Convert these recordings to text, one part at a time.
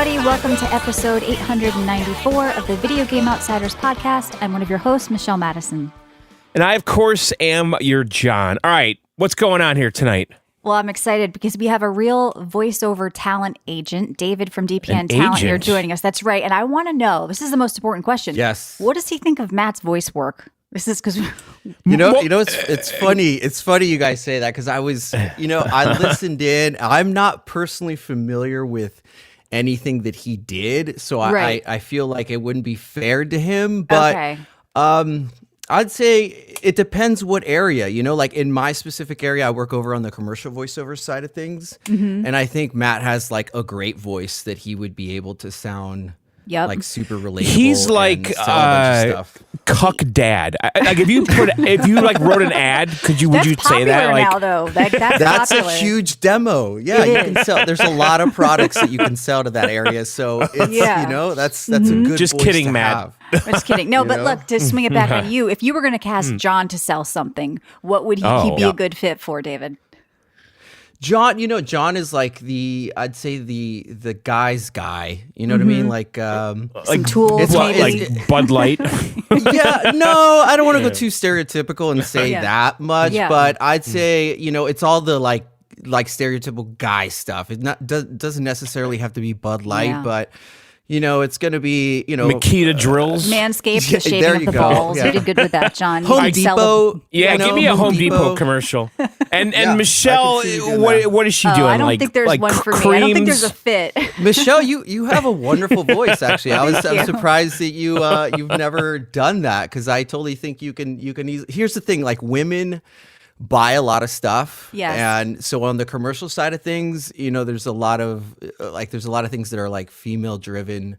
everybody. Welcome to episode 894 of the Video Game Outsiders podcast. I'm one of your hosts, Michelle Madison. And I, of course, am your John. All right, what's going on here tonight? Well, I'm excited because we have a real voiceover talent agent, David from DPN Talent, here joining us. That's right. And I want to know, this is the most important question. Yes. What does he think of Matt's voice work? This is because... It's funny. It's funny you guys say that because I listened in. I'm not personally familiar with anything that he did, so I feel like it wouldn't be fair to him. But I'd say it depends what area. Like in my specific area, I work over on the commercial voiceover side of things, and I think Matt has like a great voice that he would be able to sound. Yep. Like super relatable. He's like cuck dad. Like if you wrote an ad, would you say that? Like now, though. That's a huge demo. Yeah, you can sell. There's a lot of products that you can sell to that area. So it's that's a good. Just voice kidding, to Matt. have. Just kidding. No, but look, to swing it back on you, if you were going to cast John to sell something, what would he be a good fit for, David? John, John is like I'd say the guy's guy. You know what I mean? Like some tools, maybe. Like Bud Light. Yeah, no, I don't want to go too stereotypical and say that much, but I'd say it's all the like stereotypical guy stuff. It doesn't necessarily have to be Bud Light, but. It's going to be, Makita drills. Manscaped, the shaving of the balls. You did good with that, John. Home Depot. Give me a Home Depot commercial. And Michelle, what is she doing? I don't think there's one for me. I don't think there's a fit. Michelle, you have a wonderful voice, actually. I'm surprised that you've never done that because I totally think you can easily. Here's the thing, like women buy a lot of stuff. Yes. And so on the commercial side of things, there's a lot of things that are like female driven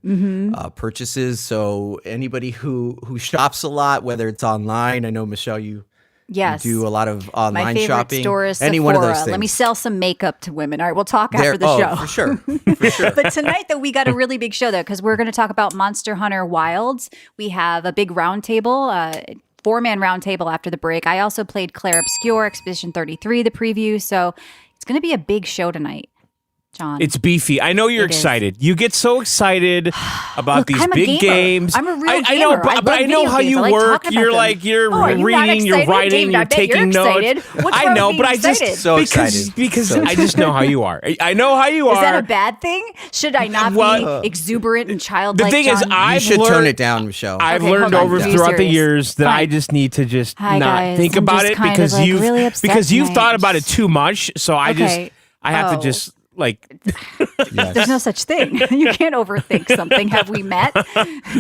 purchases. So anybody who shops a lot, whether it's online, I know Michelle, you do a lot of online My favorite shopping. Store is any Sephora. one of those things. Let me sell some makeup to women. All right, we'll talk after the show. For sure. But tonight, though, we got a really big show, though, because we're going to talk about Monster Hunter Wilds. We have a big roundtable, 4-man roundtable after the break. I also played Clair Obscur, Expedition 33, the preview. So it's going to be a big show tonight, John. It's beefy. I know you're excited. You get so excited about these big games. I'm a real gamer. I know, but I know how you work. You're reading, you're writing, you're taking notes. I know, but I just so excited because I just know how you are. I know how you are. Is that a bad thing? Should I not be exuberant and childlike? The thing John? is, you should turn it down, Michelle. I've learned throughout the years that I just need to just not think about it because you've thought about it too much. So I have to just. There's no such thing. You can't overthink something. Have we met?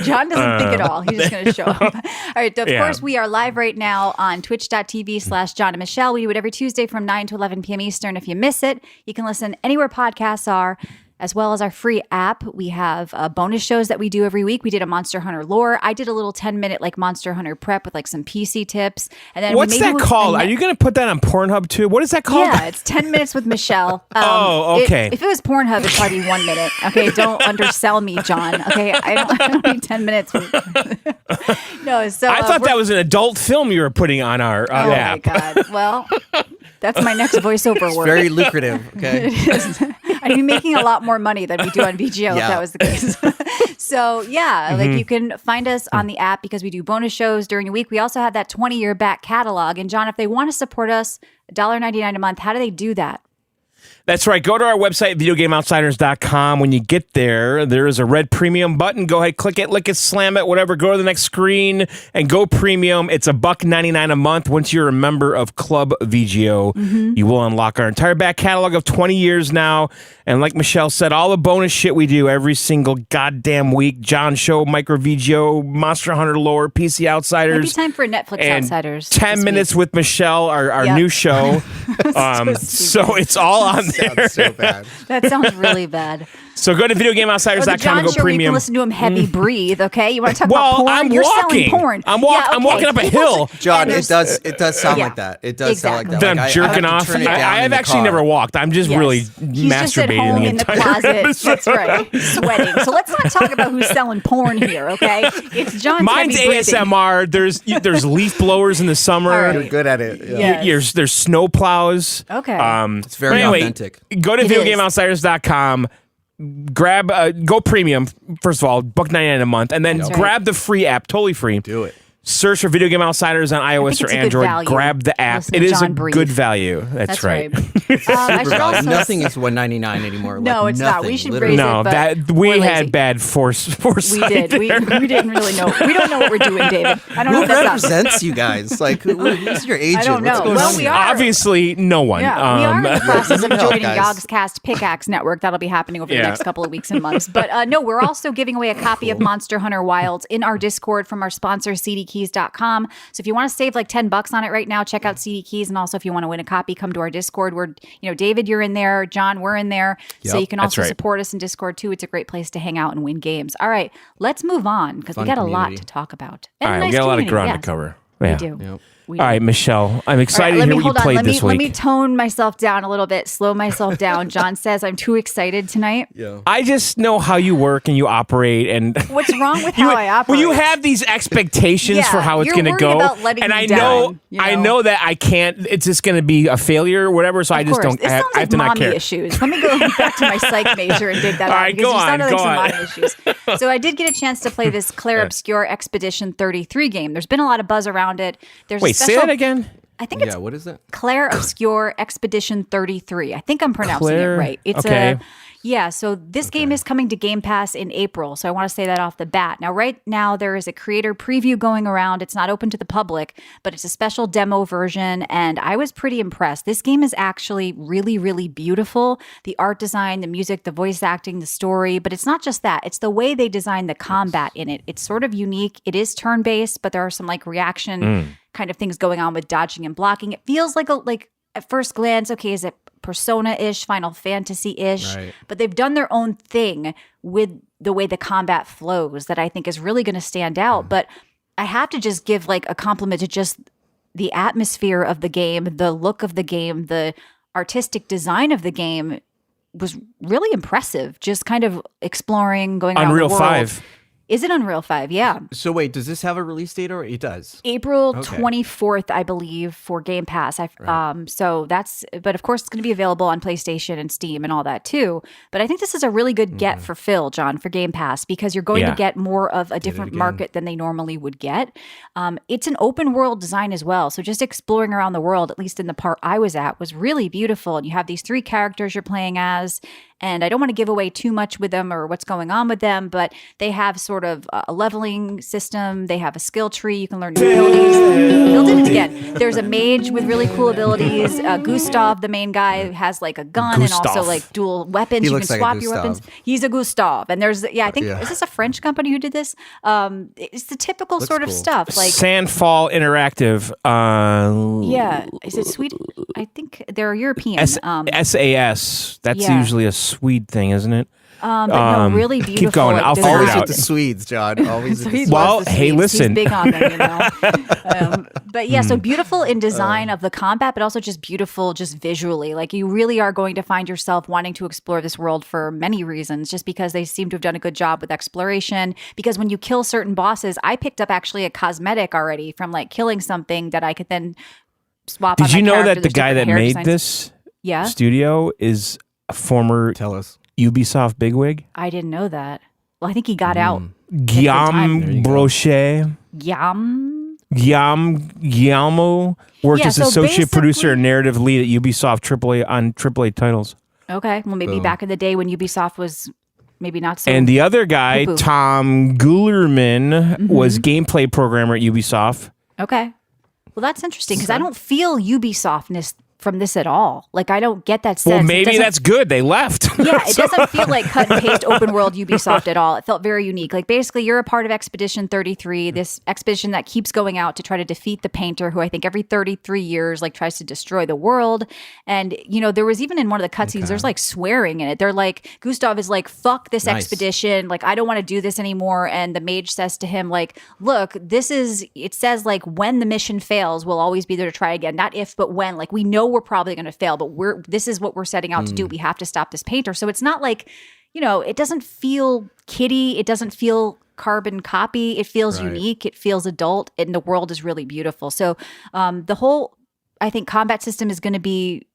John doesn't think at all. He's just going to show up. All right. Of course, we are live right now on twitch.tv/John and Michelle. We do it every Tuesday from 9 to 11 p.m. Eastern. If you miss it, you can listen anywhere podcasts are, as well as our free app. We have bonus shows that we do every week. We did a Monster Hunter lore. I did a little 10-minute Monster Hunter prep with some PC tips. And then what's that called? Are you going to put that on Pornhub too? What is that called? Yeah, it's 10 minutes with Michelle. Okay. If it was Pornhub, it'd probably be 1 minute. Okay, don't undersell me, John. Okay, I don't need 10 minutes. No, so I thought that was an adult film you were putting on our app. Oh my God! Well, that's my next voiceover work. Very lucrative. Okay. I'd be making a lot more money than we do on VGO if that was the case. So you can find us on the app because we do bonus shows during the week. We also have that 20-year back catalog. And John, if they want to support us, $1.99 a month, how do they do that? That's right. Go to our website, videogameoutsiders.com. When you get there, there is a red premium button. Go ahead, click it, lick it, slam it, whatever. Go to the next screen and go premium. It's $1.99 a month. Once you're a member of Club VGO, you will unlock our entire back catalog of 20 years now. And like Michelle said, all the bonus shit we do every single goddamn week. John Show, Micro VGO, Monster Hunter Lore, PC Outsiders. Maybe time for Netflix and Outsiders. 10 minutes with Michelle, our new show. So it's all on there. Sounds so bad. That sounds really bad. So go to videogameoutsiders.com and go premium. You can listen to him heavy breathe, okay? You want to talk about porn? You're selling porn. I'm walking up a hill. John, it does sound like that. It does sound like that. Then I'm jerking off. I have actually never walked. I'm just really masturbating in the closet. That's right. Sweating. So let's not talk about who's selling porn here, okay? It's John's Mine's ASMR. There's leaf blowers in the summer. You're good at it. There's snow plows. Okay. It's very authentic. Go to videogameoutsiders.com. grab go premium first of all, $1.99 a month, and then grab the free app, totally free. Do it. Search for Video Game Outsiders on iOS or Android. Grab the app. It is a good value. That's right. Nothing is $1.99 anymore. No, it's not. We should raise no, it. But we had bad foresight. We did. We didn't really know. We don't know what we're doing, David. I don't know who represents you guys. Like, who's your agent? I don't know. Well, we are obviously no one. Yeah, we are in the process of joining Yogscast Pickaxe Network. That'll be happening over the next couple of weeks and months. But no, we're also giving away a copy of Monster Hunter Wilds in our Discord from our sponsor, CDKeys.com. So if you want to save like $10 on it right now, check out CD Keys. And also if you want to win a copy, come to our Discord. David, you're in there. John, we're in there. So you can also support us in Discord too. It's a great place to hang out and win games. All right, let's move on because we got a lot to talk about. And all right, we got a lot of ground to cover. We do. Yep. All right, Michelle, I'm excited to hear what you played this week. Let me tone myself down a little bit, slow myself down. John says I'm too excited tonight. Yeah. I just know how you work and you operate. And what's wrong with how I operate? Well, you have these expectations for how it's going to go. And I know that I can't, it's just going to be a failure or whatever, so I just don't, I have to not care. Issues. Let me go back to my psych major and dig that out. All right, go on. Mommy issues. So I did get a chance to play this Clair Obscur Expedition 33 game. There's been a lot of buzz around it. Wait, say that again? I think it's what is it? Clair Obscur Expedition 33. I think I'm pronouncing it right. It's so this game is coming to Game Pass in April. So I want to say that off the bat. Now, right now, there is a creator preview going around. It's not open to the public, but it's a special demo version. And I was pretty impressed. This game is actually really, really beautiful. The art design, the music, the voice acting, the story. But it's not just that. It's the way they design the combat in it. It's sort of unique. It is turn-based, but there are some like reaction kind of things going on with dodging and blocking. It feels like at first glance, okay, is it Persona-ish, Final Fantasy-ish? Right. But they've done their own thing with the way the combat flows that I think is really going to stand out. But I have to just give like a compliment to just the atmosphere of the game, the look of the game, the artistic design of the game was really impressive. Just kind of exploring, going around Unreal the world. 5. Is it Unreal 5? Yeah. So wait, does this have a release date or it does? April 24th, I believe, for Game Pass. So that's, but of course it's going to be available on PlayStation and Steam and all that too. But I think this is a really good get for Phil, John, for Game Pass, because you're going to get more of a different market than they normally would get. It's an open world design as well. So just exploring around the world, at least in the part I was at, was really beautiful. And you have these 3 characters you're playing as. And I don't want to give away too much with them or what's going on with them, but they have sort of a leveling system. They have a skill tree. You can learn new abilities. Bill did it again. There's a mage with really cool abilities. Gustav, the main guy, has like a gun and also like dual weapons. You can swap your weapons. He's a Gustav. And there's, I think, is this a French company who did this? It's the typical sort of stuff. Like Sandfall Interactive. Is it Sweden? I think they're European. SAS. That's usually a Swede thing, isn't it? But no, really beautiful. Keep going. I'll figure it out. Always with the Swedes, John. Always with the Swedes. Well, hey, listen. He's big on them, you know. But yeah, so beautiful in design of the combat, but also just beautiful just visually. Like you really are going to find yourself wanting to explore this world for many reasons, just because they seem to have done a good job with exploration. Because when you kill certain bosses, I picked up actually a cosmetic already from like killing something that I could then swap on my character. Did you know that the There's guy that hair made designs. this studio is a former Ubisoft bigwig? I didn't know that. Well, I think he got out. Guillaume Brochet. Guillermo worked as associate producer and narrative lead at Ubisoft AAA titles. Okay, well maybe back in the day when Ubisoft was maybe not so. And the other guy, Tom Guillermin, was gameplay programmer at Ubisoft. Okay, well that's interesting because I don't feel Ubisoftness from this at all. Like I don't get that sense. Well, maybe that's good. They left. Yeah, it doesn't feel like cut and paste open world Ubisoft at all. It felt very unique. Like basically you're a part of Expedition 33, this expedition that keeps going out to try to defeat the painter who I think every 33 years like tries to destroy the world. And you know, there was even in one of the cutscenes, there's like swearing in it. They're like, Gustav is like, fuck this expedition. Like, I don't want to do this anymore. And the mage says to him like, look, it says like when the mission fails, we'll always be there to try again. Not if, but when. Like we know we're probably going to fail, but this is what we're setting out to do. We have to stop this painter. So it's not like, you know, it doesn't feel kiddie. It doesn't feel carbon copy. It feels unique. It feels adult, and the world is really beautiful. So the whole, I think, combat system is going to be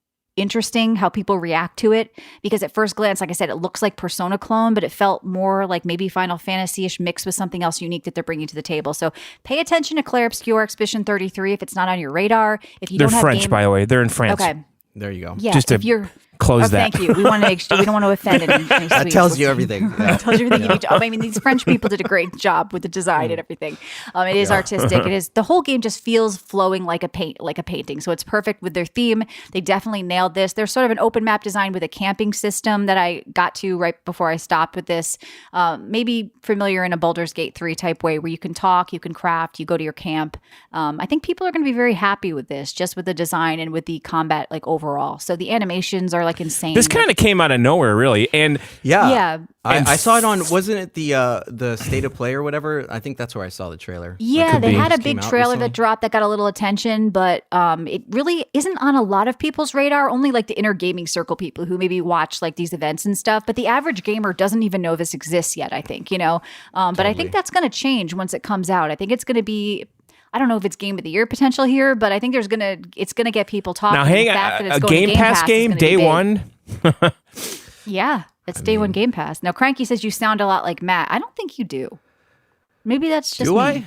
interesting how people react to it, because at first glance, like I said, it looks like Persona clone, but it felt more like maybe Final Fantasy-ish mixed with something else unique that they're bringing to the table. So pay attention to Clair Obscur Expedition 33 if it's not on your radar. If you They're don't have French, by the way. They're in France. Okay. There you go. Yeah, Just if you're close that. Thank you. We want to. We don't want to offend any That tells you everything. That tells you everything you need to. I mean, these French people did a great job with the design and everything. It is artistic. It is. The whole game just feels flowing like a painting. So it's perfect with their theme. They definitely nailed this. There's sort of an open map design with a camping system that I got to right before I stopped with this. Maybe familiar in a Baldur's Gate 3 type way, where you can talk, you can craft, you go to your camp. I think people are going to be very happy with this, just with the design and with the combat like overall. So the animations are like insane. This kind of came out of nowhere, really. And yeah. I saw it on, wasn't it the State of Play or whatever? I think that's where I saw the trailer. Yeah, they had a big trailer that dropped that got a little attention, but it really isn't on a lot of people's radar, only like the inner gaming circle people who maybe watch like these events and stuff. But the average gamer doesn't even know this exists yet, I think, But I think that's going to change once it comes out. I think it's going to be, I don't know if it's game of the year potential here, but I think it's gonna get people talking. Now, hang on, a Game Pass game, day one? Yeah, it's day one Game Pass. Now, Cranky says you sound a lot like Matt. I don't think you do. Maybe that's just do me. I?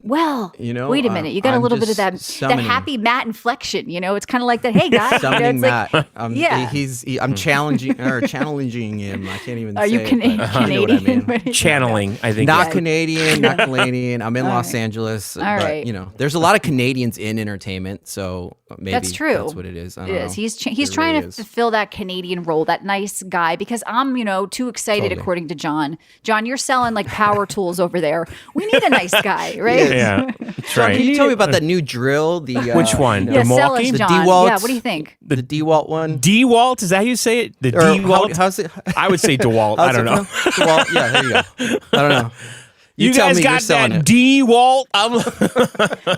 Well, wait a minute. You got a little bit of that happy Matt inflection. It's kind of like that. Hey, guys, summoning Matt. Like, I'm challenging him. I can't even. Are you Canadian? I mean. Channeling, I think. Not Canadian. Not Canadian. I'm in Los Angeles. All right. There's a lot of Canadians in entertainment, so maybe that's true. That's what it is. I don't know. He's trying to fulfill that Canadian role, that nice guy. Because I'm, too excited. Totally. According to John. John, you're selling like power tools over there. We need a nice guy, right? Yeah, that's John, right. can you tell me about that new drill? Which one? Yeah, the sell us, Milwaukee? John. DeWalt? Yeah, what do you think? The DeWalt one? DeWalt? Is that how you say it? The DeWalt? How's it? I would say DeWalt. I don't know. DeWalt? Yeah, there you go. I don't know. You tell guys me got you're that DeWalt?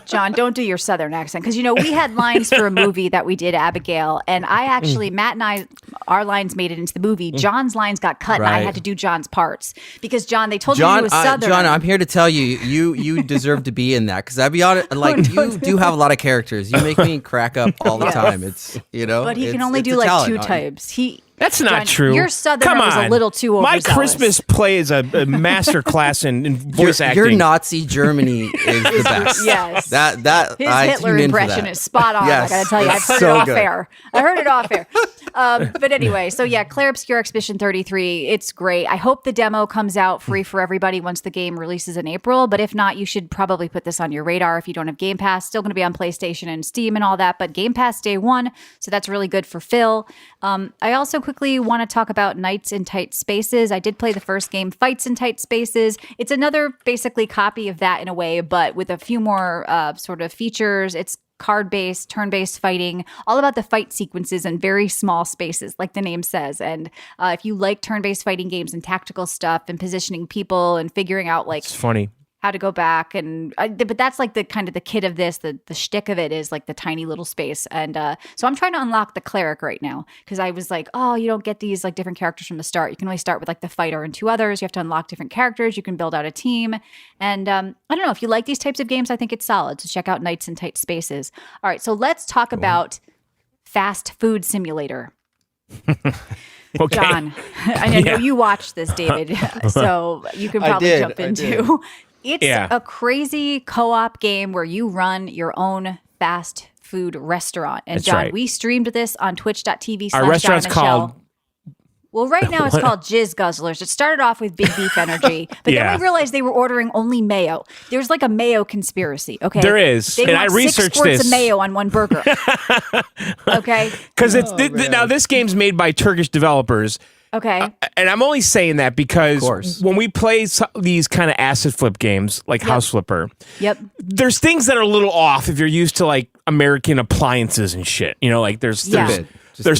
John, don't do your Southern accent. Because, we had lines for a movie that we did, Abigail. And I actually, Matt and our lines made it into the movie. John's lines got cut, and I had to do John's parts. Because, John, they told me he was Southern. John, I'm here to tell you, you deserve to be in that. Because I'll be honest, you do have a lot of characters. You make me crack up all the time. It's, But he can only do like two types. That's not John, true. Your Southern was a little too overzealous. My Christmas play is a master class in voice acting. Your Nazi Germany is the best. Yes. That his Hitler impression is spot on. Yes, I gotta tell you, I've heard it off air. I heard it off air. But anyway, so yeah, Clair Obscur Expedition 33. It's great. I hope the demo comes out free for everybody once the game releases in April. But if not, you should probably put this on your radar if you don't have Game Pass. Still going to be on PlayStation and Steam and all that, but Game Pass day one. So that's really good for Phil. I also quickly want to talk about Knights in Tight Spaces. I did play the first game, Fights in Tight Spaces. It's another basically copy of that in a way, but with a few more sort of features. It's card-based, turn-based fighting, all about the fight sequences in very small spaces, like the name says. And if you like turn-based fighting games and tactical stuff and positioning people and figuring out like... It's funny. How to go back but that's like the kind of the kit of this. The shtick of it is like the tiny little space, and so I'm trying to unlock the cleric right now because I was like, oh, you don't get these like different characters from the start. You can only start with like the fighter and two others. You have to unlock different characters. You can build out a team, and I don't know if you like these types of games. I think it's solid. So check out Knights in Tight Spaces. All right, so let's talk about Fast Food Simulator. Okay. John, I know you watched this, David, so you can probably jump into. It's a crazy co-op game where you run your own fast food restaurant. And John, we streamed this on twitch.tv/John Our restaurant's called... Well, right now it's called Jizz Guzzlers. It started off with Big Beef Energy, but then we realized they were ordering only mayo. There's like a mayo conspiracy, okay? There is, they and want I researched 6 squirts this. of mayo on one burger, okay? Because now this game's made by Turkish developers. Okay. And I'm only saying that because when we play these kind of acid flip games like House Flipper, there's things that are a little off if you're used to like American appliances and shit. Like there's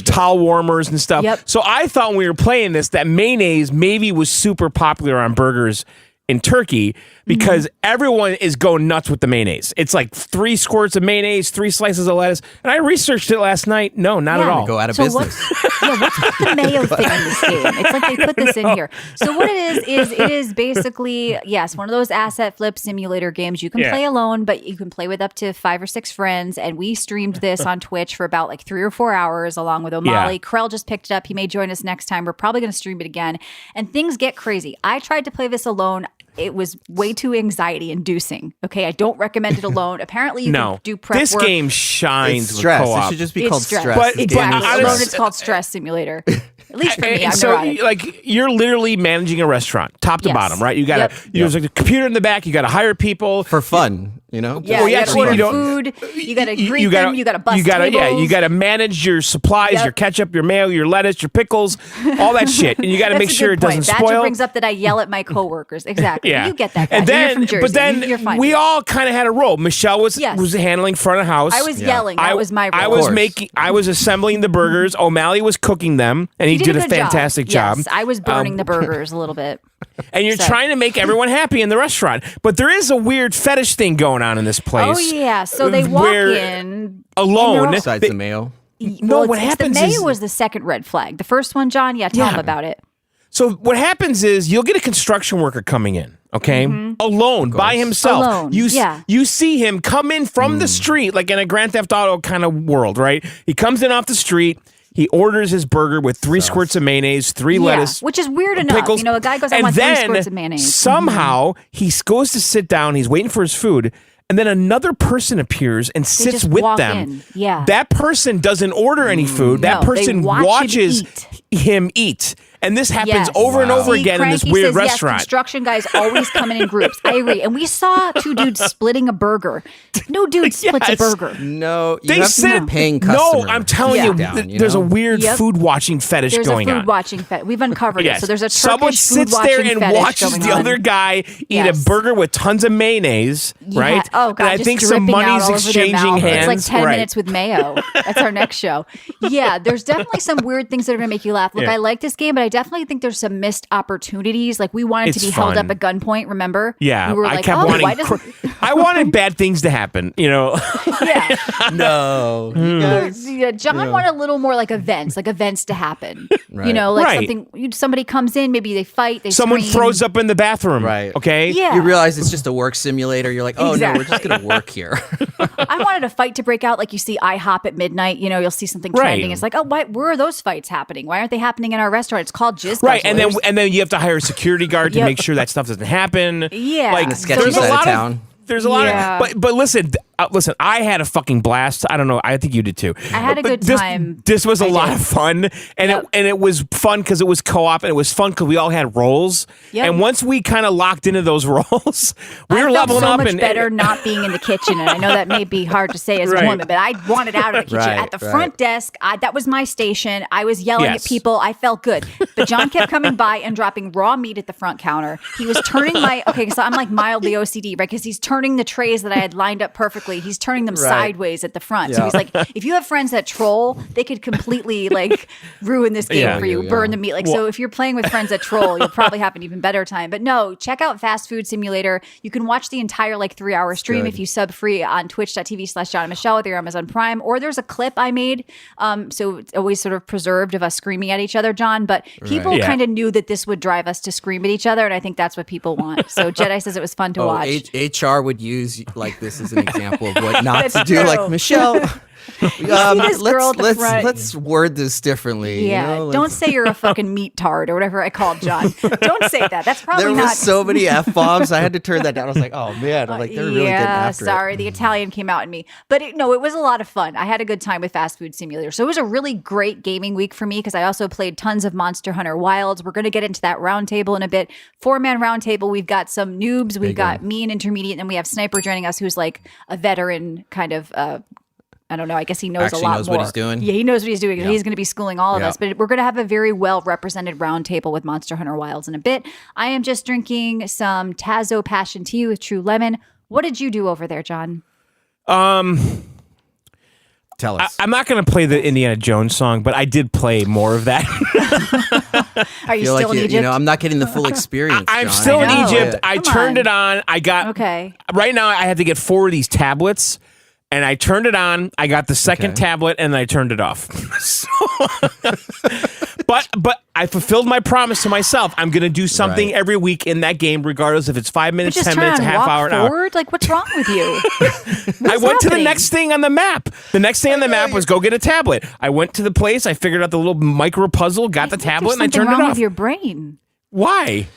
towel warmers and stuff. So I thought when we were playing this that mayonnaise maybe was super popular on burgers in Turkey because everyone is going nuts with the mayonnaise. It's like 3 squirts of mayonnaise, 3 slices of lettuce. And I researched it last night. No, not at all. Go out of business. What's with the mayo thing in this game? It's like they put this in here. So what it is basically, yes, one of those asset flip simulator games. You can play alone, but you can play with up to 5 or 6 friends. And we streamed this on Twitch for about like 3 or 4 hours along with O'Malley. Yeah. Krell just picked it up. He may join us next time. We're probably going to stream it again. And things get crazy. I tried to play this alone. It was way too anxiety inducing. Okay, I don't recommend it alone. Apparently, you can do prep this work. game shines with stress. co-op. It should just be called stress. But exactly. Alone, it's called Stress Simulator. At least for me, I'm so neurotic. like you're literally managing a restaurant, top to bottom, right? You got there's like a computer in the back. You got to hire people for fun, you know. Yeah, you got to order food. You got to greet them. You got to bust tables. Yeah, you got to manage your supplies, your ketchup, your mayo, your lettuce, your pickles, all that shit, and you got to make sure it doesn't spoil. That brings up that I yell at my coworkers. Exactly. You get that. And then, you're from Jersey. but then you're fine. we all kind of had a role. Michelle was handling front of house. I was yelling. That was my role. I was assembling the burgers. O'Malley was cooking them, and he did a fantastic job. Yes, I was burning the burgers a little bit. And you're trying to make everyone happy in the restaurant. But there is a weird fetish thing going on in this place. Oh, yeah. So they walk in alone. Besides the mayo. No, what happens is... The mayo was the second red flag. The first one, John, tell them about it. So what happens is you'll get a construction worker coming in, okay? Alone, by himself. Alone, you see him come in from the street, like in a Grand Theft Auto kind of world, right? He comes in off the street. He orders his burger with 3 squirts of mayonnaise, 3 lettuce, which is weird enough. Pickles. You know, a guy goes, I want 3 squirts of mayonnaise. Somehow he goes to sit down. He's waiting for his food. And then another person appears and sits with them. In. Yeah. That person doesn't order any food. That person watches him eat. And this happens over and over again in this weird restaurant. Yes, construction guys always come in groups. I agree. And we saw 2 dudes splitting a burger. No dude splits a burger. No, you have to be a paying customer. No, I'm telling you, there's a weird food watching fetish going on. There's a food watching fetish. We've uncovered it. So there's a Turkish someone sits there and watches the other guy eat a burger with tons of mayonnaise, right? Oh, God, and I think some money's exchanging hands. It's like 10 minutes with mayo. That's our next show. Yeah, there's definitely some weird things that are going to make you laugh. Look, I like this game, but I definitely think there's some missed opportunities. Like we wanted to be held up at gunpoint, remember? Yeah, we were like, I kept wanting. I wanted bad things to happen, you know? Yeah. No. John wanted a little more like events to happen. Right. You know, like somebody comes in, maybe they fight, someone scream. throws up in the bathroom. Right. Okay? Yeah. You realize it's just a work simulator. You're like, oh, no, we're just going to work here. I wanted a fight to break out like you see IHOP at midnight. You know, you'll see something trending. It's like, oh, where are those fights happening? Why aren't they happening in our restaurant? It's called Jizz Right, and then you have to hire a security guard to make sure that stuff doesn't happen. Yeah. Like, there's a lot of there's a lot of, but listen, I had a fucking blast. I don't know. I think you did too. I had a good time. This was a lot of fun, and it was fun because it was co-op, and it was fun because we all had roles. Yep. And once we kind of locked into those roles, we were leveling up. I felt so much better not being in the kitchen, and I know that may be hard to say as a woman, but I wanted out of the kitchen. At the front desk, that was my station. I was yelling at people. I felt good, but John kept coming by and dropping raw meat at the front counter. He was turning so I'm like mildly OCD, right? Because he's turning the trays that I had lined up perfectly. He's turning them sideways at the front. So he's like, if you have friends that troll, they could completely like ruin this game for you, burn the meat. Like, so if you're playing with friends that troll, you'll probably have an even better time. But no, check out Fast Food Simulator. You can watch the entire 3-hour stream if you sub free on twitch.tv/John and Michelle with your Amazon Prime. Or there's a clip I made. So it's always sort of preserved of us screaming at each other, John. But people kind of knew that this would drive us to scream at each other. And I think that's what people want. So Jedi says it was fun to watch. HR would use like this as an example of what not to do. True. Like, Michelle, let's word this differently. Yeah, you know? Don't say you're a fucking meat tard or whatever I called John. Don't say that. That's probably there not. There were so many F-bombs. I had to turn that down. I was like, oh man, I'm like, they're really getting after sorry, it. the Italian came out in me. But it was a lot of fun. I had a good time with Fast Food Simulator. So it was a really great gaming week for me because I also played tons of Monster Hunter Wilds. We're going to get into that roundtable in a bit. 4-man roundtable. We've got some noobs. We've got me and intermediate, and then we have Sniper joining us, who's like a veteran kind of. I don't know. I guess he knows a lot knows more. What he's doing. Yeah, he knows what he's doing. Yeah. He's going to be schooling all of us. But we're going to have a very well-represented roundtable with Monster Hunter Wilds in a bit. I am just drinking some Tazo Passion Tea with True Lemon. What did you do over there, John? Tell us. I'm not going to play the Indiana Jones song, but I did play more of that. Are you feel still like in Egypt? I'm not getting the full experience. I'm John. still in I know. Egypt. I Come turned on. it on. I got Okay. Right now I had to get 4 of these tablets. And I turned it on. I got the second tablet, and then I turned it off. But I fulfilled my promise to myself. I'm going to do something every week in that game, regardless if it's 5 minutes, But just 10 turn minutes, a on, half walk hour, an hour. forward. Like, what's wrong with you? I went to the happening? next thing on the map. The next thing on the map was go get a tablet. I went to the place. I figured out the little micro puzzle, got the tablet, and I turned it wrong off. with your brain. Why?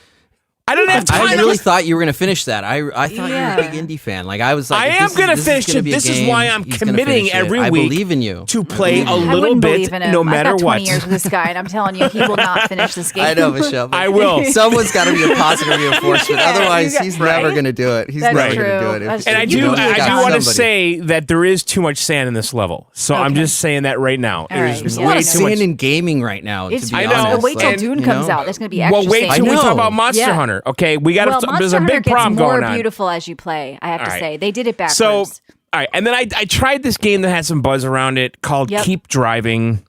I didn't have time. I really thought you were going to finish that. I thought you were a big indie fan. Like I was like, I am going to finish it. This is why I'm committing every week. I believe in you to play a I little wouldn't bit, believe in him. no matter I've got 20 what. years with this guy, and I'm telling you, he will not finish this game. I know, Michelle. I will. Someone's got to be a positive reinforcement. Yeah, Otherwise, you got- he's never going to do it. He's That's never true. going to do it. That's And I You do know you got want to somebody. say that there is too much sand in this level. So I'm Okay. just saying that right now. All There's right. There's a Yeah, lot I of know. sand in gaming right now. It's To be I know. honest. Wait till Like, Dune you comes know? out. There's going to be extra Well, wait sand. till we I talk know. about Monster Yeah. Hunter. Okay, we got Well, there's Monster a Hunter big gets problem more going on. beautiful as you play. I have to All right. say they did it backwards. So, all right, and then I tried this game that had some buzz around it called Yep. Keep Driving.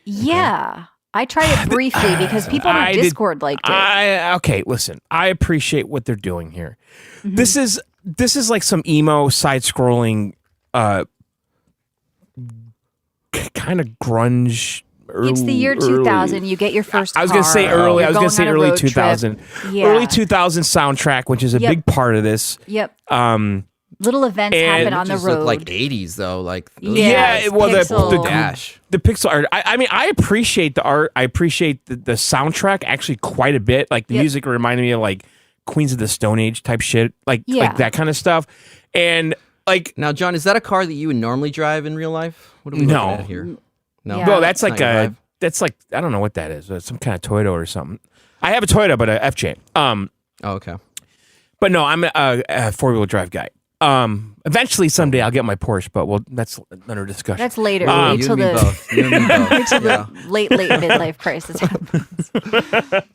yeah, I tried it briefly because people on our Discord liked it. Okay, listen, I appreciate what they're doing here. Mm-hmm. This is like some emo side-scrolling, kind of grunge. It's the year 2000. You get your first. I was going to say early. I was going to say early 2000. Yeah. Early 2000 soundtrack, which is a Yep. big part of this. Yep. Little events and happen on the Just road. look like 80s though. Like Yeah, well, pixel. the dash. the pixel art. I mean, I appreciate the art. I appreciate the soundtrack actually quite a bit. Like the Yep. music reminded me of like Queens of the Stone Age type shit, like that kind of stuff. And like, Now, John, is that a car that you would normally drive in real life? What are we No. looking at here? No, Yeah. well, that's Not like your vibe? that's like I don't know what that is. Some kind of Toyota or something. I have a Toyota, but a FJ. Oh, okay. But no, I'm a 4-wheel drive guy. Eventually, someday I'll get my Porsche, but that's another discussion. That's later. You Wait and till me the both. You and me both. wait till Yeah. the late midlife crisis happens.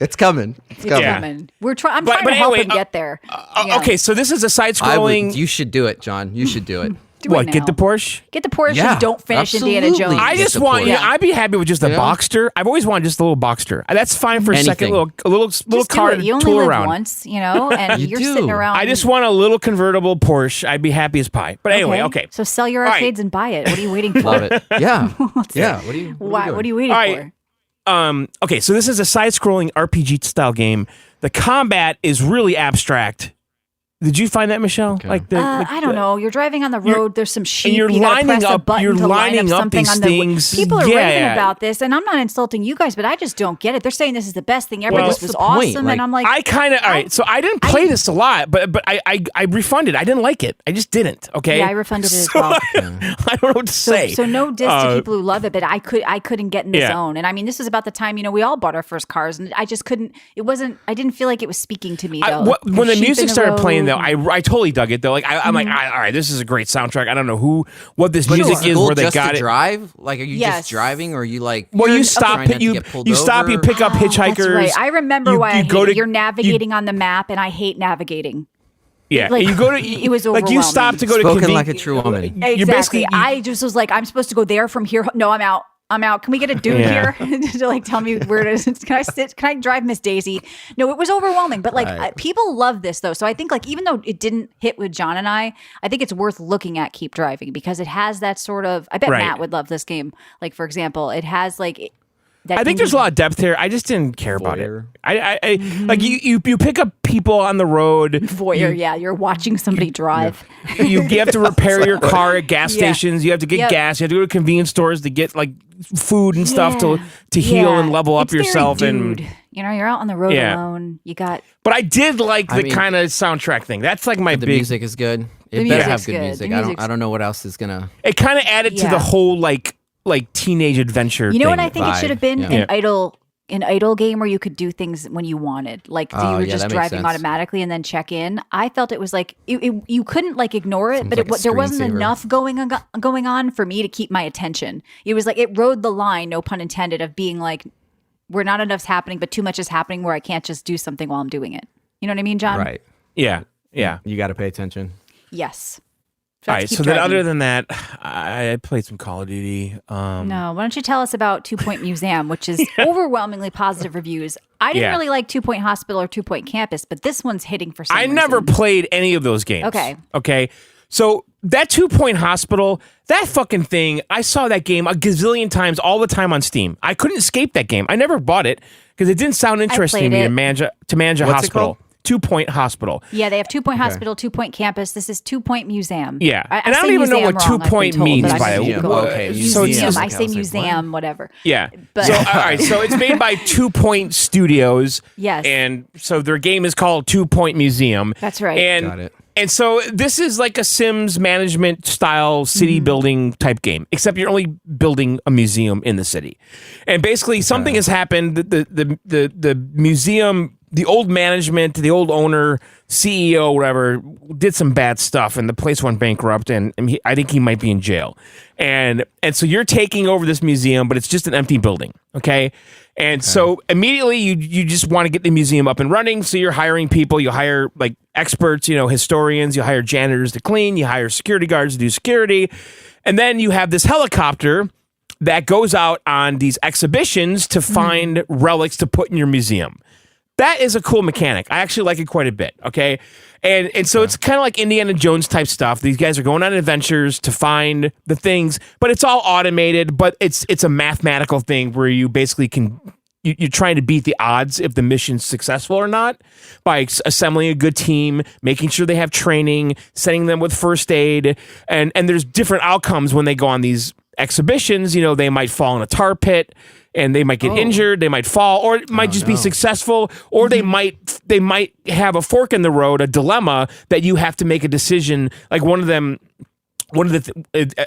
It's coming. It's coming. Yeah. Coming. I'm trying But to help anyway, him get there. Yeah. Okay, so this is a I would, side-scrolling. you should do it, John. You should do it. Do What? it Get the now. Porsche? Get the Porsche Yeah, and don't finish Indiana absolutely. Jones. I Get just the want. Porsche. Yeah, I'd be happy with just a Yeah. Boxster. I've always wanted just a little Boxster. That's fine for a second. Anything. Little Just car do it. to You only tool live around. once, and You you're do. sitting around. I just want a little convertible Porsche. I'd be happy as pie. But anyway, okay. So sell your All right. arcades and buy it. What are you waiting for? Love it. Yeah. Yeah. What are you? Why? What are you waiting All right. for? Okay, so this is a side-scrolling RPG style game. The combat is really abstract. Did you find that, Michelle? Okay. Like I don't know. You're driving on the road. There's some sheep. you're You gotta lining press a up- button you're to line lining up up something these on the. things. People are Yeah. raving about this, and I'm not insulting you guys, but I just don't get it. They're saying this is the best thing ever. Well, This what's was the point? awesome, Like, and I'm like, I kind of all right. So I didn't play this a lot, but I refunded. I didn't like it. I just didn't. Okay. Yeah, I refunded it as So well. I don't know what to say. So no diss to people who love it, but I couldn't get in the Yeah. zone. And I mean, this is about the time we all bought our first cars, and I just couldn't. It wasn't. I didn't feel like it was speaking to me though. When the sheep in music started playing, though, road. I totally dug it. Though, like I'm like, all right, this is a great soundtrack. I don't know what this music is, Cool where they just got to it. drive? Like, are you Yes. just driving, or are you like? Well, you trying stop. not to You get pulled stop. You over? pick up hitchhikers. That's right. I remember why I hate go it. to- You're navigating on the map, and I hate navigating. Yeah, like, you go to. it was like you stop to go to. Spoken like a true woman. Exactly. You're basically. I just was like, I'm supposed to go there from here. No, I'm out. Can we get a dude Yeah. here to like tell me where it is? Can I sit? Can I drive Miss Daisy? No, it was overwhelming. But like Right. people love this though. So I think like even though it didn't hit with John and I think it's worth looking at Keep Driving because it has that sort of. I bet Right. Matt would love this game. Like for example, it has like. That I think there's a lot of depth here. I just didn't care about it. Voyeur. I like you pick up people on the road. voyeur. Yeah, you're watching somebody drive. You have to repair your car at gas Yeah. stations. You have to get Yep. gas. You have to go to convenience stores to get like food and stuff to heal Yeah. and level up It's very yourself. dude. And you're out on the road Yeah. alone. You got but I did like I the mean- kind of soundtrack thing. That's like my The big. music is good. It The better music's have good good. music. The I music's- don't know what else is gonna. It kind of added to Yeah. the whole like teenage adventure. You know what thing. I think it vibe. should have been? Yeah. An idle game where you could do things when you wanted. Like you Oh, were yeah, just that makes driving sense. automatically and then check in. I felt it was like you couldn't like ignore it, Seems but like a there wasn't screensaver. enough going on for me to keep my attention. It was like it rode the line, no pun intended, of being like where not enough's happening, but too much is happening where I can't just do something while I'm doing it. You know what I mean, John? Right. Yeah, yeah. You got to pay attention. Yes. All right, so then other than that, I played some Call of Duty. No, why don't you tell us about 2 Point Museum, which is overwhelmingly positive reviews. I didn't really like 2 Point Hospital or 2 Point Campus, but this one's hitting for some reason. Never played any of those games. Okay. So that 2 Point Hospital, that fucking thing, I saw that game a gazillion times all the time on Steam. I couldn't escape that game. I never bought it because it didn't sound interesting to me to manage a hospital. 2 Point Hospital. Yeah, they have 2 Point Hospital, 2 Point Campus. This is 2 Point Museum. Yeah. I don't even know what 2 Point means, by the way. Okay. Museum. I say museum, whatever. Yeah. But, so, all right. So it's made by 2 Point Studios. Yes. And so their game is called 2 Point Museum. That's right. Got it. And so this is like a Sims management style city building type game, except you're only building a museum in the city. And basically something has happened. The museum, the old management, the old owner, CEO, whatever, did some bad stuff and the place went bankrupt and I think he might be in jail. And so you're taking over this museum, but it's just an empty building, okay? And so immediately you just want to get the museum up and running, so you're hiring people, you hire like experts, historians, you hire janitors to clean, you hire security guards to do security, and then you have this helicopter that goes out on these exhibitions to find relics to put in your museum. That is a cool mechanic. I actually like it quite a bit, okay? And so it's kind of like Indiana Jones type stuff. These guys are going on adventures to find the things, but it's all automated, but it's a mathematical thing where you basically you're trying to beat the odds if the mission's successful or not by assembling a good team, making sure they have training, sending them with first aid, and there's different outcomes when they go on these exhibitions. They might fall in a tar pit and they might get injured, they might fall, or it might just be successful, or they might have a fork in the road, a dilemma that you have to make a decision. Like one of the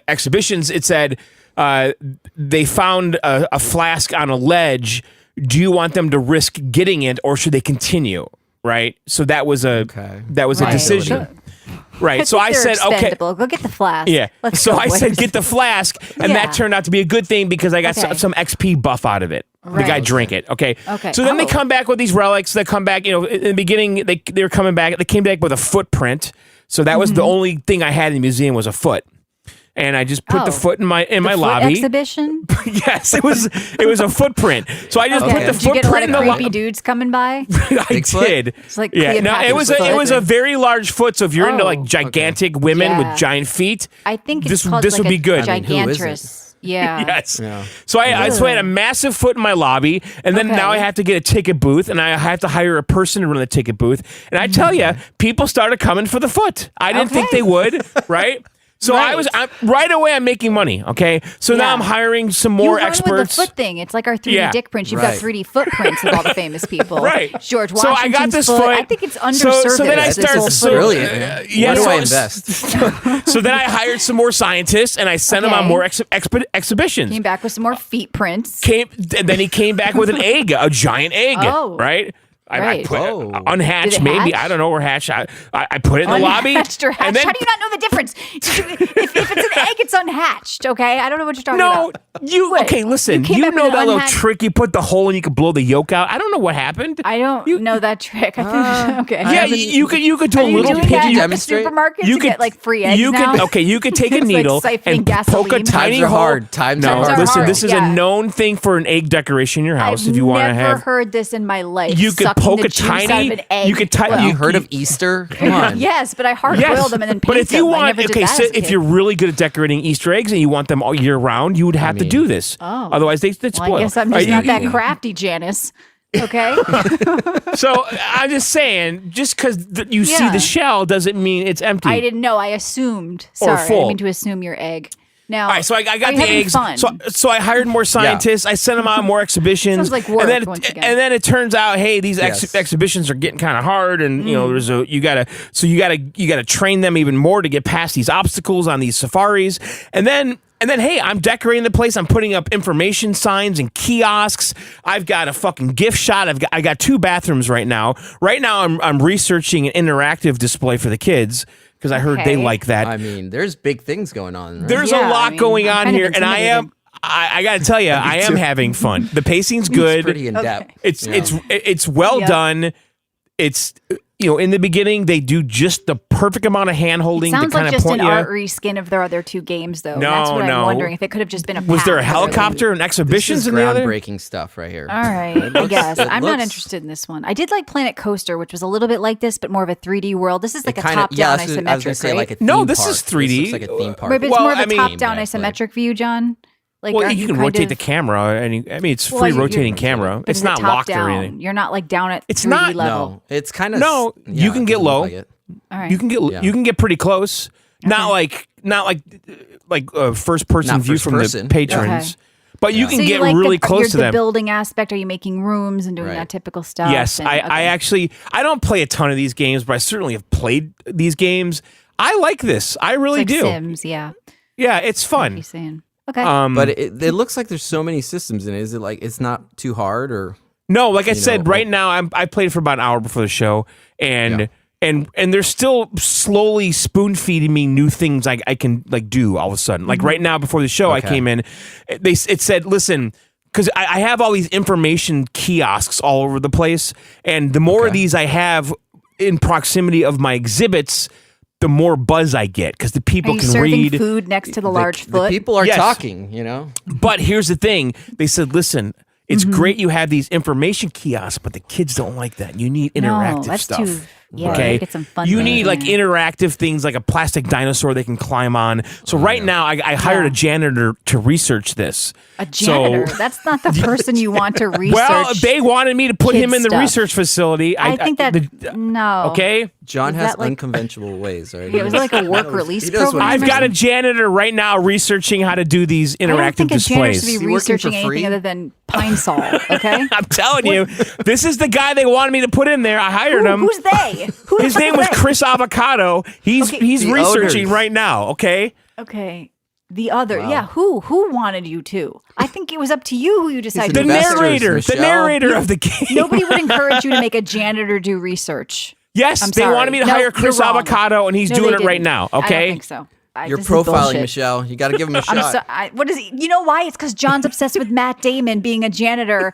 exhibitions, it said they found a flask on a ledge. Do you want them to risk getting it, or should they continue? Right. So that was a decision. Right. So I said, okay, go get the flask. Yeah. So I said, get the flask. And that turned out to be a good thing because I got some XP buff out of it. Right. The guy drank it. Okay. So then they come back with these relics. They come back, in the beginning, they were coming back. They came back with a footprint. So that was the only thing I had in the museum was a foot. And I just put the foot in my lobby. Exhibition? Yes, it was a footprint. So I just put the Did you footprint get in the creepy dudes coming by? I did. It's like no, it was a very large foot. So if you're into like gigantic women with giant feet, I think this would be good. Gigantress. Yeah. Yes. Yeah. So I had a massive foot in my lobby, and then now I have to get a ticket booth, and I have to hire a person to run the ticket booth. And I tell you, people started coming for the foot. I didn't think they would, right? So right away I'm making money, okay? So now I'm hiring some more experts. With the foot thing. It's like our 3D dick prints. You've got 3D footprints of all the famous people. Right. George Washington's so I got this foot. foot. I think it's underserviced. So then I started brilliant, man. Where do I invest? So then I hired some more scientists and I sent them on more exhibitions. Came back with some more feet prints. And then he came back with an egg, a giant egg, right? I put unhatched, maybe. Hatch? I don't know, or hatched. I put it in the lobby. Unhatched or hatched? And then, how do you not know the difference? If it's an egg, it's unhatched, okay? I don't know what you're talking about. Okay, listen. You know that little trick? You put the hole and you can blow the yolk out. I don't know what happened. I don't know that trick. Okay. Yeah, you could do a little piggy. Demonstrate. Supermarkets you get like free eggs now? You could take a needle and poke a tiny hole. Times are hard. Listen, this is a known thing for an egg decoration in your house if you want to have. I've never heard this in my life. You could poke a tiny. You could you heard of Easter? Come on. Yes, but I hard boil them and then paint them. But if you want, if you're really good at decorating Easter eggs and you want them all year round, you would have to do this. Oh. Otherwise, they'd spoil. I guess I'm just not that crafty, Janice. Okay. So I'm just saying, just because you see the shell doesn't mean it's empty. I didn't know. I assumed. Sorry, I didn't mean to assume your egg. Now, all right, so I got the eggs. So I hired more scientists. I sent them out more exhibitions. Sounds like work, and then it turns out, hey, these exhibitions are getting kind of hard, and you gotta train them even more to get past these obstacles on these safaris. And then hey, I'm decorating the place. I'm putting up information signs and kiosks. I've got a fucking gift shop. I got 2 bathrooms right now. Right now, I'm researching an interactive display for the kids. Because I heard they like that. I mean, there's big things going on. Right? There's a lot going on here, and I got to tell you, I am having fun. The pacing's good. It's pretty in depth. It's well done. It's in the beginning, they do just the perfect amount of hand holding. Sounds to like just an point art reskin of their other two games, though. No, That's what no. I'm wondering, if it could have just been a Was there a pack. helicopter and exhibitions This is in the other? groundbreaking stuff right here. All right, I guess. I'm not interested in this one. I did like Planet Coaster, which was a little bit like this, but more of a 3D world. This is like a top-down isometric, I was gonna say, right? like a theme No, this park. is 3D. This looks like a theme park. Right, but it's Well, more of I a mean- top-down Game that I isometric view, John. Like, Well, aren't you can kind rotate of- the camera, and it's Well, free you're- rotating camera. but It's is it not locked or top-down? anything. You're not like down at It's 3D not- level. No, it's kind of No, you can get low. All right. You can get pretty close. Not like first person Not view first from person. the patrons, Okay. but you can So get like really close to the them. building aspect. Are you making rooms and doing Right. that typical stuff? Yes, And- I okay. actually don't play a ton of these games, but I certainly have played these games. I like this. I really It's like do. Sims, yeah. Yeah, it's What are fun. you saying? Okay. But it looks like there's so many systems in it. Is it like it's not too hard or? No, like I said, know, right now I played for about an hour before the show, and Yeah. and they're still slowly spoon feeding me new things I can like do all of a sudden. Like right now before the show, I Okay. came in, it said, listen. Because I have all these information kiosks all over the place, and the more of these I have in proximity of my exhibits, the more buzz I get because the Are people you can serving read. food next to the large The foot? people are Yes. talking. You know. But here's the thing: they said, listen. Mm-hmm. It's great you have these information kiosks, but the kids don't like that. You need interactive that's stuff. too. Yeah, Okay, get some fun. you things need in like there. interactive things, like a plastic dinosaur they can climb on. So right now, I hired a janitor to research this. A janitor. So, That's not the person you want to research. well, they wanted me to put him kid in the stuff. research facility. I think that no. okay. John Is has that like- unconventional ways, right? Yeah, it was like a work release He knows what program. he's I've got a janitor right now researching how to do these I don't interactive think a janitor displays. should be Is he working researching for anything free? other than pine sol. Okay. I'm telling you, this is the guy they wanted me to put in there. I hired him. Who's they? Who His the name fuck was is they? Chris Avocado. He's Okay. he's The researching owners. right now. Okay. Okay. The other, yeah. Who wanted you to? I think it was up to you who you decided. The an investor. narrator, Michelle. the narrator of the game. Nobody would encourage you to make a janitor do research. Yes, I'm they sorry. wanted me to No, hire Chris you're wrong. Avocado, and he's No, doing they it right didn't. now. I Okay. don't think so. You're this is profiling bullshit. Michelle. You got to give him a I'm shot. so, what is he? You know why? It's because John's obsessed with Matt Damon being a janitor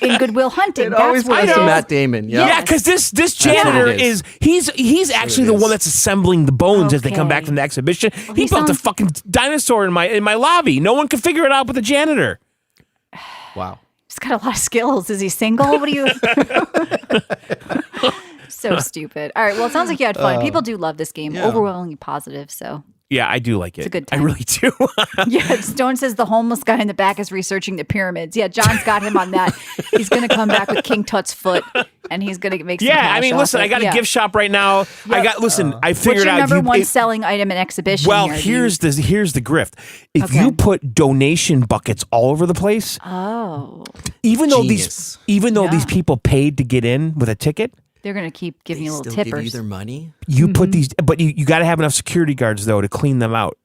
in Goodwill Hunting. It That's always what goes it to is. Matt Damon. Yeah. Yeah, because this what janitor it is. he's actually the is. one that's assembling the bones as they come back Okay. from the exhibition. Well, he he built a sounds- fucking dinosaur in my lobby. No one could figure it out but the janitor. Wow. He's got a lot of skills. Is he single? What do you? So stupid. All right. Well, it sounds like you had fun. People do love this game. yeah. Overwhelmingly positive. So Yeah, I do like it. It's a good I time. really do. yeah. Stone says the homeless guy in the back is researching the pyramids. Yeah, John's got him on that. He's going to come back with King Tut's foot, and he's going to make some Yeah, cash I mean, off listen, it. I got Yeah. a gift shop right now. I got listen. I What's figured your out. number one it- selling item in exhibition? well, here? here's the grift. If Okay. you put donation buckets all over the place, Oh, even though Genius. these people paid to get in with a ticket, they're going to keep giving you little Still give you tippers. their money. you Mm-hmm. put these, but you got to have enough security guards though to clean them out.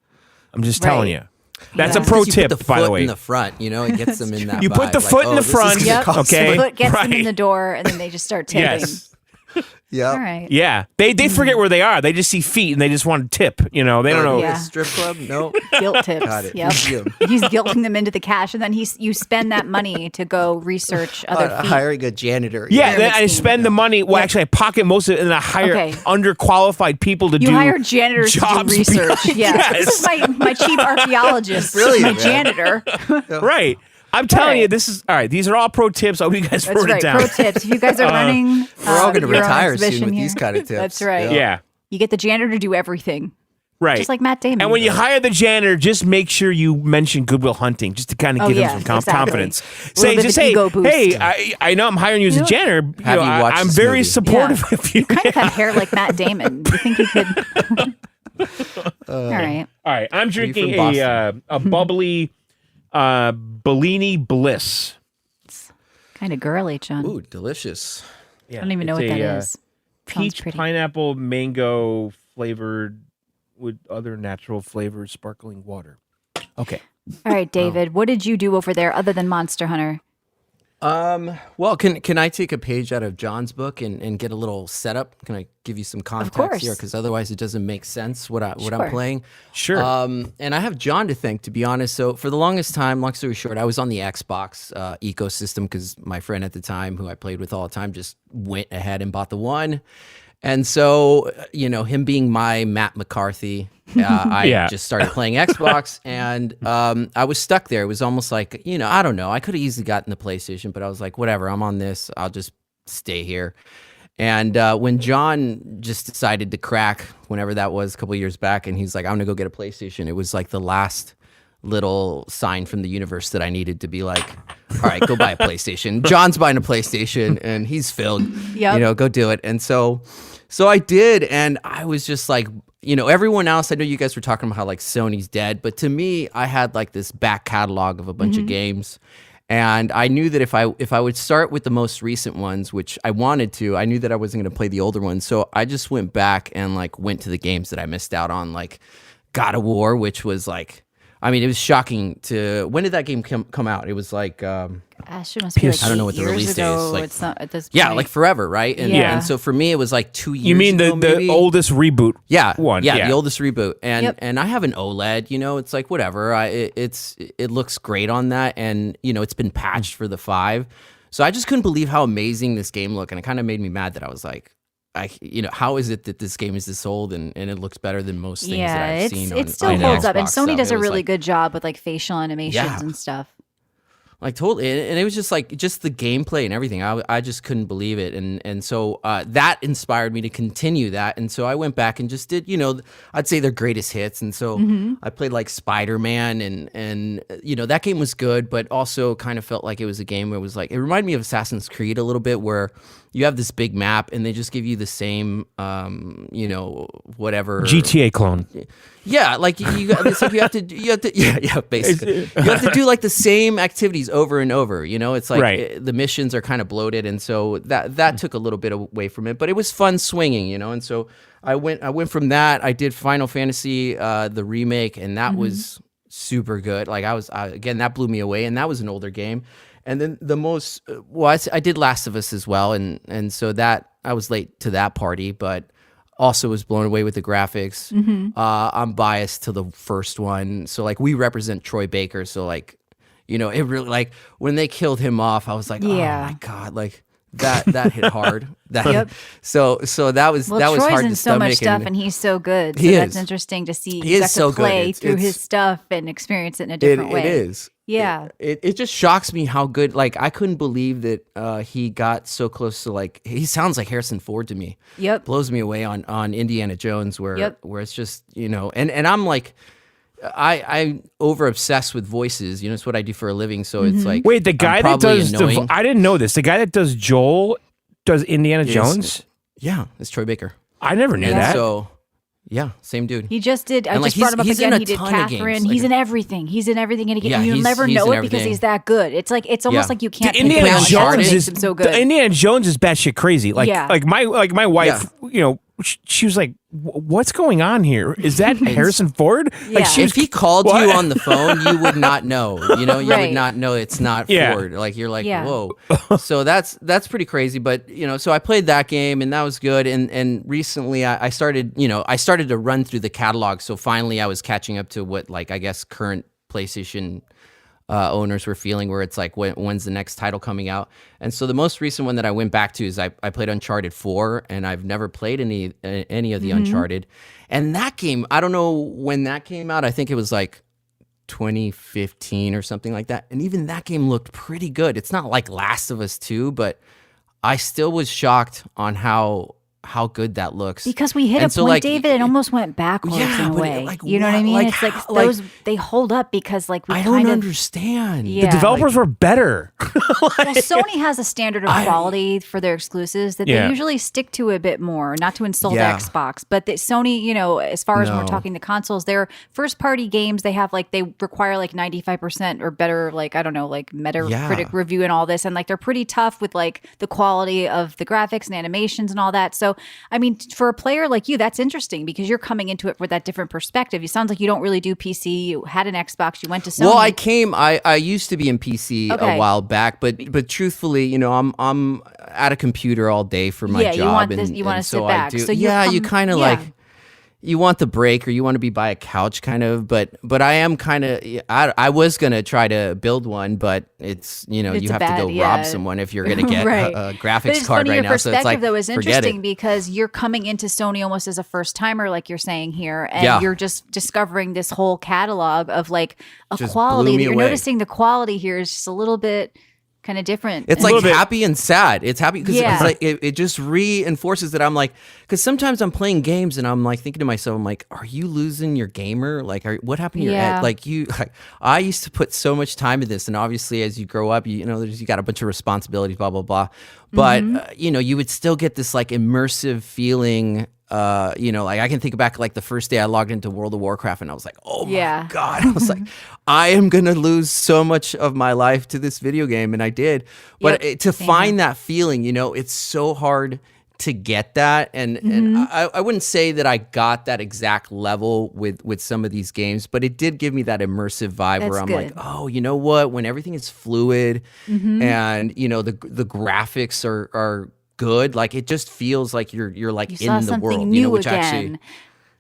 I'm just telling Right. you. That's Yeah. a pro You put tip, the by the foot way. in the front, you know, it gets them in that. You put vibe, the like, foot in the this is front, gonna Yep. cost okay. The foot gets them in Right. the door, and then they just start tipping. Yes. Yeah. All right. Yeah. They forget where they are. They just see feet and they just want to tip. You know, they don't know. Yeah. Strip club? No. Guilt tips. Got it. Yep. Yeah. He's guilting them into the cash, and then you spend that money to go research other feet. Hiring a janitor. Yeah, then I Pyramid scheme. spend the money. Well, actually, I pocket most of it, and I hire Okay. underqualified people to You do. hire janitors to do jobs research. Yeah, this is my chief archaeologist, Brilliant, my man. janitor. Right. I'm telling right. you, this is all right. These are all pro tips. I hope you guys That's wrote right. it down. Pro tips: if you guys are running, We're all going to your own retire soon exhibition with here, these kind of tips. That's right. Yeah. You get the janitor to do everything, Right. just like Matt Damon. And when you hire the janitor, just make sure you mention Goodwill Hunting, just to kind of Oh, give yeah, him some exactly. confidence. A little Say, bit just of an say, ego boost. hey, I know I'm hiring you as a know- janitor. Have you watched I'm this very movie? supportive of you. kind of have hair like Matt Damon. Do you think you could? All right. All right, I'm drinking from a bubbly Bellini Bliss. Kind of girly, John. Ooh, delicious. Yeah, I don't even know it's what that a, is. Sounds Peach, pretty. pineapple, mango flavored with other natural flavored sparkling water. Okay. All right, David. What did you do over there other than Monster Hunter? Well, can I take a page out of John's book and get a little setup? Can I give you some context here? Because otherwise it doesn't make sense what I'm playing. Sure. And I have John to thank, to be honest. So for the longest time, long story short, I was on the Xbox ecosystem because my friend at the time, who I played with all the time, just went ahead and bought the One. And so, him being my Matt McCarthy, I just started playing Xbox, and I was stuck there. It was almost like, I don't know. I could have easily gotten the PlayStation, but I was like, whatever, I'm on this. I'll just stay here. And when John just decided to crack, whenever that was, a couple of years back, and he's like, I'm going to go get a PlayStation, it was like the last little sign from the universe that I needed to be like, all right, go buy a PlayStation. John's buying a PlayStation, and he's filled. Go do it. And so I did, and I was just like, everyone else, I know you guys were talking about how like Sony's dead, but to me, I had like this back catalog of a bunch of games, and I knew that if I would start with the most recent ones, which I wanted to, I knew that I wasn't going to play the older ones, so I just went back and like went to the games that I missed out on, like God of War, which was like, it was shocking to. When did that game come out? It was like, Gosh, it must be like I don't know what the years release date ago. is. Like, it's not at this point. Yeah, like forever, right? And so for me, it was like 2 years. You mean ago, the oldest reboot? One. Yeah, the oldest reboot. And I have an OLED. It's like whatever. It looks great on that, and it's been patched for the 5. So I just couldn't believe how amazing this game looked, and it kind of made me mad that I was like, how is it that this game is this old and it looks better than most things that I've seen? It still holds up, and Sony does a really like, good job with like facial animations and stuff. Like totally, and it was just like the gameplay and everything. I just couldn't believe it, and so that inspired me to continue that. And so I went back and just did, I'd say their greatest hits. And so I played like Spider-Man, and that game was good, but also kind of felt like it was a game where it was like, it reminded me of Assassin's Creed a little bit, where you have this big map and they just give you the same, whatever GTA clone. Yeah, like it's like you have to basically you have to do like the same activities over and over. It's like the missions are kind of bloated, and so that took a little bit away from it. But it was fun swinging, and so I went from that. I did Final Fantasy the remake, and that was super good. Like again, that blew me away, and that was an older game. And then I did Last of Us as well, and so that I was late to that party, but also was blown away with the graphics. I'm biased to the first one, so like we represent Troy Baker, so like it really, like when they killed him off, I was like, oh my God, like that hit hard. So that was Troy's hard to stomach. in so much stuff, and he's so good. So that's interesting to see. You got to play through his stuff and experience it in a different way. It is. Yeah. It just shocks me how good, like I couldn't believe that he got so close to, like, he sounds like Harrison Ford to me. Yep. Blows me away on Indiana Jones where it's just, and I'm like, I over obsessed with voices, it's what I do for a living. So it's like, wait, the guy that does, I didn't know this. The guy that does Joel does Indiana Jones? Yeah, it's Troy Baker. I never knew that. So yeah, same dude. He just did. I just brought him up again. He did Catherine. He's in everything. He's in everything, and you'll never know it because he's that good. It's like it's almost like you can't. Indiana Jones is so good. Indiana Jones is batshit crazy. Like my wife, she was like, "What's going on here? Is that Harrison Ford?" Like, if he called you on the phone, you would not know. You would not know it's not Ford. Like you're like, whoa. So that's pretty crazy. But so I played that game, and that was good. And recently I started to run through the catalog. So finally I was catching up to what, like, I guess current PlayStation owners were feeling, where it's like, when's the next title coming out? And so the most recent one that I went back to is I played Uncharted 4, and I've never played any of the Uncharted. And that game, I don't know when that came out. I think it was like 2015 or something like that. And even that game looked pretty good. It's not like Last of Us 2, but I still was shocked on how good that looks. Because we hit a point, David, it almost went backwards in a way. You know what I mean? Like, it's like those, they hold up because like we I don't understand. The developers were better. Well, Sony has a standard of quality for their exclusives that they usually stick to a bit more, not to insult Xbox, but Sony, as far as when we're talking the consoles, their first party games, they have like, they require like 95% or better, like, I don't know, like Metacritic review and all this. And like, they're pretty tough with like the quality of the graphics and animations and all that. So So, I mean, for a player like you, that's interesting because you're coming into it with that different perspective. It sounds like you don't really do PC. You had an Xbox. You went to Sony. Well, I used to be in PC a while back, but truthfully, you know, I'm at a computer all day for my job. You want to sit so back. I do, so you kind of like, you want the break or you want to be by a couch kind of, but I am kind of, I was going to try to build one, but it's, you know, you have to go rob someone if you're going to get a graphics card right now. So it's like, though, is interesting because you're coming into Sony almost as a first timer, like you're saying here, and you're just discovering this whole catalog of like a just quality that you're noticing. The quality here is just a little bit kind of different. It's like happy and sad. It's happy because it's like it just reinforces that I'm like, because sometimes I'm playing games and I'm like thinking to myself, I'm like, are you losing your gamer? Like, what happened to your head? Like I used to put so much time in this, and obviously as you grow up, you know, you got a bunch of responsibilities, blah blah blah. But you know, you would still get this like immersive feeling. You know, like I can think back like the first day I logged into World of Warcraft and I was like, oh my God. I was like, I am going to lose so much of my life to this video game. And I did. But to find that feeling, you know, it's so hard to get that. And I wouldn't say that I got that exact level with some of these games, but it did give me that immersive vibe where I'm like, oh, you know what? When everything is fluid and, you know, the graphics are good, like it just feels like you're like in the world, you know, which actually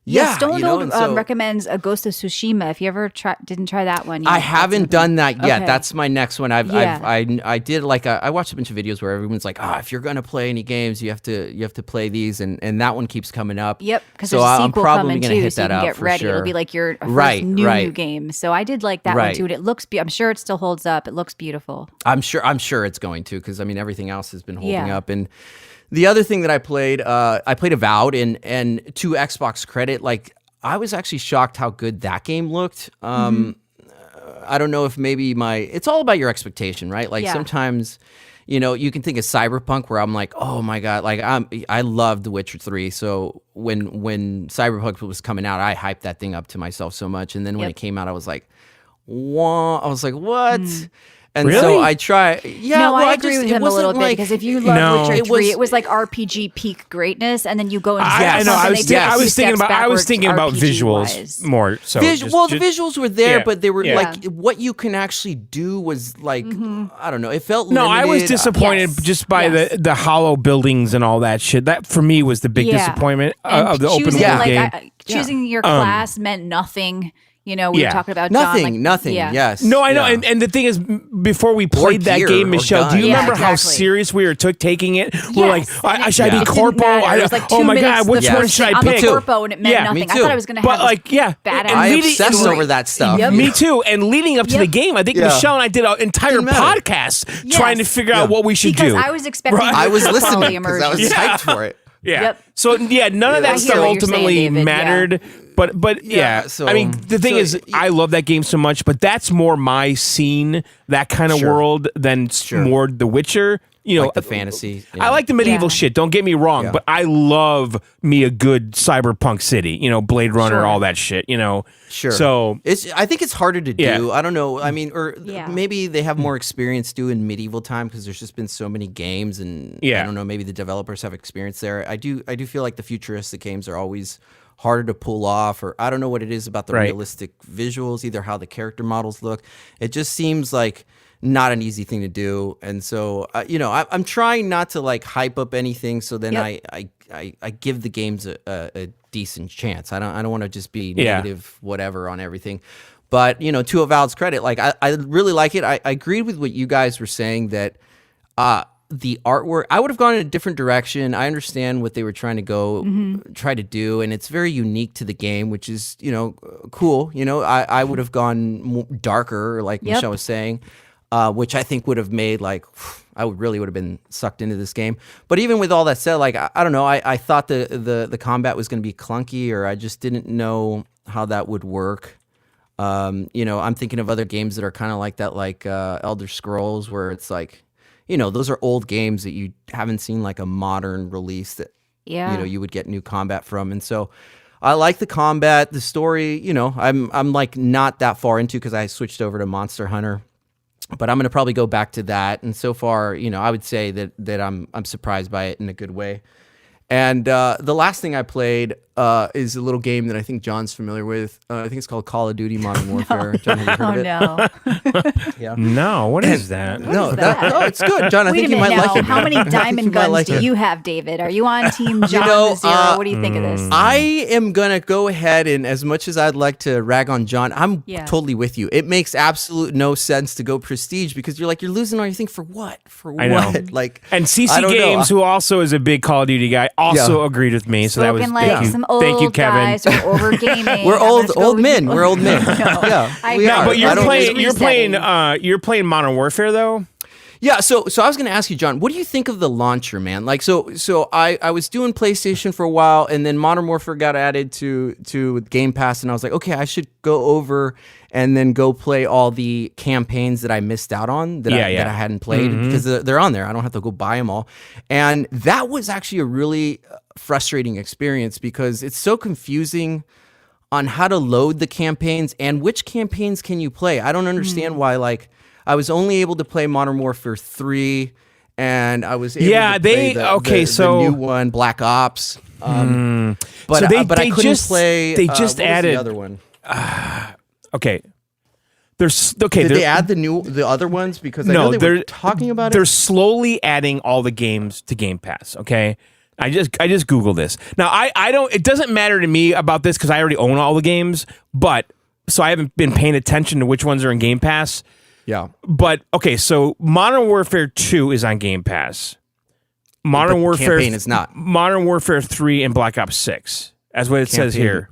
Stone Gold recommends a Ghost of Tsushima. If you ever didn't try that one yet, I haven't done that yet. That's my next one. I did like I watched a bunch of videos where everyone's like, if you're gonna play any games, you have to play these, and that one keeps coming up. Yep, because so there's a I'm sequel probably coming gonna too, hit so you that can up get for ready. sure. It'll be like your first new game. So I did like that one too, and it looks. I'm sure it still holds up. It looks beautiful. I'm sure it's going to, because I mean everything else has been holding up. And the other thing that I played Avowed, and to Xbox credit, like I was actually shocked how good that game looked. I don't know if maybe it's all about your expectation, right? Like sometimes, you know, you can think of Cyberpunk where I'm like, oh my God, like I love The Witcher 3. So when Cyberpunk was coming out, I hyped that thing up to myself so much. And then when it came out, I was like, what? And so I try. Yeah, no, I agree with him a little bit, because if you love Witcher 3, it was like RPG peak greatness, and then you go into I know. I was thinking about visuals more. So the visuals were there, but they were like what you can actually do was like I don't know. It felt limited. I was disappointed just by the hollow buildings and all that shit. That for me was the big disappointment of the open world game. Choosing your class meant nothing. You know, we were talking about nothing. Yes. No, I know. And the thing is, before we played that game, Michelle, do you remember how serious we were taking it? We're like, should I be corpo? Oh my God, which one should I pick? I'm a corpo, and it meant nothing. I thought I was going to have badass. I obsessed over that stuff. Me too. And leading up to the game, I think Michelle and I did an entire podcast trying to figure out what we should do. Because I was expecting I was listening because I was hyped for it. Yeah. So none of that stuff ultimately mattered. But yeah, so, I mean, the thing is, I love that game so much, but that's more my scene, that kind of world, than more The Witcher. You know, like the fantasy. I like the medieval shit. Don't get me wrong, but I love me a good cyberpunk city. You know, Blade Runner, all that shit. You know, So I think it's harder to do. I don't know. I mean, or maybe they have more experience doing medieval time because there's just been so many games, and I don't know. Maybe the developers have experience there. I do feel like the futuristic games are always harder to pull off, or I don't know what it is about the realistic visuals, either how the character models look. It just seems like not an easy thing to do. And so, you know, I'm trying not to like hype up anything. So then I give the games a decent chance. I don't want to just be negative, whatever on everything. But, you know, to Avowed's credit, like I really like it. I agreed with what you guys were saying that, the artwork, I would have gone in a different direction. I understand what they were trying to try to do, and it's very unique to the game, which is, you know, cool. You know, I would have gone darker, like Michelle was saying, which I think would have made like I would have been sucked into this game. But even with all that said, like I don't know, I thought the combat was going to be clunky, or I just didn't know how that would work. You know, I'm thinking of other games that are kind of like that, like Elder Scrolls, where it's like, you know, those are old games that you haven't seen like a modern release that, you know, you would get new combat from. And so I like the combat, the story, you know, I'm like not that far into, because I switched over to Monster Hunter, but I'm going to probably go back to that. And so far, you know, I would say that I'm surprised by it in a good way. And the last thing I played is a little game that I think John's familiar with. I think it's called Call of Duty Modern Warfare. John, have you heard of it? No. Yeah. No, what is that? No, it's good, John. I Wait think a you minute might now. like it. How many diamond guns like do it. you have, David? Are you on Team John Zero? What do you think of this? I am gonna go ahead and, as much as I'd like to rag on John, I'm totally with you. It makes absolute no sense to go prestige because you're losing all your thing for what? I know. Like, and CC I don't Games, know. who also is a big Call of Duty guy, also agreed with me. So that was some old thank you, Kevin. guys who are over gaming. We're old men. We're old men. No, Yeah, we know, are. But I you're playing Modern Warfare though. Yeah, so I was going to ask you, John, what do you think of the launcher, man? Like, so I was doing PlayStation for a while, and then Modern Warfare got added to Game Pass, and I was like, okay, I should go over and then go play all the campaigns that I missed out on that I hadn't played because they're on there. I don't have to go buy them all, and that was actually a really frustrating experience because it's so confusing on how to load the campaigns and which campaigns can you play. I don't understand why, like, I was only able to play Modern Warfare 3, and I was able to play the new one, Black Ops. But So I couldn't play. They just what was added the other one. Okay. Did they add the other ones? Because I know they were talking about They're it. slowly adding all the games to Game Pass. Okay. I just Googled this. Now I don't. It doesn't matter to me about this because I already own all the games. But so I haven't been paying attention to which ones are in Game Pass. Yeah. But okay, so Modern Warfare 2 is on Game Pass. Modern Warfare campaign is not. Modern Warfare 3 and Black Ops 6. That's what it says here.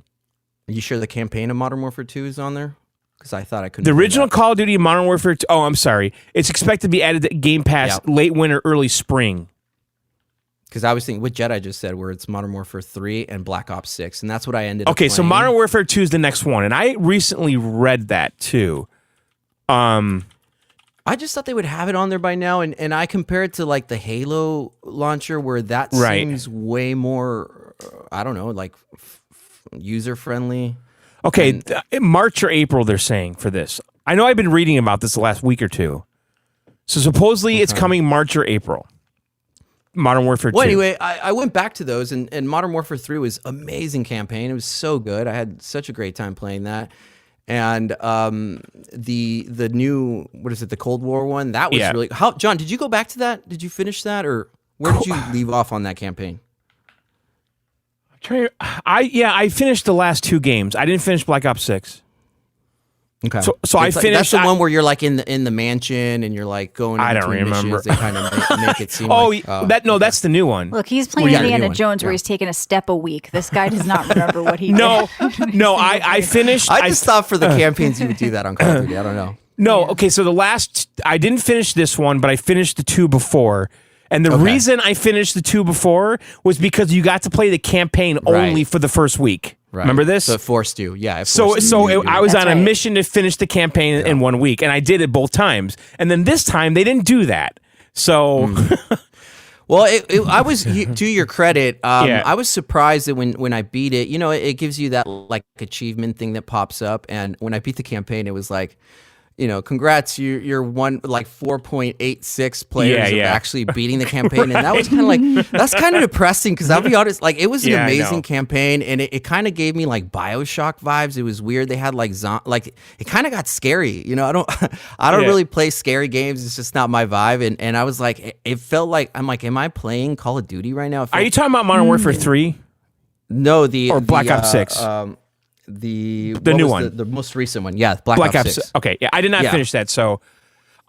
Are you sure the campaign of Modern Warfare 2 is on there? Because I thought I couldn't. The original Call of Duty Modern Warfare 2. Oh, I'm sorry. It's expected to be added to Game Pass late winter, early spring. Because I was thinking what Jedi just said, where it's Modern Warfare 3 and Black Ops 6, and that's what I ended up playing. Okay, so Modern Warfare 2 is the next one, and I recently read that too. I just thought they would have it on there by now, and I compare it to like the Halo launcher, where that seems way more, I don't know, like user friendly. Okay, March or April they're saying for this. I know I've been reading about this the last week or two. So supposedly it's coming March or April. Modern Warfare 2. Well, anyway, I went back to those, and Modern Warfare 3 was amazing campaign. It was so good. I had such a great time playing that. And the new, what is it, the Cold War one? That was really... John, did you go back to that? Did you finish that? Or where did you leave off on that campaign? I finished the last two games. I didn't finish Black Ops 6. Okay. So I finished... That's the one where you're like in the mansion and you're like going in between missions. They kind of make it seem that's the new one. Look, he's playing Indiana Jones where he's taking a step a week. This guy does not remember what he did. I finished... I just thought for the campaigns you would do that on Call of Duty. I don't know. No, okay, so I didn't finish this one, but I finished the two before. And the reason I finished the two before was because you got to play the campaign only for the first week. Right. Remember this? So it forced you. Yeah. I was on a mission to finish the campaign in 1 week, and I did it both times. And then this time, they didn't do that. So... Well, I was, to your credit, I was surprised that when I beat it, it gives you that like achievement thing that pops up. And when I beat the campaign, it was like, congrats, you're one like 4.86 players of actually beating the campaign. And that was kind of like, that's kind of depressing because I'll be honest, like it was an amazing campaign and it kind of gave me like BioShock vibes. It was weird. They had like it kind of got scary. I don't really play scary games. It's just not my vibe. And I was like, it felt like, I'm like, am I playing Call of Duty right now? Are you talking about Modern Warfare 3? No, or Black Ops 6? The new one, the most recent one, Black Ops 6. Okay, I did not finish that, so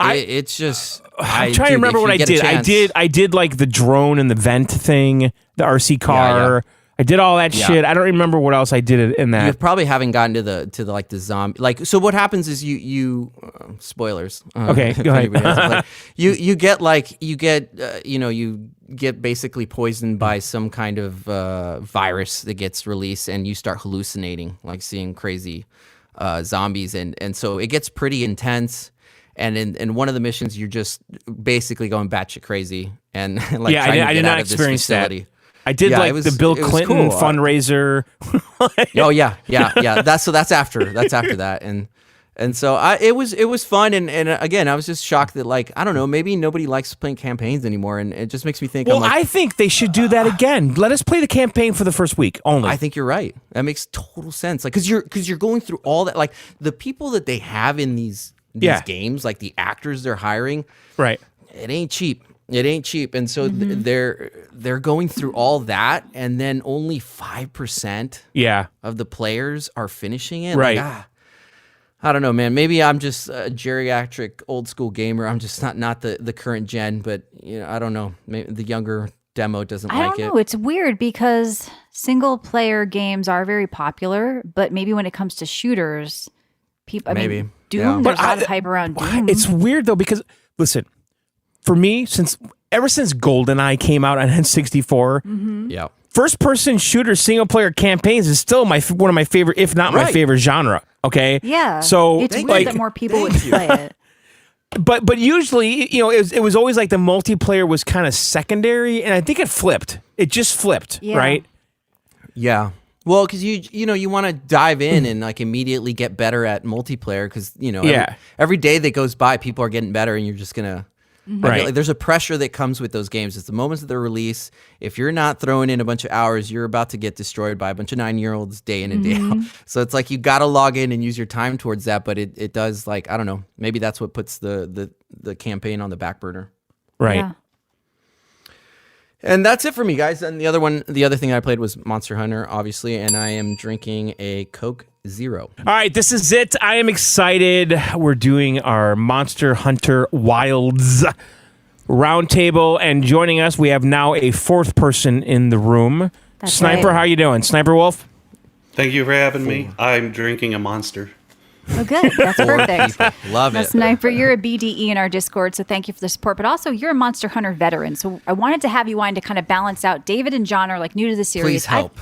it's just I'm trying to remember what I did. I did like the drone and the vent thing, the RC car. I did all that shit. I don't remember what else I did in that. You probably haven't gotten to the like the zombie. Like, so what happens is you spoilers. Okay, go ahead. You get basically poisoned by some kind of virus that gets released, and you start hallucinating, like seeing crazy zombies, and so it gets pretty intense. And in one of the missions, you're just basically going batshit crazy and like trying to get out of this facility. I did the Bill Clinton fundraiser. Oh yeah. That's after that, and And so it was fun, and again, I was just shocked that, like, I don't know, maybe nobody likes playing campaigns anymore, and it just makes me think. Well, I think they should do that again. Let us play the campaign for the first week only. I think you're right. That makes total sense. Like, because you're going through all that, like the people that they have in these games, like the actors they're hiring, right? It ain't cheap. It ain't cheap, and so they're going through all that, and then only 5% of the players are finishing it. Right. Like, I don't know, man. Maybe I'm just a geriatric old school gamer. I'm just not the current gen, but I don't know. Maybe the younger demo doesn't like it. I don't know. It's weird because single player games are very popular, but maybe when it comes to shooters, people. I mean, Doom. There's a lot of hype around Doom. It's weird though because listen, for me, ever since GoldenEye came out on N64, yeah. First-person shooter single-player campaigns is still one of my favorite, if not my favorite genre. Okay, yeah. So it's weird that more people would play it. But usually, it was always like the multiplayer was kind of secondary, and I think it flipped. It just flipped, right? Yeah. Well, because you want to dive in and like immediately get better at multiplayer because every day that goes by, people are getting better, and you're just gonna. Right. Like, there's a pressure that comes with those games. It's the moments of their release. If you're not throwing in a bunch of hours, you're about to get destroyed by a bunch of 9-year-olds day in and day out. So it's like you got to log in and use your time towards that. But it does, like, I don't know. Maybe that's what puts the campaign on the back burner. Right. Yeah. And that's it for me, guys. And the other thing I played was Monster Hunter, obviously, and I am drinking a Coke Zero. All right, this is it. I am excited. We're doing our Monster Hunter Wilds roundtable, and joining us, we have now a fourth person in the room. That's Sniper, right. how you doing? Sniper Wolf? Thank you for having me. I'm drinking a Monster. Oh, good. That's perfect. Love it. Sniper, you're a BDE in our Discord, so thank you for the support. But also, you're a Monster Hunter veteran, so I wanted to have you on to kind of balance out. David and John are like new to the series. Please help.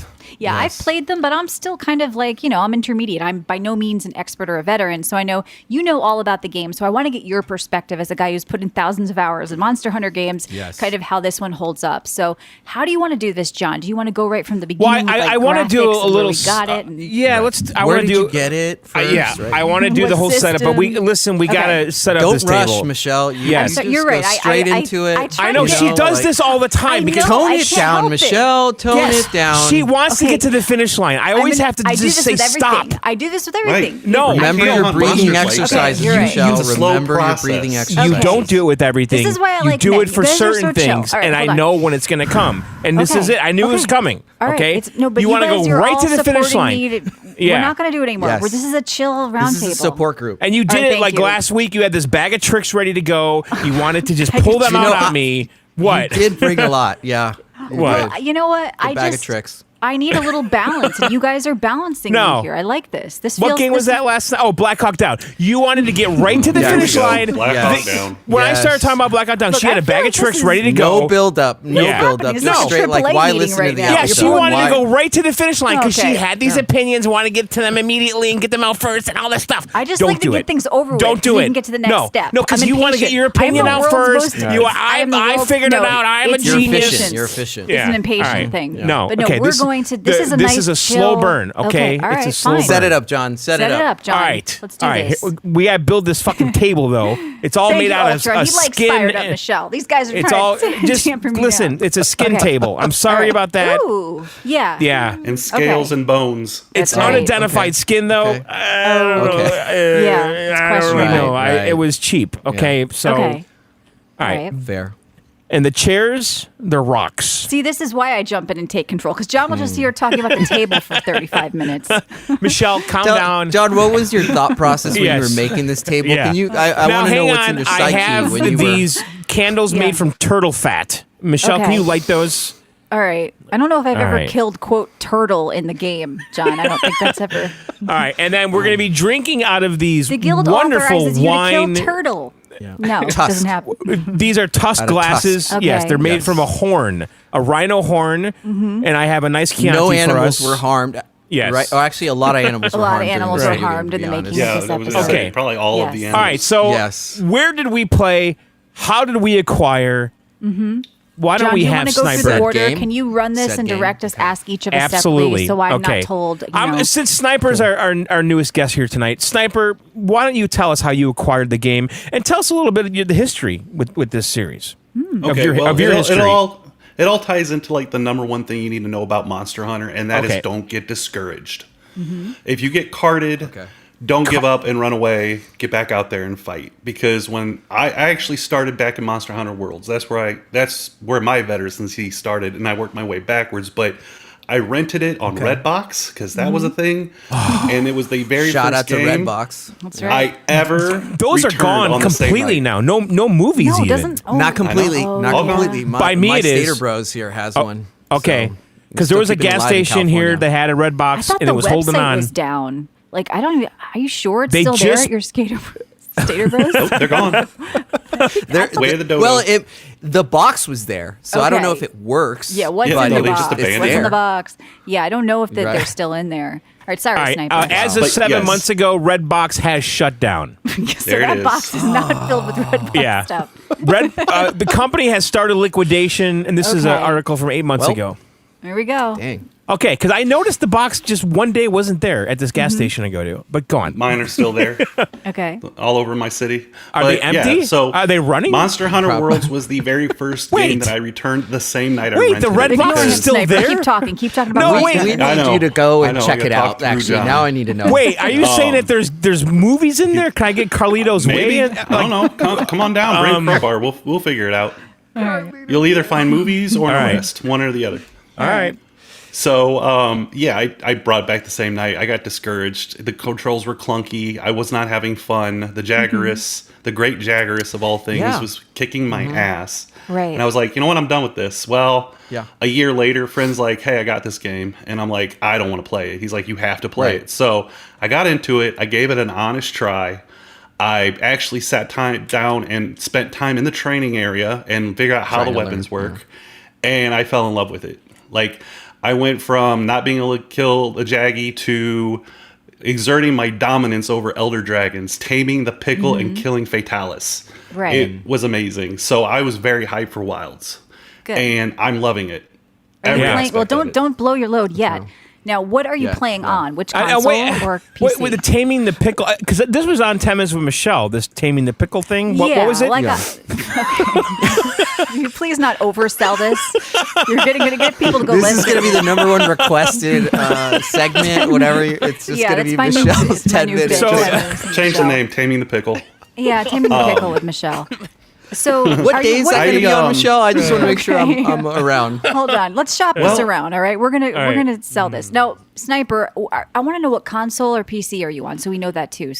I've played them, but I'm still kind of like, I'm intermediate. I'm by no means an expert or a veteran, so I know you know all about the game. So I want to get your perspective as a guy who's put in thousands of hours in Monster Hunter games, kind of how this one holds up. So how do you want to do this, John? Do you want to go right from the beginning? Well, I want to do a little. We got it. Where did you get it first? Right? I want to do the whole setup, but we gotta set up this table. Don't rush, Michelle. You're right. Go straight into it. I know she does this all the time because tone it down, Michelle. Tone it down. She wants to get to the finish line. I always have to just say stop. I do this with everything. Right. No, remember your breathing exercises, Michelle. It's a slow Remember your process. breathing exercises. You don't do it with everything. This is why I you like do men. it for You guys are so certain chill. things, All right, and I hold on. know when it's going to come. And this is it. I knew it was coming. All right. Okay, But you want to go right to the finish line. We're not going to do it anymore. Yes. This is a chill roundtable. This is a support group. And you did All right, it like thank you. last week. You had this bag of tricks ready to go. You wanted to just pull them out on me. What? You did bring a lot, yeah. What? You know what? A bag of tricks. I need a little balance, and you guys are balancing me here. I like this. What game was that last night? Oh, Black Hawk Down. You wanted to get right to the finish line. Black Hawk Down. When I started talking about Black Hawk Down, Look, she had I a bag feel of like tricks this ready to is go. No build up. No Yeah. build up. It's Just like straight like AAA why meeting listen right to the now. Yeah, episode? she wanted Why- to go right to the finish line because Okay. she had these opinions, want to get to them immediately and get them out first and all that stuff. I just Don't like to do get it. things over with. Don't do so it. You can get to the next step. No, because I'm you want to get impatient. your opinion I'm the out world's first. most- I figured it out. I'm a it's You're genius. efficient. You're efficient. It's an Yeah. impatient All right. thing. No, But no, okay, we're this- going to. This is a nice This is a chill- slow burn. Okay, all it's right, a slow fine. burn. Set it up, John. Set it up. John. All right. Let's do all right. this. We gotta build this fucking table though. It's all Thank made you, out of Ultra. a He likes skin. fired up Michelle. These guys are It's trying all to just tamper me listen. down. It's a skin Okay. table. I'm sorry All right. about that. Ooh, yeah. Yeah. And scales Okay. and bones. It's That's right. unidentified skin though. Okay. I don't know. Yeah, it's I don't questionable. know. Right. It was cheap. Okay, so Okay. all right. Fair. And the chairs, they're rocks. See, this is why I jump in and take control because John will just hear talking about the table for 35 minutes. Michelle, calm down. John, what was your thought process when you Yes. were making this table? Yeah. Can you? I Now, want to know hang what's on. in your I psyche have when you were. these candles Yeah. made from turtle fat. Michelle, can Okay. you light those? All right. I don't know if I've All ever right. killed, quote, turtle in the game, John. I don't think that's ever. All right, and then we're going to be drinking out of these The guild wonderful authorizes you wine. to kill turtle. Yeah. No, it Tusk. doesn't happen. These are tusk Out of glasses. tusk. Yes, Okay. they're made Yes. from a horn, a rhino horn, and I have a nice Chianti No for animals us. were harmed. Yes. Right? Oh, actually, a lot of animals A were lot harmed. of during animals this were video, harmed to in be the honest. making Yeah, of that this was episode. Okay. probably all of the Yes. animals. All right, so Yes. where did we play? How did we acquire? why don't John, we you have want to go Sniper? through the order? Game? Can you run this Set and game. direct us? Okay. Ask each of us Absolutely. separately, so I'm okay. not told. Since Sniper's our newest guest here tonight, Sniper, why don't you tell us how you acquired the game and tell us a little bit of the history with this series of your history. It all ties into like the number one thing you need to know about Monster Hunter, and that is don't get discouraged. If you get carded, don't give up and run away. Get back out there and fight. Because when I actually started back in Monster Hunter Worlds, that's where my veterancy started, and I worked my way backwards. But I rented it on Redbox because that was a thing, and it was the very Shout first out to game Redbox. That's right. I ever Those are returned gone on the same completely night. now. No movies No, it even. doesn't. Oh, Not completely. oh, Not All gone. completely. By me my it is. Stater Bros here has one. Okay. So, Because still there was a keeping it gas alive in station here California. that had a red I box thought and the it was holding website on. was down. Like, I don't even. Are you sure it's They still there just- at your Stater Bros? Nope, they're gone. Way of the dodo. Well, the box was there, so I don't know Okay. if it works. Yeah, what's Yeah, in no, the they box? just abandoned What's in it. the box? Yeah, I don't know if that Right. they're still in there. All right, sorry, All right, Sniper. as of But 7 yes. months ago, Redbox has shut down. so There it that is. box is not filled with red box Yeah. stuff. The company has started liquidation, and this is an Okay. article from 8 months Well, ago. Here we go. Dang. Okay, because I noticed the box just one day wasn't there at this gas station I go to. But go on. Mine are still there, Okay. all over my city. Are they But, yeah, empty? so Are they running? Monster Hunter Probably. Worlds was the very first Wait. game that I returned the same night I Wait, rented the red it. box Ignore is him, still Sniper. there? Keep talking. Keep talking about No, Monster wait. We Hunter. I need know. you to go I and know, check we it gotta out. talk through Actually, John. now I need to know. Wait, are you saying that there's movies in there? Can I get Carlito's Maybe. way? I don't know. Come on down. Bring a crowbar. We'll figure it out. You'll either find movies or an All right. arrest, one or the other. All right. So, I brought back the same night. I got discouraged. The controls were clunky. I was not having fun. The Jaggerus, the great Jaggerus of all things, Yeah. was kicking my ass. Right. And I was like, you know what? I'm done with this. Well, Yeah. a year later, friend's like, hey, I got this game. And I'm like, I don't want to play it. He's like, you have to play Right. it. So I got into it. I gave it an honest try. I actually sat down and spent time in the training area and figured out how Trying the to learn, weapons work. And I fell in love with it. Like, I went from not being able to kill a Jaggy to exerting my dominance over Elder Dragons, taming the Pickle and killing Fatalis. Right. It was amazing. So I was very hyped for Wilds. Good. And I'm loving it. Are you Every playing, aspect well, of it. don't blow your load yet. Now, what are you Yeah, playing yeah. on? Which console or PC? Wait, with the Taming the Pickle, because this was on 10 Minutes with Michelle, this Taming the Pickle thing. What was it? Like Yeah. Can you please not oversell this? You're going to get people to go This listen. is going to be the number one requested segment, whatever. It's just Yeah, going to that's be my new- Michelle's it's my 10 new minutes. bit. So- Change the name, Taming the Pickle. Yeah, Taming the Pickle with Michelle. So, What are day you, is what that are going to you- be on, Michelle? I just want to make sure Okay. I'm around. Hold on, let's shop this around. All right, we're right. gonna sell this. Now, Sniper, I want to know what console or PC are you on, so we know that too.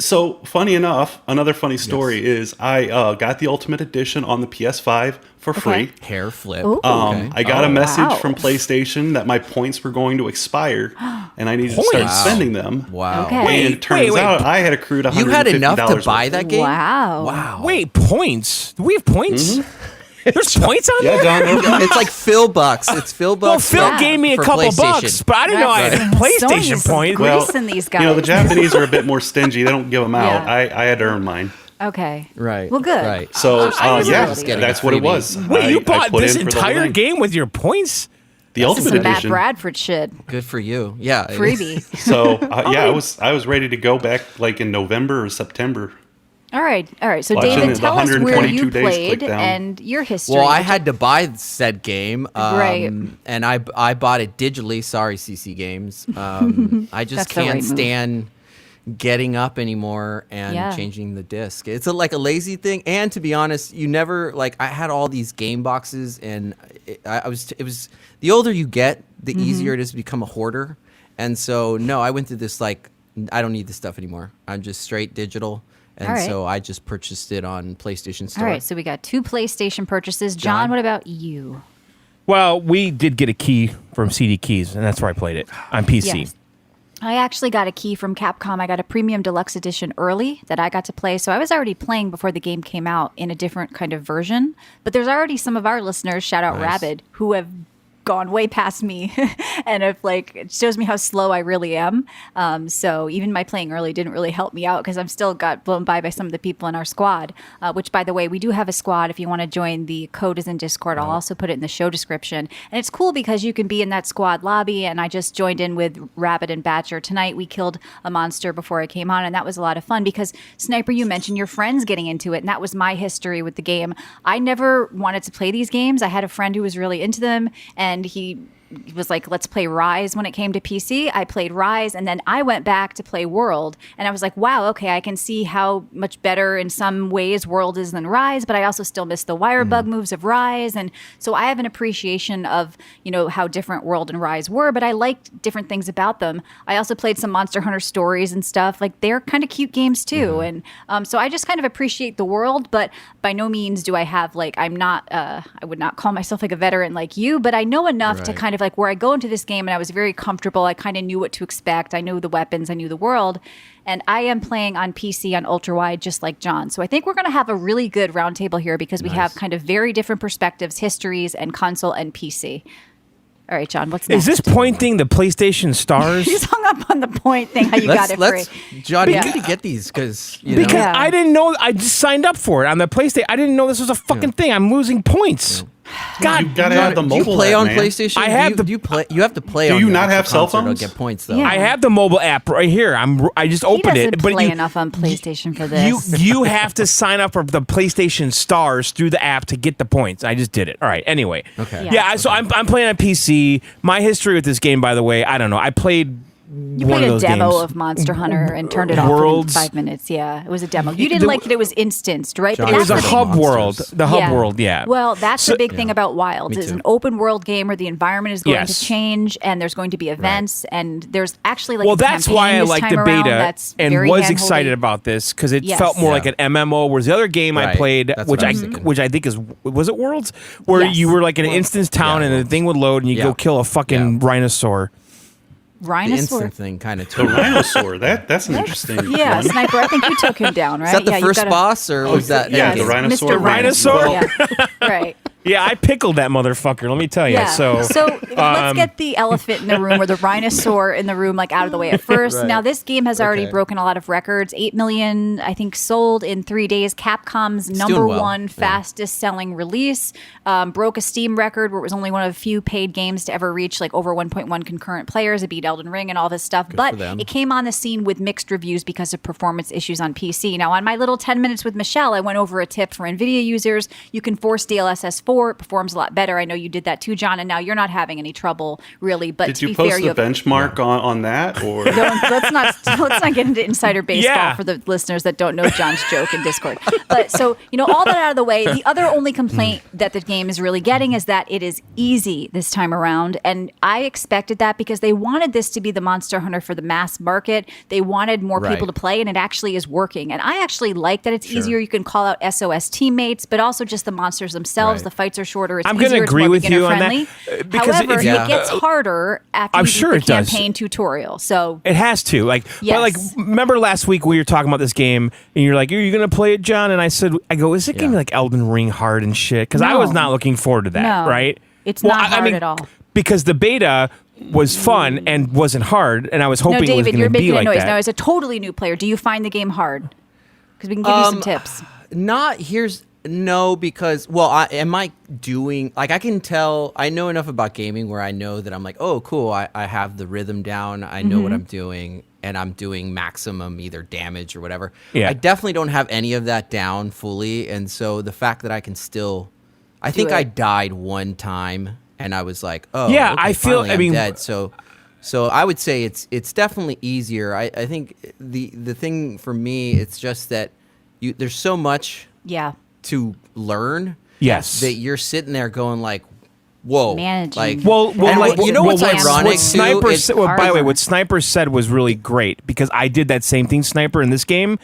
So, funny enough, another funny story is I got the Ultimate Edition on the PS5 for free. Hair flip. Ooh. Okay. I got a message wow. from PlayStation that my points were going to expire, and I needed to start Points? spending them. Wow. Okay. And Wait, it turns wait. out I had accrued $150. You had enough to buy worth. that game? Wow. Wow. Wait, points? Do we have points? There's points on Yeah, there? John. there- It's like Phil bucks. It's Phil Well, bucks. Phil Yeah. gave me a for couple PlayStation. bucks, but I didn't know I had Right. PlayStation Sony's some points. great- Greasing these You know, the guys. Japanese are a bit more stingy. They don't give them out. Yeah. I had to earn mine. Okay. Right. Well, good. Right. So, I was yeah, just getting that's a what it freebie. was. Wait, you I bought put this in for the entire thing. game with your points? The This is Ultimate some bad Edition. Bradford shit. Good for you. Yeah. Freebie. So, yeah, I was ready to go back like in November or September. All right. So, Watching David, the tell us where 122 you days played click down. and your history. Well, I had to buy said game, Right. and I bought it digitally. Sorry, CC Games. I just That's the can't right move. stand getting up anymore and Yeah. changing the disc. It's like a lazy thing. And to be honest, you never like. I had all these game boxes, and it was the older you get, the Mm-hmm. easier it is to become a hoarder. And so no, I went through this like I don't need this stuff anymore. I'm just straight digital. And All right. so I just purchased it on PlayStation Store. All right. So, we got 2 PlayStation purchases. John, what about you? Well, we did get a key from CD Keys, and that's where I played it on PC. Yes. I actually got a key from Capcom. I got a premium deluxe edition early that I got to play. So I was already playing before the game came out in a different kind of version. But there's already some of our listeners, shout out Rabid, who have gone way past me, and it shows me how slow I really am. So even my playing early didn't really help me out because I'm still got blown by some of the people in our squad. Which, by the way, we do have a squad. If you want to join, the code is in Discord. I'll also put it in the show description. And it's cool because you can be in that squad lobby. And I just joined in with Rabbit and Batcher tonight. We killed a monster before I came on, and that was a lot of fun because Sniper, you mentioned your friends getting into it, and that was my history with the game. I never wanted to play these games. I had a friend who was really into them, and he was like, let's play Rise when it came to PC. I played Rise, and then I went back to play World, and I was like, wow, okay, I can see how much better in some ways World is than Rise, but I also still miss the wire bug moves of Rise, and so I have an appreciation of, how different World and Rise were, but I liked different things about them. I also played some Monster Hunter Stories and stuff. Like, they're kind of cute games too, and so I just kind of appreciate the world, but by no means do I have, I'm not, I would not call myself like a veteran like you, but I know enough to kind of where I go into this game and I was very comfortable. I kind of knew what to expect. I knew the weapons. I knew the world. And I am playing on PC on ultra wide, just like John. So I think we're going to have a really good roundtable here because we have kind of very different perspectives, histories, and console and PC. All right, John, what's next? Is this pointing the PlayStation stars? He's hung up on the point thing, how you got it free. John, you need to get these because I didn't know. I just signed up for it on the PlayStation. I didn't know this was a fucking thing. I'm losing points. God, you gotta have the mobile. Do you play app, on man. PlayStation? I have do you play? You have to play. Do on you your not have cell console phones? to get points though? Yeah. I have the mobile app right here. I just opened he it. doesn't play enough on PlayStation for this. You have to sign up for the PlayStation Stars through the app to get the points. I just did it. All right. Anyway. Okay. Yeah. So I'm playing on PC. My history with this game, by the way, I don't know. I played. You played a demo of Monster Hunter and turned it off Worlds. in 5 minutes. Yeah, it was a demo. You didn't like that it was instanced, right? John, It was a That's the hub thing. world. The hub world, yeah. Well, that's the big thing about Wilds. Me It's too. an open world game where the environment is going Yes. to change, and there's going to be events, and there's actually Well, a that's campaign why I this liked time the around beta that's and very was hand-holdy. excited about this because it Yes. felt more Yeah. like an MMO. Whereas the other game I Right. played, That's which what I I was thinking. which I think was it Worlds, where Yes. you were like in an Worlds. instance town Yeah, and the Worlds. thing would load and you Yeah. go kill a fucking rhinosaur. The Rhinosaur. instant thing kind of The rhinosaur. That's an interesting Yeah, one. Sniper. I think you took him down, right? Is that the yeah, you first gotta- boss or was that? yeah, endgame? the rhinosaur. Mr. Rhinosaur? Well, Yeah, right. Yeah, I pickled that motherfucker. Let me tell you. Yeah. So let's get the elephant in the room or the rhinosaur in the room out of the way at first. Right. Now this game has already Okay. broken a lot of records. 8 million, I think, sold in 3 days. Capcom's number doing well. one Yeah. fastest selling release. Broke a Steam record where it was only one of a few paid games to ever reach over 1.1 concurrent players. It beat Elden Ring and all this stuff. But for them. it came on the scene with mixed reviews because of performance issues on PC. Now on my little 10 minutes with Michelle, I went over a tip for NVIDIA users. You can force DLSS 4. It performs a lot better. I know you did that too, John, and now you're not having any trouble really. But Did to you be post fair, the you have, benchmark on that, or let's not get into insider baseball Yeah. for the listeners that don't know John's joke in Discord. But so all that out of the way, the other only complaint that the game is really getting is that it is easy this time around, and I expected that because they wanted this to be the Monster Hunter for the mass market. They wanted more people to play, and it actually is working. And I actually like that it's easier. You can call out SOS teammates, but also just the monsters themselves. Right. The fights are shorter. It's I'm gonna easier. It's agree more with you on that, beginner-friendly. because However, if you- it gets harder after I'm you sure do it the does. campaign tutorial. So it has to. Yes. Remember last week we were talking about this game and you're like, are you going to play it, John? And I said, is it going to be like Elden Ring hard and shit? Because I No. was not looking forward to that, No. right? It's not hard at all. Because the beta was fun and wasn't hard, and I was hoping No, it was David, going you're to be making a like noise. that. Now, as a totally new player, do you find the game hard? Because we can give you some tips. No, because am I doing I can tell I know enough about gaming where I know that I'm like, oh cool, I have the rhythm down, I know what I'm doing, and I'm doing maximum either damage or whatever. Yeah. I definitely don't have any of that down fully, and so the fact that I can still I think it. I died one time and I was like, oh Yeah, okay, I feel- finally I I'm mean- dead. So I would say it's definitely easier. I think the thing for me, it's just that there's so much Yeah. to learn. Yes. That you're sitting there going like, whoa. Managing. Like, Well, and like, you know what's what ironic What too? Sniper It's- said, by the way, harder. what Sniper said was really great because I did that same thing, Sniper, in this game.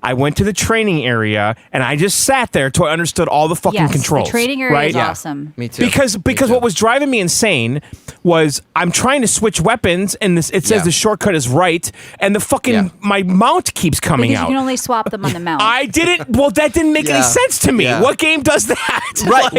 I went to the training area and I just sat there till I understood all the fucking controls. The training area right? is awesome. Me too. Because what was driving me insane was I'm trying to switch weapons and it says the shortcut is right and the fucking my mount keeps coming because out. You can only swap them on the mount. I didn't. Well, that didn't make any sense to me. What game does that? Right.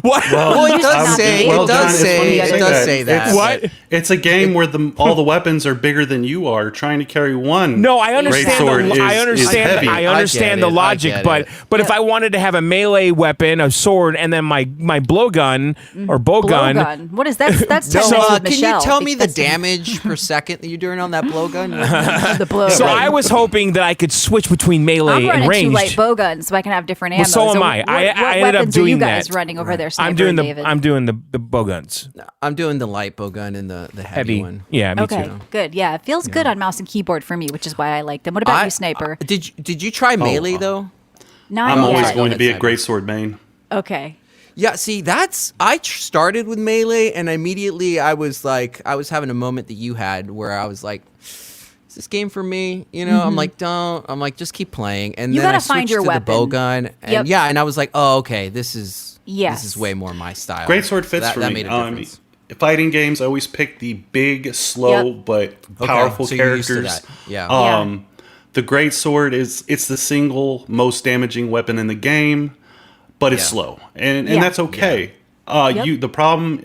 What? Well, it does say. Well, It does John, say. it's It funny you does say say that. What? It's a game where all the weapons are bigger than you are. Trying to carry one. No, I understand. greatsword I understand. is heavy. I understand the logic, but if I wanted to have a melee weapon, a sword, and then my blowgun or bowgun. What is that? That's So, technically can Michelle, you tell me the because damage per second that you're doing on that blowgun? the blow. So I was hoping that I could switch between melee I'm and running ranged. 2 light bowguns so I can have different ammo. Well, so am I. What, I ended weapons up doing are you guys that. running over there, Sniper I'm doing and the David? I'm doing the bowguns. I'm doing the light bowgun and the heavy one. Yeah, me Okay, too. good. Yeah, it feels good on mouse and keyboard for me, which is why I like them. What about you, Sniper? Did you try melee though? Not I'm always yet. going to be a Sniper. greatsword main. Okay. Yeah, see, I started with melee, and immediately I was having a moment that you had where I was like, "Is this game for me?" You know, I'm like, just keep playing. And You then I gotta find switched your to weapon. the bowgun, and Yep. and I was like, "Oh, okay, this is Yes. way more my style." Greatsword fits that, for that me. Made a difference. Fighting games, I always pick the big, slow but powerful so you're used to characters. that. Yeah. The greatsword it's the single most damaging weapon in the game, but it's slow, and that's okay. The problem,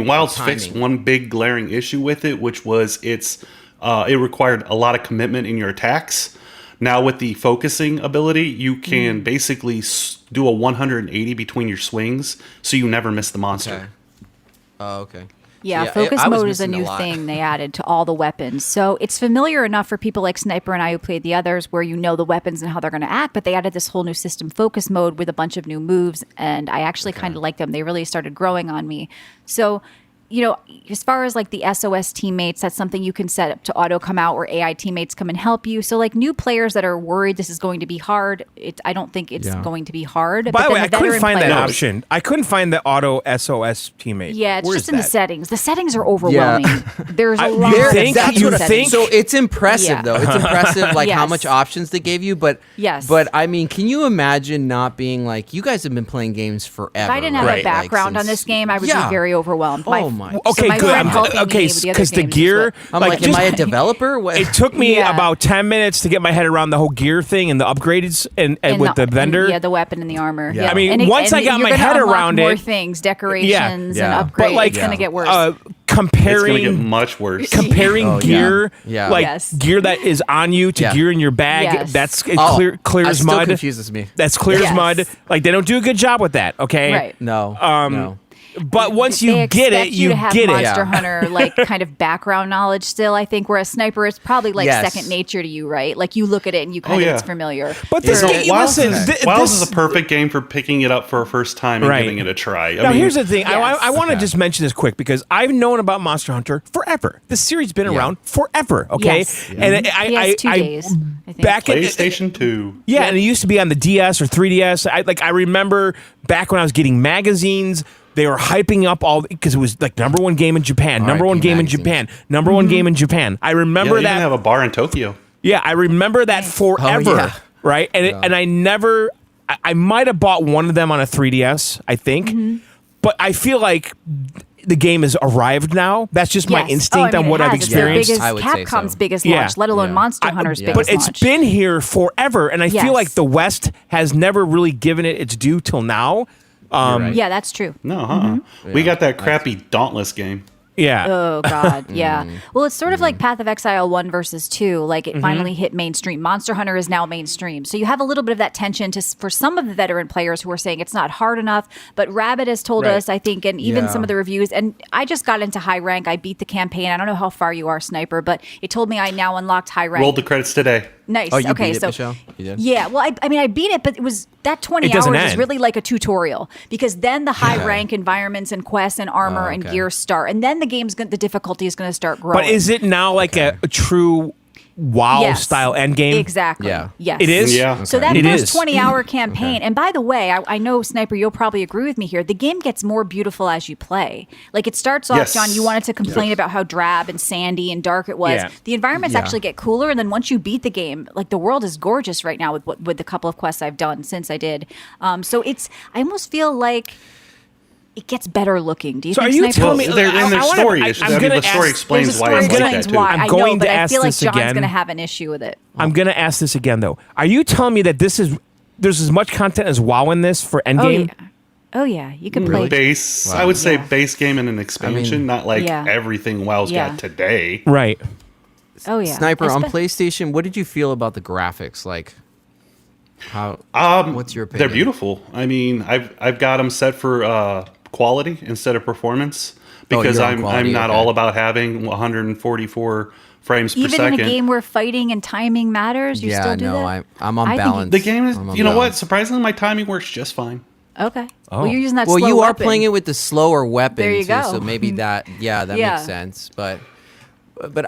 Wild's fixed timing. one big glaring issue with it, which was it required a lot of commitment in your attacks. Now with the focusing ability, you can basically do a 180 between your swings, so you never miss the monster. Okay. Oh, okay. Yeah, See, focus I was mode is a missing new lot. thing they added to all the weapons. So it's familiar enough for people like Sniper and I who played the others where you know the weapons and how they're going to act, but they added this whole new system, focus mode, with a bunch of new moves, and I actually kind of like them. They really started growing on me. So, as far as like the SOS teammates, that's something you can set up to auto come out where AI teammates come and help you. So like new players that are worried this is going to be hard, I don't think it's going to be hard. By the way, then I couldn't veteran find that players- option. I couldn't find the auto SOS teammate. Yeah, it's Where just is in the that? settings. The settings are overwhelming. There's a lot you of think- settings. you think- So it's impressive Yeah. though. It's impressive how Yes. much options they gave you, but Yes. But I mean, can you imagine not being like, you guys have been playing games forever? If I didn't have right? a background on since- this game, I would Yeah. be very overwhelmed. Oh my. Okay, my good. friend helping me Okay, with the other because the games is gear. what- I'm like, am I a developer? What? It took me Yeah. about 10 minutes to get my head around the whole gear thing and the upgrades and And with the vendor. yeah, the weapon and the armor. Yeah. I mean, And once I got you're my gonna head unlock around more it- things, decorations, Yeah. and upgrades. But like, it's gonna get worse. It's going to get comparing much worse. comparing gear, Yeah. like Yes. gear that is on you to Yeah. gear in your bag. Yes. That's Oh, clear that as still mud. confuses me. That's clear as Yes. mud. Like they don't do a good job with that. Okay, Right. No. No. But once They you get expect it, you you to have get it. Monster Yeah. Hunter like kind of background knowledge still. I think whereas Sniper is probably like Yes. second nature to you, right? Like you look at it and you kind of yeah. it's familiar. But this So game, Wilds listen, is a perfect game for picking it up for a first time and Right. giving it a try. Now, here's the thing. Yes. I want to just mention this quick because I've known about Monster Hunter forever. The series has been around forever, okay? Yes. And PS2 days, I think. back in PlayStation 2. yeah, and it used to be on the DS or 3DS. I remember back when I was getting magazines. They were hyping up all because it was like number one game in Japan, number one game in Japan, number one game in Japan. I remember They that. even have a bar in Tokyo. Yeah, I remember that forever. yeah. Right, and I never. I might have bought one of them on a 3DS, I think, but I feel like the game has arrived now. That's just my Yes. instinct Oh, I mean, on what it I've has. experienced. It's the I biggest, would say Capcom's so. biggest Yeah. launch, let alone Yeah. Monster Hunter's yeah. biggest But it's launch. been here forever, and I Yes. feel like the West has never really given it its due till now. Right. Yeah, that's true. No, we got that crappy Dauntless game. Yeah. Oh God, yeah. Well, it's sort of like Path of Exile 1 versus 2. Like it finally hit mainstream. Monster Hunter is now mainstream. So you have a little bit of that tension for some of the veteran players who are saying it's not hard enough. But Rabbit has told Right. us, I think, and even Yeah. some of the reviews. And I just got into high rank. I beat the campaign. I don't know how far you are, Sniper, but it told me I now unlocked high rank. Rolled the credits today. Nice. Oh, you okay, beat it, so Michelle? You did? yeah. Well, I mean, I beat it, but it was that 20 It hours doesn't is end. really like a tutorial because then the high rank environments and quests and armor and okay. gear start, and then the difficulty is going to start growing. But is it now like a true style end game. Exactly. Yeah. Yes. It is? Yeah. So that It first is. 20-hour campaign, and by the way, I know, Sniper, you'll probably agree with me here, the game gets more beautiful as you play. Like, it starts off, Yes. John, you wanted to complain about how drab and sandy and dark it was. Yeah. The environments actually get cooler, and then once you beat the game, like, the world is gorgeous right now with the couple of quests I've done since I did. So I almost feel like it gets better looking. Do you think, are you Sniper? telling me? And their story the story explains why it's like that too. I'm I going know, to but I ask feel like this John's again. going to have an issue with it. I'm going to ask this again, though. Are you telling me that there's as much content as WoW in this for endgame? Oh yeah, you can play. Base. I would say base game and an expansion, not like everything WoW's got today. Right. Oh yeah, Sniper, on PlayStation, what did you feel about the graphics? Like, how? What's your opinion? They're beautiful. I mean, I've got them set for quality instead of performance because you're on I'm quality, not okay. all about having 144 frames per Even second. in a game where fighting and timing matters, you still do that? I'm on I think balance. The game is, I'm on you know what? balance. Surprisingly, my timing works just fine. Okay. Oh. Well, you're using that. Well, slow you are weapon. playing it with the slower weapon, There you too, go. so maybe that, that Yeah. makes sense. But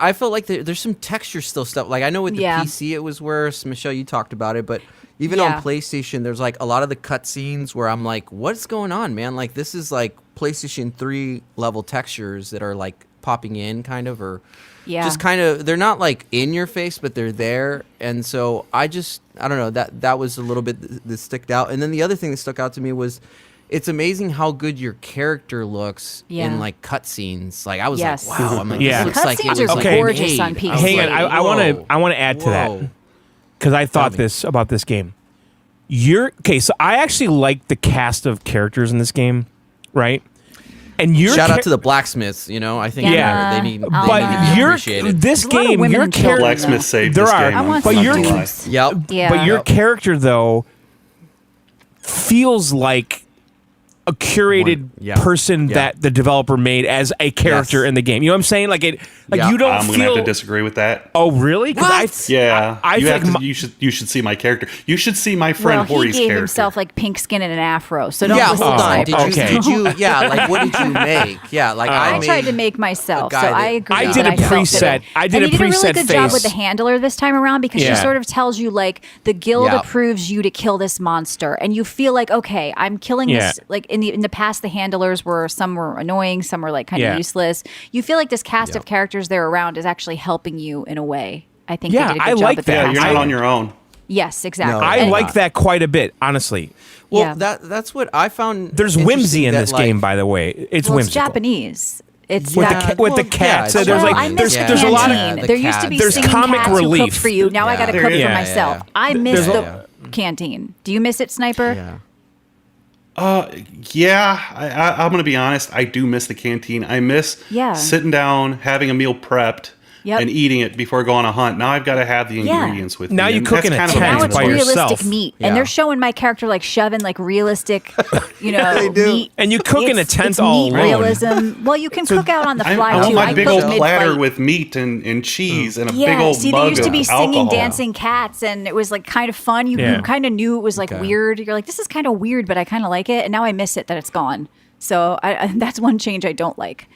I felt like there's some texture still stuff. Like, I know with the PC it was worse. Michelle, you talked about it, but even on PlayStation, there's like a lot of the cutscenes where I'm like, what's going on, man? Like, this is like PlayStation 3 level textures that are like popping in kind of, or just kind of, they're not like in your face, but they're there. And so I don't know, that was a little bit that stuck out. And then the other thing that stuck out to me was, it's amazing how good your character looks in like cutscenes. Like, I was like, wow. I'm like, this looks like it was cutscenes are like gorgeous made. on PC. Hang on, I want to add to that because I thought this about this game. So I actually like the cast of characters in this game, right? And shout out to the blacksmiths. You know, I think they need to be appreciated. This game, your character, Blacksmith saved there this are, game. I want but some your dudes. but your character though feels like a curated person that the developer made as a character in the game. You know what I'm saying? Like you don't I'm feel. gonna have to disagree with that. Oh, really? What? You should see my character. You should see my friend Well, he Hori's gave character. himself like pink skin and an afro. So don't listen hold to on. Sniper. Did you? Yeah, like what did you make? Yeah, like I tried to make myself, so I agree. I did a preset. And he did a really good job with the handler this time around because she sort of tells you like the guild approves you to kill this monster, and you feel like okay, I'm killing this. Like in the past, the handlers were some were annoying, some were like kind of useless. You feel like this cast of characters they're around is actually helping you in a way. I think they did a good I job like with that. the You're casting. not on your own. Yes, exactly. No, I like that quite a bit, honestly. Well, that's what I found. There's whimsy in this game, by the way. It's well, whimsical. it's Japanese. It's with the cats. Yeah, there's like there's a lot of there used to be there's singing comic cats who relief cooked for you. Now I got to cook for myself. I miss the canteen. Do you miss it, Sniper? Yeah. I'm going to be honest. I do miss the canteen. I miss sitting down, having a meal prepped, and eating it before going on a hunt. Now I've got to have the ingredients with me. Now you cook in a tent now it's by realistic yourself. meat, and they're showing my character like shoving like realistic, meat. And you cook in a tent it's all meat alone. realism. Well, you can cook out on the fly I want too. my big cook old platter mid-fight. with meat and cheese and a big old see, mug they used to of be singing alcohol. dancing cats, and it was like kind of fun. You kind of knew it was like weird. You're like, this is kind of weird, but I kind of like it. And now I miss it that it's gone. So that's one change I don't like.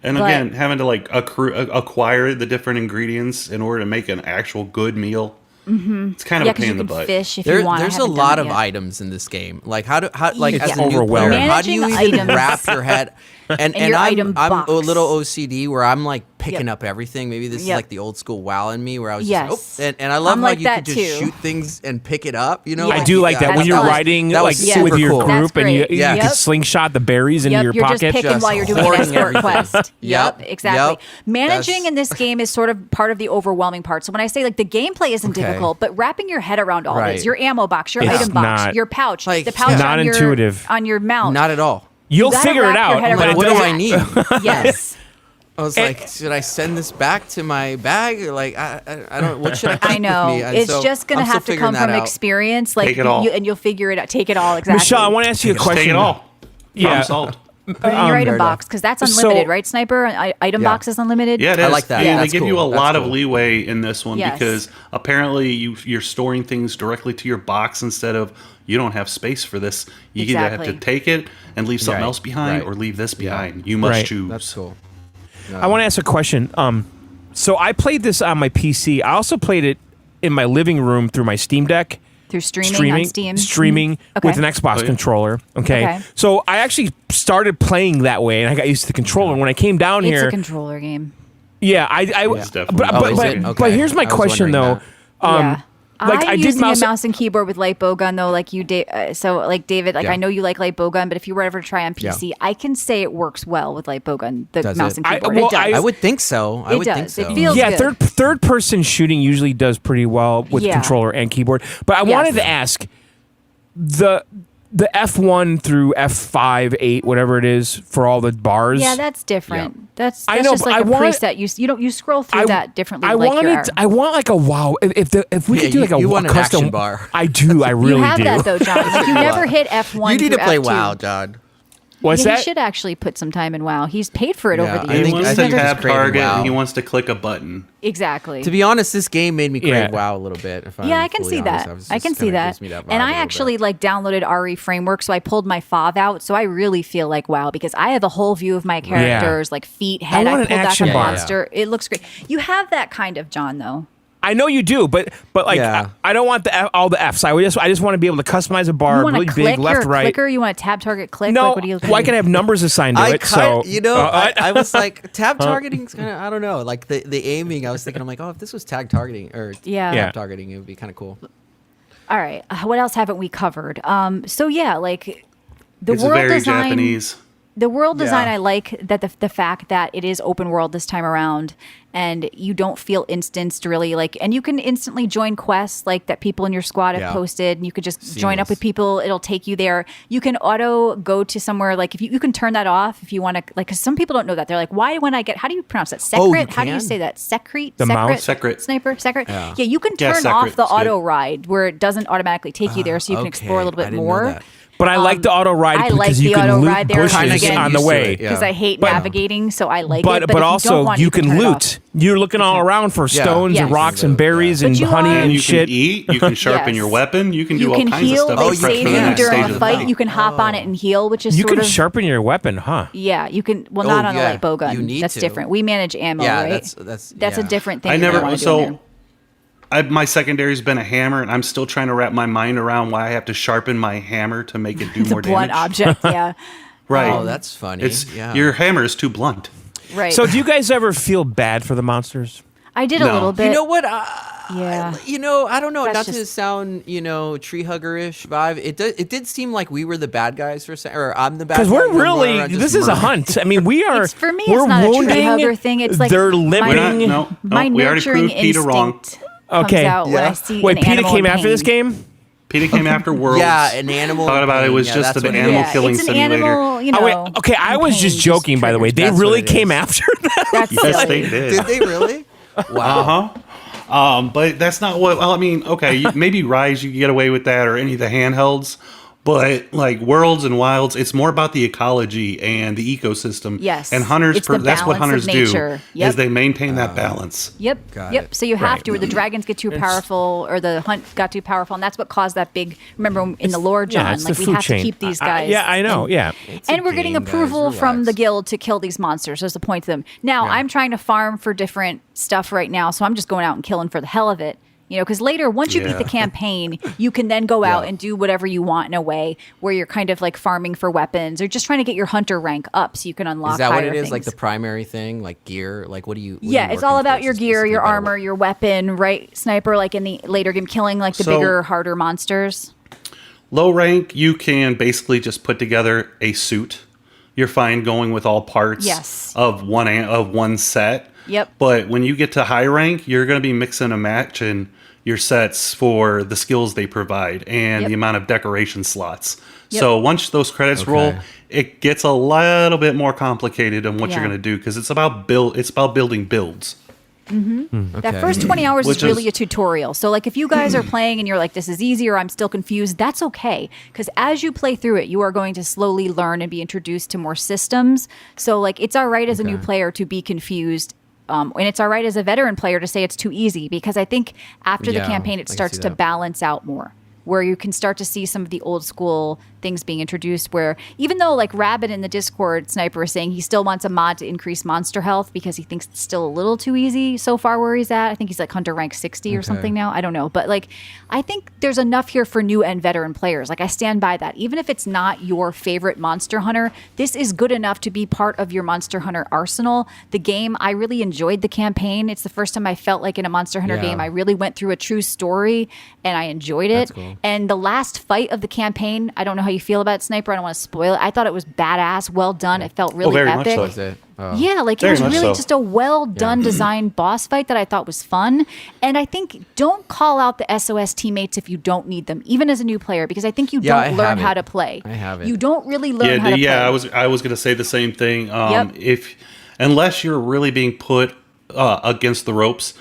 And again, having to like acquire the different ingredients in order to make an actual good meal. It's kind of a pain in the butt. Fish if you want. There's a lot of items in this game. Like how like It's as a new player, overwhelming. how do you Managing even items. wrap your head? And your I'm item a box. little OCD where I'm like picking up everything. Maybe this is like the old school WoW in me where I was just and I love I'm how like you that could just too. shoot things and pick it up. You know, I do like that when you're riding that like was super with your cool. group and you That's great. can slingshot the berries into your you're pocket. just picking while you're doing an hoarding escort everything. quest. Yep, Exactly. yep. Managing in this game is sort of part of the overwhelming part. So when I say like the gameplay isn't difficult, but wrapping your head around all this, your ammo box, your It's item box, not- your pouch, Like, the pouch not on your, intuitive. on your mount. Not at all. You'll gotta figure it wrap your out. head But around it What do doesn't- I need? Yes. I was like, should I send this back to my bag? Or like, I don't. What should I keep I know. with me? And It's so just going I'm to still have to figuring come from that out. experience. Like Take it all. and you'll figure it out. Take it all. Exactly. Michelle, I want to ask you a question. Take it all. Yeah. Problem solved. Put it in your item fair box because that's unlimited, So- right, Sniper? Item box is unlimited. Yeah, it is. I like that. And Yeah, they that's give you a cool. lot That's of cool. leeway in this one Yes. because apparently you're storing things directly to your box instead of you don't have space for this. You either have to Exactly. take it and leave something Right, else behind right. or leave this behind. You must Right. choose. That's cool. I want to ask a question. So I played this on my PC. I also played it in my living room through my Steam Deck. Through streaming on Steam? Streaming with an Xbox controller. Okay. So I actually started playing that way, and I got used to the controller. And when I came down here... It's a controller game. Yeah, but here's my question, though. I did using a mouse and keyboard with light bowgun though, like you, David. I know you like light bowgun, but if you were ever to try on PC, I can say it works well with light bowgun. The mouse and keyboard. It does. I would think so. It does. It feels good. Third person shooting usually does pretty well with controller and keyboard. But I wanted to ask the F1 through F5, 8, whatever it is for all the bars. Yeah, that's different. Yeah. That's just like a preset. You scroll through that differently. I want like a WoW. If we could do like a want an custom action bar. I do. I really do. You have that though, John. Like you never hit F1. You need to play F2. WoW, John. What's that? He should actually put some time in WoW. He's paid for it over the years. He wants to tab target and he wants to click a button. Exactly. To be honest, this game made me crave WoW a little bit. I can see that. I can see that. And I actually downloaded RE Framework, so I pulled my FOV out. So I really feel like WoW because I have a whole view of my characters, like feet, head. I pulled out the monster. It looks great. You have that kind of John though. I know you do, but I don't want all the Fs. I just want to be able to customize a bar really big, left, right. Clicker? You want a tab target click? No, like, I can have numbers assigned to it. I was like, tab targeting is kind of, I don't know, like the aiming. I was thinking, I'm like, if this was tag targeting or tab targeting, it would be kind of cool. All right, what else haven't we covered? The it's world very design. Japanese. The world design, I like that the fact that it is open world this time around, and you don't feel instanced really and you can instantly join quests like that people in your squad have posted, and you could just join up with people. It'll take you there. You can auto go to somewhere if you can turn that off if you want to. Because some people don't know that. They're like, why when I get? How do you pronounce that? Secret? How do you say that? Secret? The mouse? Secret. Sniper? Secret? Yeah, you can turn off the auto ride where it doesn't automatically take you there, so you can explore a little bit more. But I like the auto ride because you can loot bushes on the way. Because I hate navigating, so I like it. But also you can loot. You're looking all around for stones and rocks and berries and honey and shit. You can eat. You can sharpen your weapon. You can do all kinds of stuff. They save you during a fight. You can hop on it and heal, which is you can sharpen your weapon, huh? Yeah, you can. Well, not on a light bowgun. You need that's to. different. We manage ammo, right? That's a different thing. My secondary's been a hammer, and I'm still trying to wrap my mind around why I have to sharpen my hammer to make it do more damage. It's a blunt object, yeah. Right. Oh, that's funny. Your hammer is too blunt. Right. So do you guys ever feel bad for the monsters? I did a little bit. You know what? Yeah. I don't know. Not to sound, tree hugger-ish vibe. It did seem like we were the bad guys for a second, or I'm the bad guy. Because we're really, this is a hunt. I mean, we are. For me, it's not a tree hugger thing. It's like they're living. My nurturing instinct comes out when I see an PETA came after pain. this game? PETA came after Worlds. Yeah, an animal. Thought about it was just an animal killing simulator. I was just joking, by the way. They really came after them. Yes, they did. Did they really? Wow. But that's not what. Well, I mean, okay, maybe Rise you can get away with that, or any of the handhelds. But like Worlds and Wilds, it's more about the ecology and the ecosystem. Yes, and hunters. That's what hunters do. Yep. Is they maintain that balance. Yep. So you have to, or the dragons get too powerful, or the hunt got too powerful, and that's what caused that big. Remember in the lore, John, we have to keep these guys. I know. And we're getting approval from the guild to kill these monsters. That's the point of them. Now I'm trying to farm for different stuff right now, so I'm just going out and killing for the hell of it. Because later, once you beat the campaign, you can then go out and do whatever you want in a way where you're kind of like farming for weapons or just trying to get your hunter rank up so you can unlock higher things. Is that what it is? Like the primary thing? Like gear? Like what do you... it's all about your gear, your armor, your weapon, right? Sniper, like in the later game, killing like the bigger, harder monsters. Low rank, you can basically just put together a suit. You're fine going with all parts of one set. Yep. But when you get to high rank, you're going to be mixing and matching your sets for the skills they provide and the amount of decoration slots. So once those credits roll, it gets a little bit more complicated on what you're going to do because it's about building builds. Mm-hmm. That first 20 hours is really a tutorial. So like if you guys are playing and you're like, this is easy or I'm still confused, that's okay. Because as you play through it, you are going to slowly learn and be introduced to more systems. So like it's all right as a new player to be confused. And it's all right as a veteran player to say it's too easy because I think after the campaign, it starts to balance out more where you can start to see some of the old school things being introduced where even though like Rabbit in the Discord Sniper is saying he still wants a mod to increase monster health because he thinks it's still a little too easy so far where he's at. I think he's like hunter rank 60 or something now. I don't know. But like I think there's enough here for new and veteran players. Like I stand by that. Even if it's not your favorite Monster Hunter, this is good enough to be part of your Monster Hunter arsenal. The game, I really enjoyed the campaign. It's the first time I felt like in a Monster Hunter game I really went through a true story and I enjoyed it. Cool. And the last fight of the campaign, I don't know how you feel about it, Sniper. I don't want to spoil it. I thought it was badass, well done. It felt really very epic. much so. Yeah, like it Very was much really so. just a well done designed boss fight that I thought was fun. And I think don't call out the SOS teammates if you don't need them, even as a new player, because I think you don't learn how to play. I have it. You don't really learn how to play. Yeah, I was going to say the same thing. If unless you're really being put against the ropes,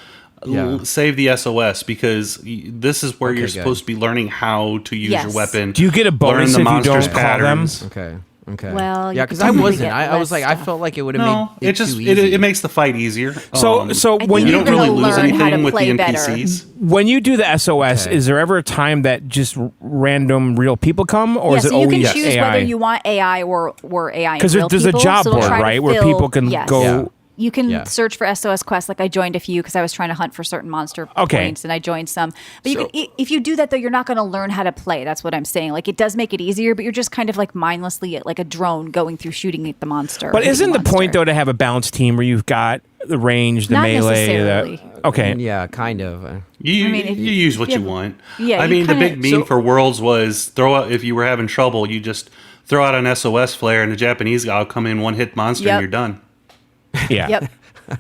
save the SOS because this is where you're supposed to be learning how to use your weapon. Do you get a bonus learn the if you monster's don't call patterns? Okay. Well, Yeah, because I wasn't. I was like, I felt like it would have made it just too easy. it makes the fight easier. So when you you don't really lose learn how to anything with the play better. NPCs. when you do the SOS, is there ever a time that just random real people come, or is it so you always can choose AI? whether you want AI or AI. Because Because there's a job board, right, where people can go. You can search for SOS quests. Like I joined a few because I was trying to hunt for certain monster points, and I joined some. But you can, if you do that, though, you're not going to learn how to play. That's what I'm saying. Like it does make it easier, but you're just kind of like mindlessly like a drone going through shooting at the monster. But isn't the point though to have a balanced team where you've got the range, the Not melee? necessarily. Okay. Yeah, kind of. You use what you want. Yeah, I you mean, the kinda- big meme for Worlds was throw out if you were having trouble, you just throw out an SOS flare, and the Japanese guy will come in, one hit monster, and you're done. Yeah. Yep.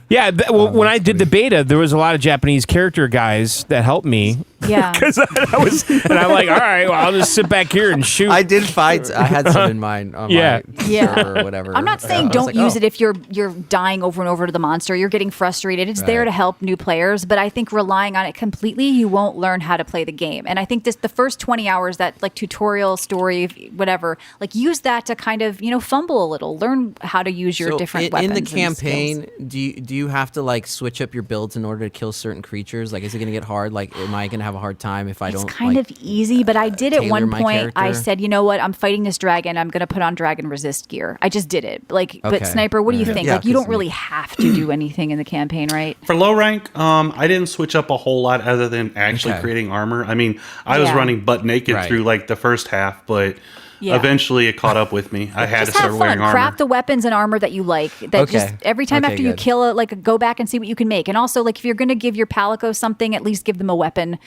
Yeah, when I did the beta, there was a lot of Japanese character guys that helped me. Yeah. Because and I'm like, all right, well, I'll just sit back here and shoot. I did fight. I had some in mind on my server or whatever. I'm not saying don't use it if you're dying over and over to the monster. You're getting frustrated. It's there to help new players, but I think relying on it completely, you won't learn how to play the game. And I think the first 20 hours, that like tutorial story, whatever, like use that to kind of fumble a little, learn how to use your different weapons. In the campaign, do you have to like switch up your builds in order to kill certain creatures? Like, is it going to get hard? Like, am I going to have a hard time if I don't? It's kind of easy, but I did at one point. character? I said, you know what? I'm fighting this dragon. I'm going to put on dragon resist gear. I just did it. But Sniper, what do you think? Yeah, like, you don't really have to do anything in the campaign, right? For low rank, I didn't switch up a whole lot other than actually creating armor. I mean, I was running butt naked through like the first half, but eventually it caught up with me. I had to start wearing armor. Craft the weapons and armor that you like. That just every time after you kill it, go back and see what you can make. And also, like if you're going to give your Palico something, at least give them a weapon,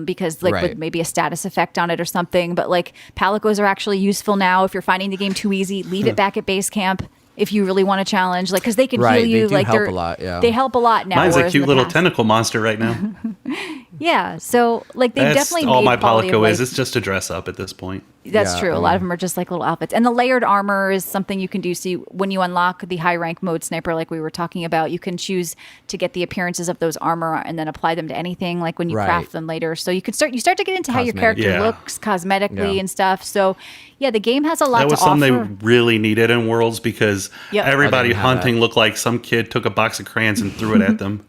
because with maybe a status effect on it or something. But like Palicos are actually useful now. If you're finding the game too easy, leave it back at base camp. If you really want to challenge, like, because they can heal you, they help a lot. Yeah, they help a lot now. Mine's a cute little tentacle monster right now. Yeah, so like they That's definitely all made my quality Palico of is. life. It's just to dress up at this point. That's true. A lot of them are just like little outfits. And the layered armor is something you can do. So when you unlock the high rank mode Sniper, like we were talking about, you can choose to get the appearances of those armor and then apply them to anything, like when you craft them later. So you start to get into how your character looks cosmetically and stuff. So yeah, the game has a lot to offer. That was something they really needed in Worlds because everybody hunting looked like some kid took a box of crayons and threw it at them.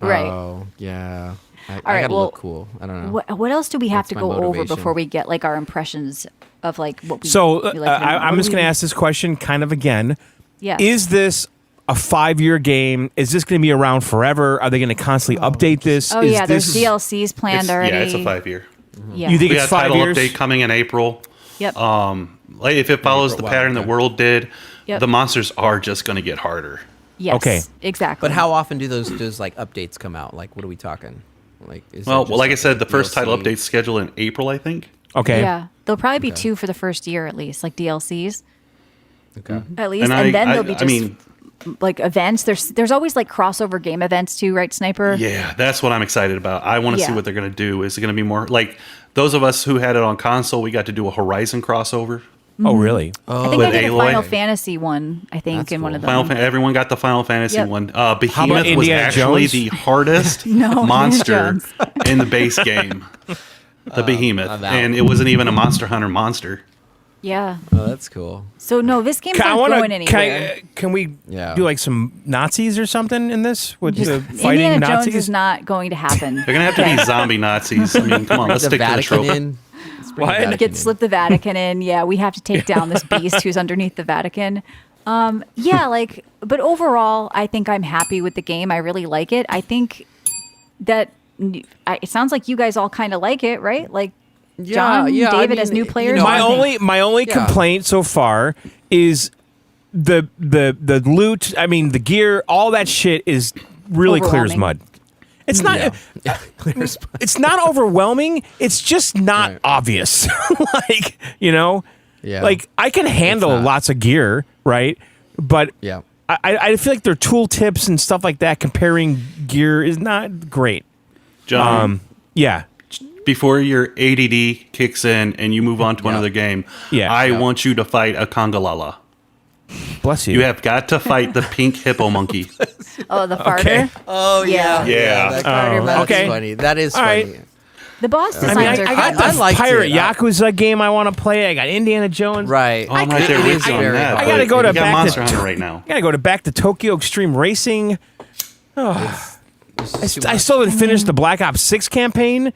Right. Oh, yeah. I right, gotta look cool. I don't know. What else do we have to go over motivation. before we get like our impressions of like what we So we like? I'm just going to ask this question kind of again. Yeah. Is this a 5-year game? Is this going to be around forever? Are they going to constantly update this? Oh yeah, there's DLCs planned already. Yeah, it's a 5-year. Yeah. You think We it's got 5 title years? update coming in April. Yep. Like if it follows the pattern that World did, Yep. the monsters are just going to get harder. Yes. Okay. Exactly. But how often do those like updates come out? Like, what are we talking? Like, is Well, it just like I said, the first title DLC? update's scheduled in April, I think. Okay. Yeah, there'll probably be 2 for the first year at least, like DLCs. Okay. At least, and then there'll be just I mean, like events. There's always like crossover game events too, right, Sniper? yeah, that's what I'm excited about. I want to see Yeah. what they're going to do. Is it going to be more like those of us who had it on console? We got to do a Horizon crossover. Oh, really? I think With I did a Aloy. Final Fantasy one. I think That's in one of cool. them. Everyone got the Final Fantasy Yep. one. about Behemoth was Indiana actually Jones? the hardest No, monster Indiana in the base game. The Behemoth, that and one. it wasn't even a Monster Hunter monster. Yeah. Oh, that's cool. So no, this game's not going anywhere. Can we Yeah. do like some Nazis or something in this with Just the fighting Indiana Nazis? Jones is not going to happen. They're gonna have to be zombie Nazis. I mean, come on, let's The stick to the Vatican trope. in. What? Slip the Vatican in. Yeah, we have to take down this beast who's underneath the Vatican. But overall, I think I'm happy with the game. I really like it. I think that it sounds like you guys all kind of like it, right? Like John, David, as new players. My only complaint so far is the loot. I mean, the gear, all that shit is really clear as mud. It's not. It's not overwhelming. It's just not obvious. Like, like I can handle lots of gear, right? But I feel like their tool tips and stuff like that, comparing gear, is not great. John, yeah. Before your ADD kicks in and you move on to another game, I want you to fight a Congalala. Bless you. You have got to fight the pink hippo monkey. Oh, the farter? Okay. Oh, yeah. Yeah. That's funny. That is funny. Right. The boss designs are I got the Pirate Yakuza game I want to play. I got Indiana Jones. Right. I'm right there with you on that. I got to go to Monster Hunter right now. I got to go back to Tokyo Extreme Racing. Oh. I still didn't finish the Black Ops 6 campaign.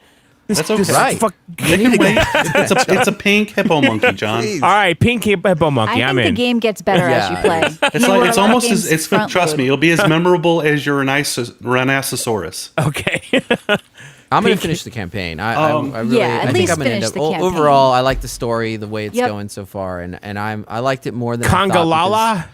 That's okay. It's a pink hippo monkey, John. All right, pink hippo monkey. I think the game gets better as you play. It's almost as trust me, it'll be as memorable as your Rhinoceros. Okay. I'm going to finish the campaign. I think I'm going to end up. Overall, I like the story, the way it's going so far, and I liked it more than Congalala.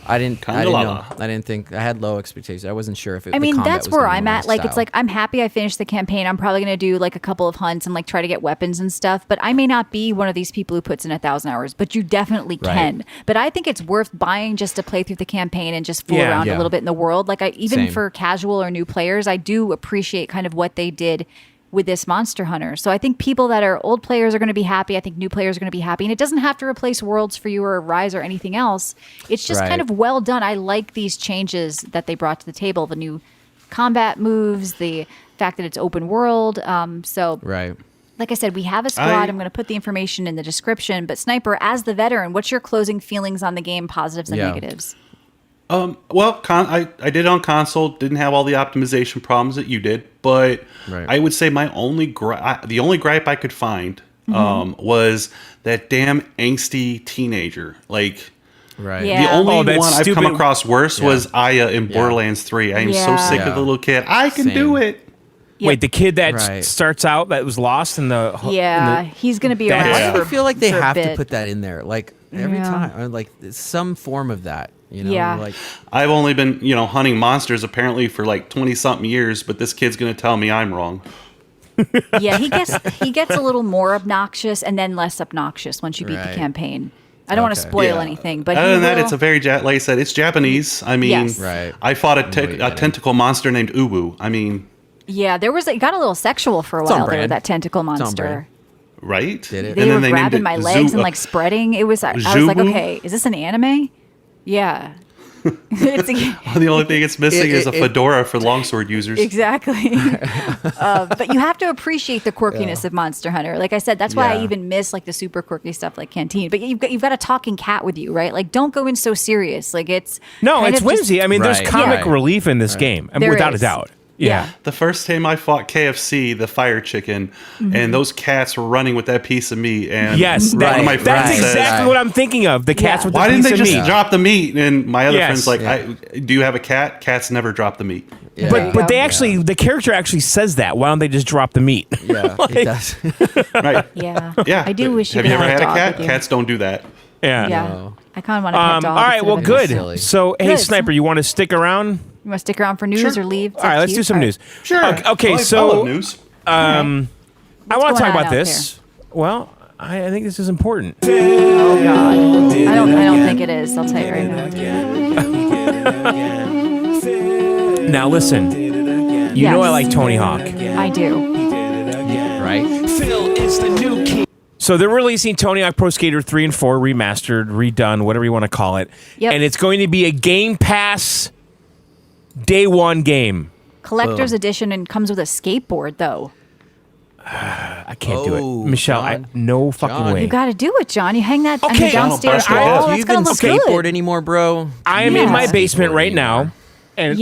I didn't know. I didn't think I had low expectations. I wasn't sure if it. I mean, that's where I'm at. Like, it's like I'm happy I finished the campaign. I'm probably going to do like a couple of hunts and like try to get weapons and stuff. But I may not be one of these people who puts in 1,000 hours. But you definitely can. But I think it's worth buying just to play through the campaign and just fool around a little bit in the world. Like, even for casual or new players, I do appreciate kind of what they did with this Monster Hunter. So I think people that are old players are going to be happy. I think new players are going to be happy. And it doesn't have to replace Worlds for you or Rise or anything else. It's just kind of well done. I like these changes that they brought to the table. The new combat moves, the fact that it's open world. Like I said, we have a squad. I'm going to put the information in the description. But Sniper, as the veteran, what's your closing feelings on the game, positives and negatives? Well, I did it on console. Didn't have all the optimization problems that you did, but I would say my only the only gripe I could find was that damn angsty teenager. Like, the only one I've come across worse was Aya in Borderlands 3. I am so sick of the little kid. I can do it. Wait, the kid that starts out that was lost in the he's going to be around. Why do I feel like they have to put that in there? Like every time, or like some form of that. Like I've only been, hunting monsters apparently for like 20-something years, but this kid's going to tell me I'm wrong. Yeah, he gets a little more obnoxious and then less obnoxious once you beat the campaign. I don't want to spoil anything, but other than that, it's a very like I said, it's Japanese. I mean, I fought a tentacle monster named Uwu. I mean, it got a little sexual for a while there. That tentacle monster. Right? Did it? They were grabbing my legs and like spreading. It was. I was like, okay, is this an anime? Yeah. The only thing it's missing is a fedora for longsword users. Exactly. But you have to appreciate the quirkiness of Monster Hunter. Like I said, that's why I even miss like the super quirky stuff like Canteen. But you've got a talking cat with you, right? Like, don't go in so serious. Like it's whimsy. I mean, there's comic relief in this game, without a doubt. Yeah. The first time I fought KFC, the fire chicken, and those cats were running with that piece of meat. And yes, one of my friends that's exactly what I'm thinking of. The cats with the piece of meat. Why didn't they just drop the meat? And my other friend's like, do you have a cat? Cats never drop the meat. Yeah. But they actually, the character actually says that. Why don't they just drop the meat? Yeah, it does. Right. Yeah. I do wish Have you ever had a cat? Cats don't do that. Yeah. No. I kind of want a pet dog. All right, well, good. So, hey, Sniper, you want to stick around? You want to stick around for news or leave? All right, let's do some news. Sure. Okay, so news. I want to talk about this. Well, I think this is important. Oh God, I don't think it is. I'll tell you right now. Now listen, you know I like Tony Hawk. I do. Right. Phil is the new king. So they're releasing Tony Hawk Pro Skater 3 and 4 remastered, redone, whatever you want to call it. Yep. And it's going to be a Game Pass Day 1 game. Collector's edition and comes with a skateboard, though. I can't do it. Michelle, no fucking way. You got to do it, John. You hang that on the downstairs John, wall. Do you even skateboard anymore, bro? I am in my basement right now, and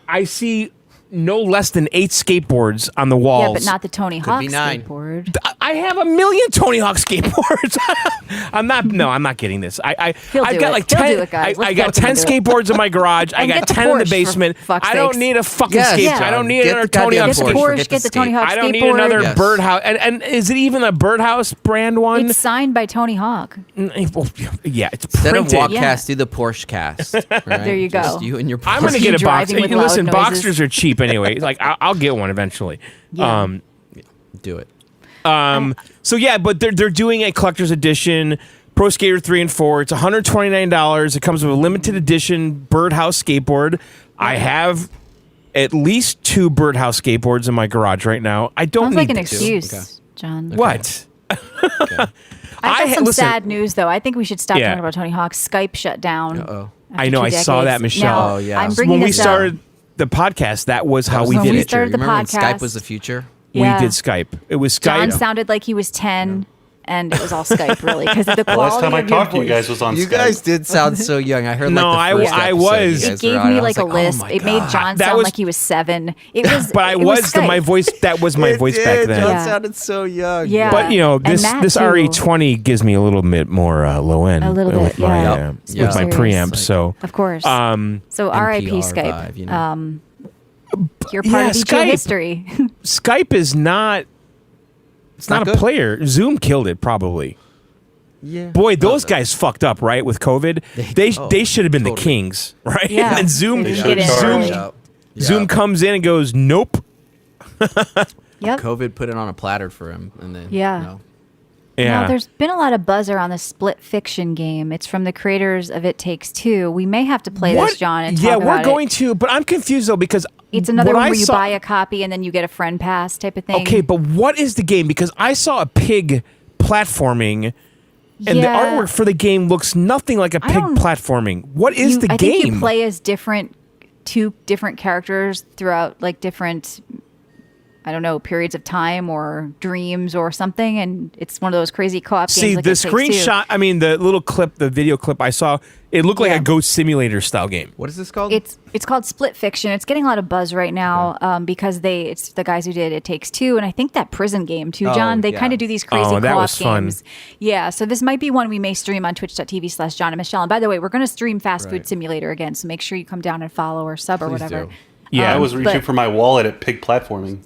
I see no less than 8 skateboards on the walls. Yeah, but not the Tony Hawk be 9. skateboard. I have a million Tony Hawk skateboards. I'm not getting this. I've got like 10. I got 10 skateboards in my garage. I got 10 in the basement. I don't need a fucking skateboard. I don't need another Tony Hawk skateboard. Get the Tony Hawk skateboard. I don't need another Birdhouse. And is it even a Birdhouse brand one? It's signed by Tony Hawk. Well, yeah, it's Instead printed. of Walkcast, do the Porsche cast. Right? There you go. Just you and your Porsche. I'm gonna get a box. Driving with Listen, loud Boxsters noises. are cheap anyway. Like I'll get one eventually. Yeah. Do it. So yeah, but they're doing a collector's edition, Pro Skater 3 and 4. It's $129. It comes with a limited edition Birdhouse skateboard. I have at least 2 Birdhouse skateboards in my garage right now. I don't Sounds need like an to. excuse, John. What? I got some listen, sad news, though. I think we should stop talking about Tony Hawk. Skype shut down. Uh-oh. I know. I saw that, Michelle. Oh, yeah. I'm bringing When we this up. started the podcast, that was how we when did we it. started the Remember podcast. when Skype was the future? Yeah. We did Skype. It was John Skype. sounded like he was 10, and it was all Skype, really, because of the quality Last time I of your talked to you voice. guys was on You Skype. guys did sound so young. I heard No, like the first I episode was. you It guys gave were on. me I like was a lisp. oh my It made God. John That sound was- like he was 7. It was. But it was Skype. my voice. That was my It voice did. back then. John Yeah. sounded so young. Yeah. But you know, And this Matt, this too. RE20 gives me a little bit more low end. A little bit, with my, yeah. with my Serious. preamp. So Of course. So RIP NPR Skype. vibe, you know. You're part yeah, of EJ Skype. history. Skype is not. It's not not a good? player. Zoom killed it probably. Yeah. Boy, those guys fucked up, right? With COVID, they should have been the totally. kings, right? Yeah. And then Zoom They should get in charge. early. Yep. Zoom comes in and goes, nope. Yep. COVID put it on a platter for him, and then Yeah. no. Yeah. Now, there's been a lot of buzz around the Split Fiction game. It's from the creators of It Takes Two. We may have to play this, John, and talk yeah, about we're it. going to, but I'm confused though because It's another what one I where you saw- buy a copy and then you get a friend pass type of thing. Okay, but what is the game? Because I saw a pig platforming, and the Yeah. artwork for the game looks nothing like a I pig don't- platforming. What is the I game? think you play as two different characters throughout like different, I don't know, periods of time or dreams or something, and it's one of those crazy co-op See, games. Like the It Takes Two. screenshot, I mean, the little clip, the video clip I saw, it looked like Yeah. a Ghost Simulator style game. What is this called? It's called Split Fiction. It's getting a lot of buzz right now because it's the guys who did It Takes Two, and I think that prison game too, John. They yeah. kind of do these crazy Oh, that co-op was fun. games. Yeah, so this might be one we may stream on twitch.tv/John and Michelle. And by the way, we're going to stream Fast Food Right. Simulator again, so make sure you come down and follow or sub or Please whatever. do. Yeah, I was reaching but- for my wallet at pig platforming.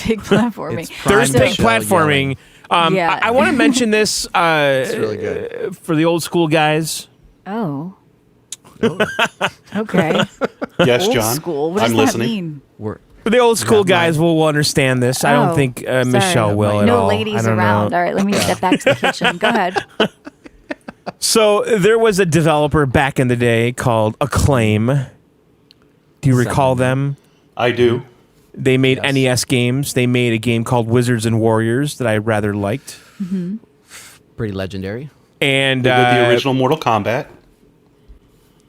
Big platforming. It's prime There's big Michelle platforming. Yeah. I want to mention this really good. for the old school guys. Oh. Okay. Yes, Old John. school. What does I'm that listening. mean? We're, For the old school guys will understand this. I don't Oh, think sorry. Michelle will at no all. I ladies don't around. know. All right, let me step back to the kitchen. Go ahead. So there was a developer back in the day called Acclaim. Do you recall them? I do. They made Yes. NES games. They made a game called Wizards and Warriors that I rather liked. pretty legendary. And They did the original Mortal Kombat.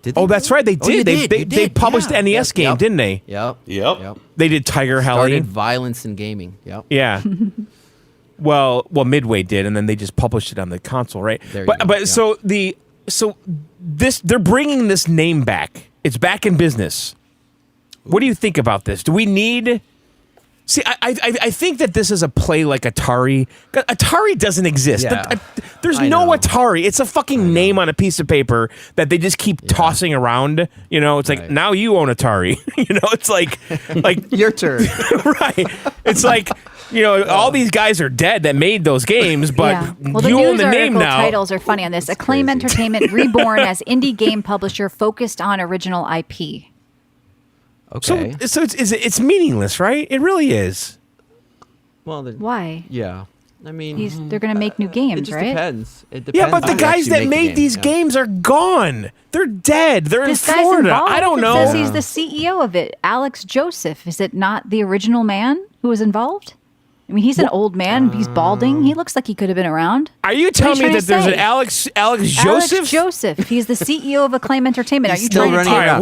Did they oh, that's right, they Oh, you did. you They published yeah. the NES game, didn't they? Yep. Yep. Yep. They did Tiger Heli. Started violence in gaming. Yep. Yeah. well, Midway did, and then they just published it on the console, right? There you but go, but yeah. so this they're bringing this name back. It's back in business. What do you think about this? Do we need? See, I think that this is a play like Atari. Atari doesn't exist. Yeah. There's I no know. Atari. It's a fucking name on a piece of paper that they just keep tossing around. You know, it's like Right. now you own Atari. You know, it's like Your turn. right. It's like, you know, all these guys are dead that made those games, but yeah. Well, the you own news the name article now. titles are funny on this. Acclaim crazy. Entertainment reborn as indie game publisher focused on original IP. Okay. So it's meaningless, right? It really is. well, then, Why? yeah. I mean, They're going to make new it games, just right? depends. It depends. Yeah, but the on who guys actually that make the made game. these Yeah. games are gone. They're dead. They're This in guy's Florida. involved. I don't It know. says he's the CEO of it. Alex Joseph. Is it not the original man who was involved? I mean, he's an old man. He's balding. He looks like he could have been around. Are you telling me trying that to there's say? an Alex Joseph? Alex Joseph. He's the CEO of Acclaim Entertainment. He's Are you still trying to running All tell right, around.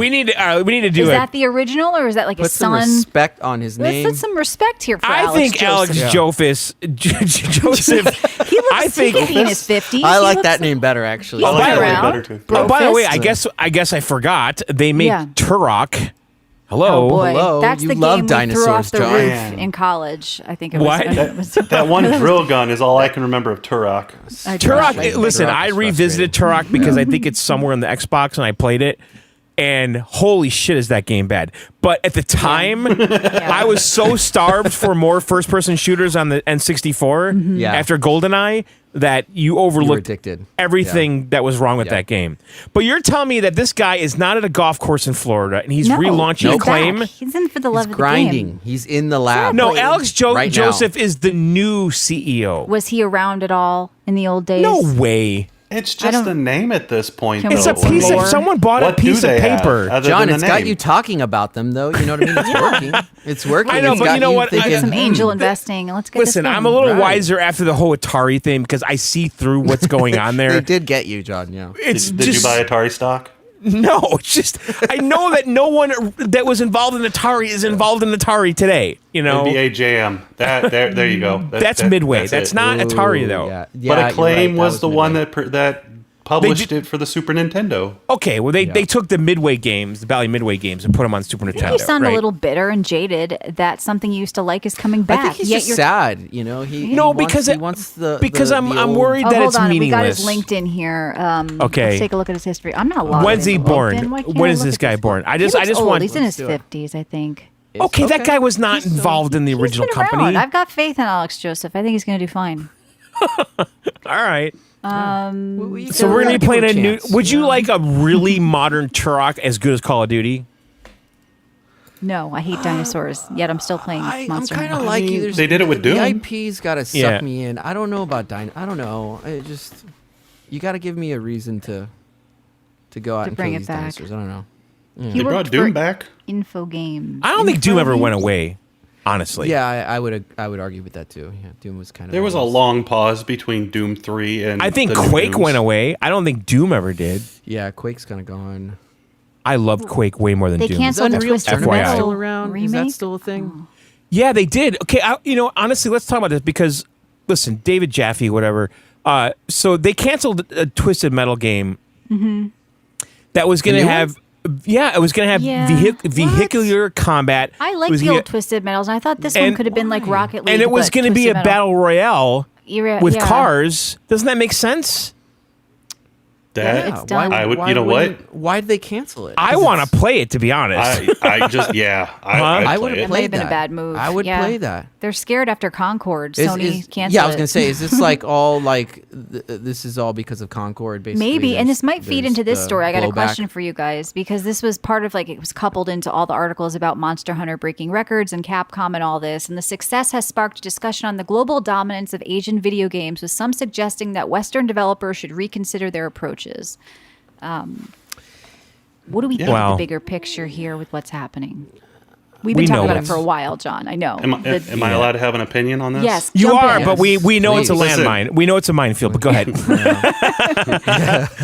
we need to do Is it. that the original or is that like Put his some son? respect on his Let's name. put some respect here for I Alex think Joseph. Alex Joseph. He looks I think he could be in his 50s. I He like looks that name better, actually. He's by been the way, around. better too. Oh, by the way, Brofist. I guess I forgot they make Yeah. Turok. Hello. Oh boy, Hello. that's You the love game we threw dinosaurs, off the John. roof Man. in college. I think it was. What? That one drill gun is all I can remember of Turok. Turok, listen, Turok I is revisited Turok because I think it's somewhere on the Xbox and I played it. And holy shit, is that game bad. But at the time, I was so starved for more first-person shooters on the N64 Yeah. after GoldenEye that you overlooked addicted. everything that was wrong with that game. But you're telling me that this guy is not at a golf course in Florida and he's relaunching he's Acclaim? back. He's in for the love He's of grinding. the game. He's in the lab. No, Exactly. Alex Right now. Joseph is the new CEO. Was he around at all in the old days? No way. It's just a name at this point. Can Though. It's a What piece more? of someone bought a What do piece of they have, paper. other John, than it's the got name? you talking about them, though. You know what I mean? It's working. It's working. I know, It's but got you know what? thinking, Get some angel investing. Let's get Listen, this I'm going. a little Right. wiser after the whole Atari thing because I see through what's going on there. They did get you, John. Yeah. It's Did you just buy Atari stock? no. It's just I know that no one that was involved in Atari is involved in Atari today. You know, NBA Jam. There you go. that's Midway. That's it. not Atari though. Yeah. But Yeah, Acclaim you're right. was the one that published it for the Super Nintendo. Okay, well they took the Midway games, the Bally Midway games, and put them on Super Nintendo. You sound right? a little bitter and jaded that something you used to like is coming back. I think he's Yet just you're- sad. You know, he No, he because wants the I'm old- worried Oh, that hold it's on. meaningless. We got his LinkedIn here. Okay. Let's take a look at his history. I'm not logged When's he into born? LinkedIn. Why can't When I is look this at guy born? I just old. want. He's in his do it. 50s, I think. Okay, that guy was not involved in the He's original been company. around. I've got faith in Alex Joseph. I think he's going to do fine. All right. So we're gotta gonna be give playing him a new. chance, Would you know? like a really modern Turok as good as Call of Duty? No, I hate dinosaurs. Yet I'm still playing I'm Monster kind of Hunter. like you. There's, they did it with Doom. The IP's got to suck Yeah. me in. I don't know about I don't know. I just you got to give me a reason to go out To and bring kill it these back. dinosaurs. I don't know. He They brought worked Doom for back. Info Games. I don't think Doom ever went away. Honestly. Yeah, I would argue with that too. Yeah, Doom was kind of. There was a long pause between Doom 3 and I think the new Quake Dooms. went away. I don't think Doom ever did. Yeah, Quake's kind of gone. I loved Quake way more than They Doom. canceled the Unreal Twisted Tournament FYI. still Metal around? Is that remake. still a thing? Yeah, they did. Okay, honestly, let's talk about this because, listen, David Jaffe, whatever. So they canceled a Twisted Metal game that was going to new have. Yeah, it was going to have Yeah. vehicular combat. I It like was the gonna old Twisted Metals, and I thought this And- one could have been like Rocket League. and it was but going to be Twisted a Metal. battle royale Yeah, with yeah. cars. Doesn't that make sense? That it's done. I would. You know what? Why did they cancel it? I 'Cause want it's- to play it, to be honest. I just yeah. Huh? I I'd would play have it. It might played have been that. a bad move. I would Yeah. play that. They're scared after Concord. Is- Sony is- canceled yeah, I was it. gonna say, is this like all like this is all because of Concord? Basically, Maybe, and There's- this might feed there's into this the story. I got a blowback. question for you guys because this was part of like it was coupled into all the articles about Monster Hunter breaking records and Capcom and all this. And the success has sparked discussion on the global dominance of Asian video games, with some suggesting that Western developers should reconsider their approaches. What do we think of Wow. the bigger picture here with what's happening? We've We been talking know about it this. for a while, John. I know. Am I allowed to have an opinion on this? Yes, You jump are, in. but we know it's a Please. Listen. landmine. We know it's a minefield, but go ahead.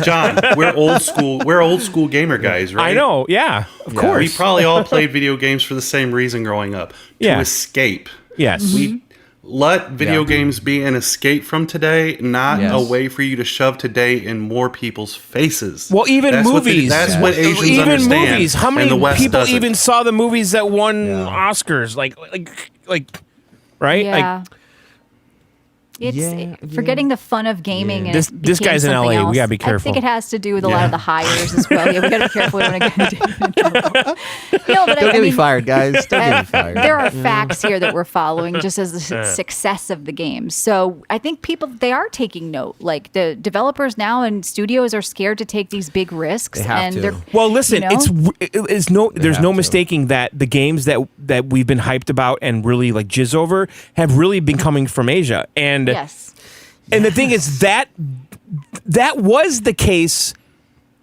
John, we're old school. We're old school gamer guys, right? I know, yeah, of Yeah. course. We probably all played video games for the same reason growing up. To Yeah. escape. Yes. We let video Yeah. games be an escape from today, not Yes. a way for you to shove today in more people's faces. Well, even That's what movies. that's what Asians even understand. movies. How and many the West people doesn't. even saw the movies that won Yeah. Oscars? Like, right? Yeah. It's Yeah, forgetting the fun of gaming. And This- it this became guy's in something LA. We else. gotta be I careful. think it has to do with a lot of the hires as well. Yeah, we got to be careful. We don't want to get into No, but Don't I get me mean, fired, guys. Don't get me fired. there are facts here that we're following just as the success of the game. So I think people, they are taking note. Like the developers now and studios are scared to take these big risks. They have and to. they're Well, listen, you know? there's have no to. mistaking that the games that we've been hyped about and really like jizz over have really been coming from Asia. And Yes. and the thing is that was the case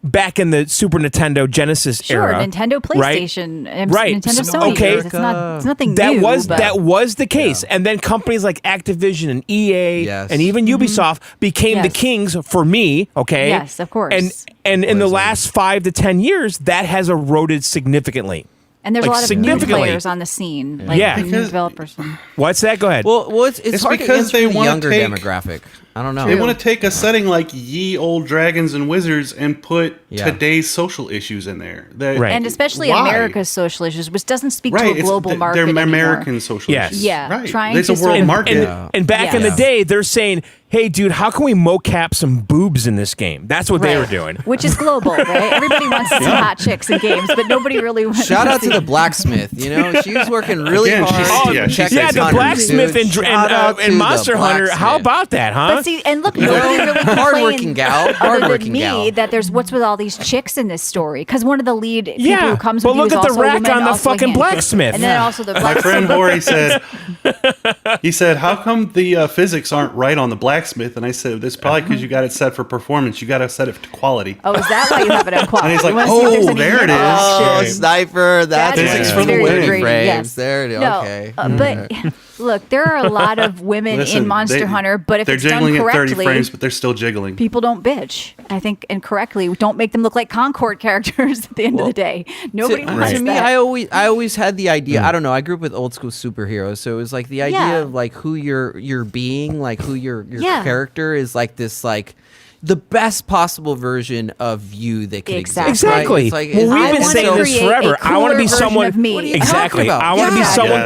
back in the Super Nintendo Genesis Sure, era. Nintendo, right? PlayStation, and Right. Nintendo, So- Sony. okay. It's it's nothing That new. was but that was the case, and then companies like Activision and EA Yes. and even Ubisoft became the Yes. kings for me. Okay, Yes, of course. And in the last 5 to 10 years, that has eroded significantly. And there's like, a lot of new significantly. players on the scene, like Yeah. new Because- developers. What's that? Go ahead. Well, it's It's hard to because answer they the wanna younger take- demographic. I don't know. They want to take a setting like Ye Old Dragons and Wizards and put today's social issues in there. And especially America's social issues, which doesn't speak to a global market They're anymore. American social issues. Yeah. Right. Trying There's to a world market. And back in the day, they're saying, hey, dude, how can we mocap some boobs in this game? That's what they were doing. Which is global, right? Everybody wants to see hot chicks in games, but nobody really wants Shout out to the blacksmith. You know, she's working really hard. The blacksmith and Monster Hunter. How about that, huh? But see, and look, nobody really hardworking gal. Hardworking gal. That there's what's with all these chicks in this story, because one of the lead people who comes with you is look at also the rack a woman, on the also a fucking handler. blacksmith. And then also the My friend Hori said, how come the physics aren't right on the blacksmith? And I said, that's probably because you got it set for performance. You got to set it to quality. Oh, is that why you have it on quality? And he's like, oh, there it is. Oh, Sniper. That's physics for the win. frames. Yes. There it is. No, Okay. But look, there are a lot of women in Monster Hunter, but if they're it's done jiggling at 30 correctly, frames, but they're still jiggling. people don't bitch. I think incorrectly. Don't make them look like Concord characters at the end of the day. Nobody wants to me, that. I always had the idea. I don't know. I grew up with old school superheroes, so it was like the idea of like who you're being, like who your character is, like this like the best possible version of you that could exist. Exactly. Right? Like, we've been saying this forever. I want to be someone. Exactly. I want to be someone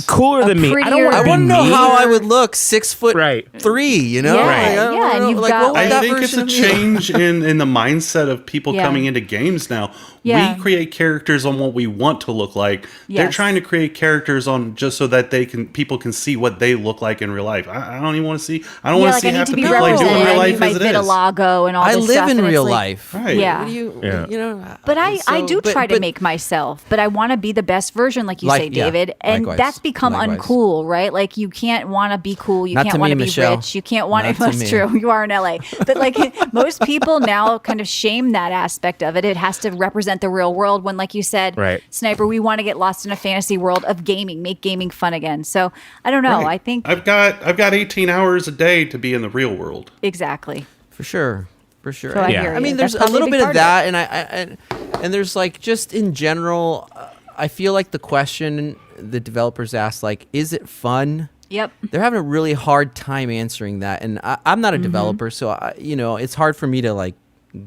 cooler than me. I don't want to be I want to know me. how I would look 6'3", you know? And you've got. I think it's a change in the mindset of people coming into games now. Yeah. We create characters on what we want to look like. They're trying to create characters on just so that people can see what they look like in real life. I don't even want to see. I don't want to see half the people I do in real life as it is. Lago and all I this live stuff, in and real like, life. Right. Yeah. What do you know? But I do try to make myself, but I want to be the best version, like you say, David. And that's become uncool, right? Like you can't want to be cool. You can't want to be rich. You can't want to. That's true. You are in LA. But like most people now kind of shame that aspect of it. It has to represent the real world when, like you said, Sniper, we want to get lost in a fantasy world of gaming, make gaming fun again. So I don't know. I think I've got 18 hours a day to be in the real world. Exactly. For sure. So I mean, there's a little bit of that, and there's like just in general, I feel like the question the developers ask, like, is it fun? Yep. They're having a really hard time answering that, and I'm not a developer, so it's hard for me to like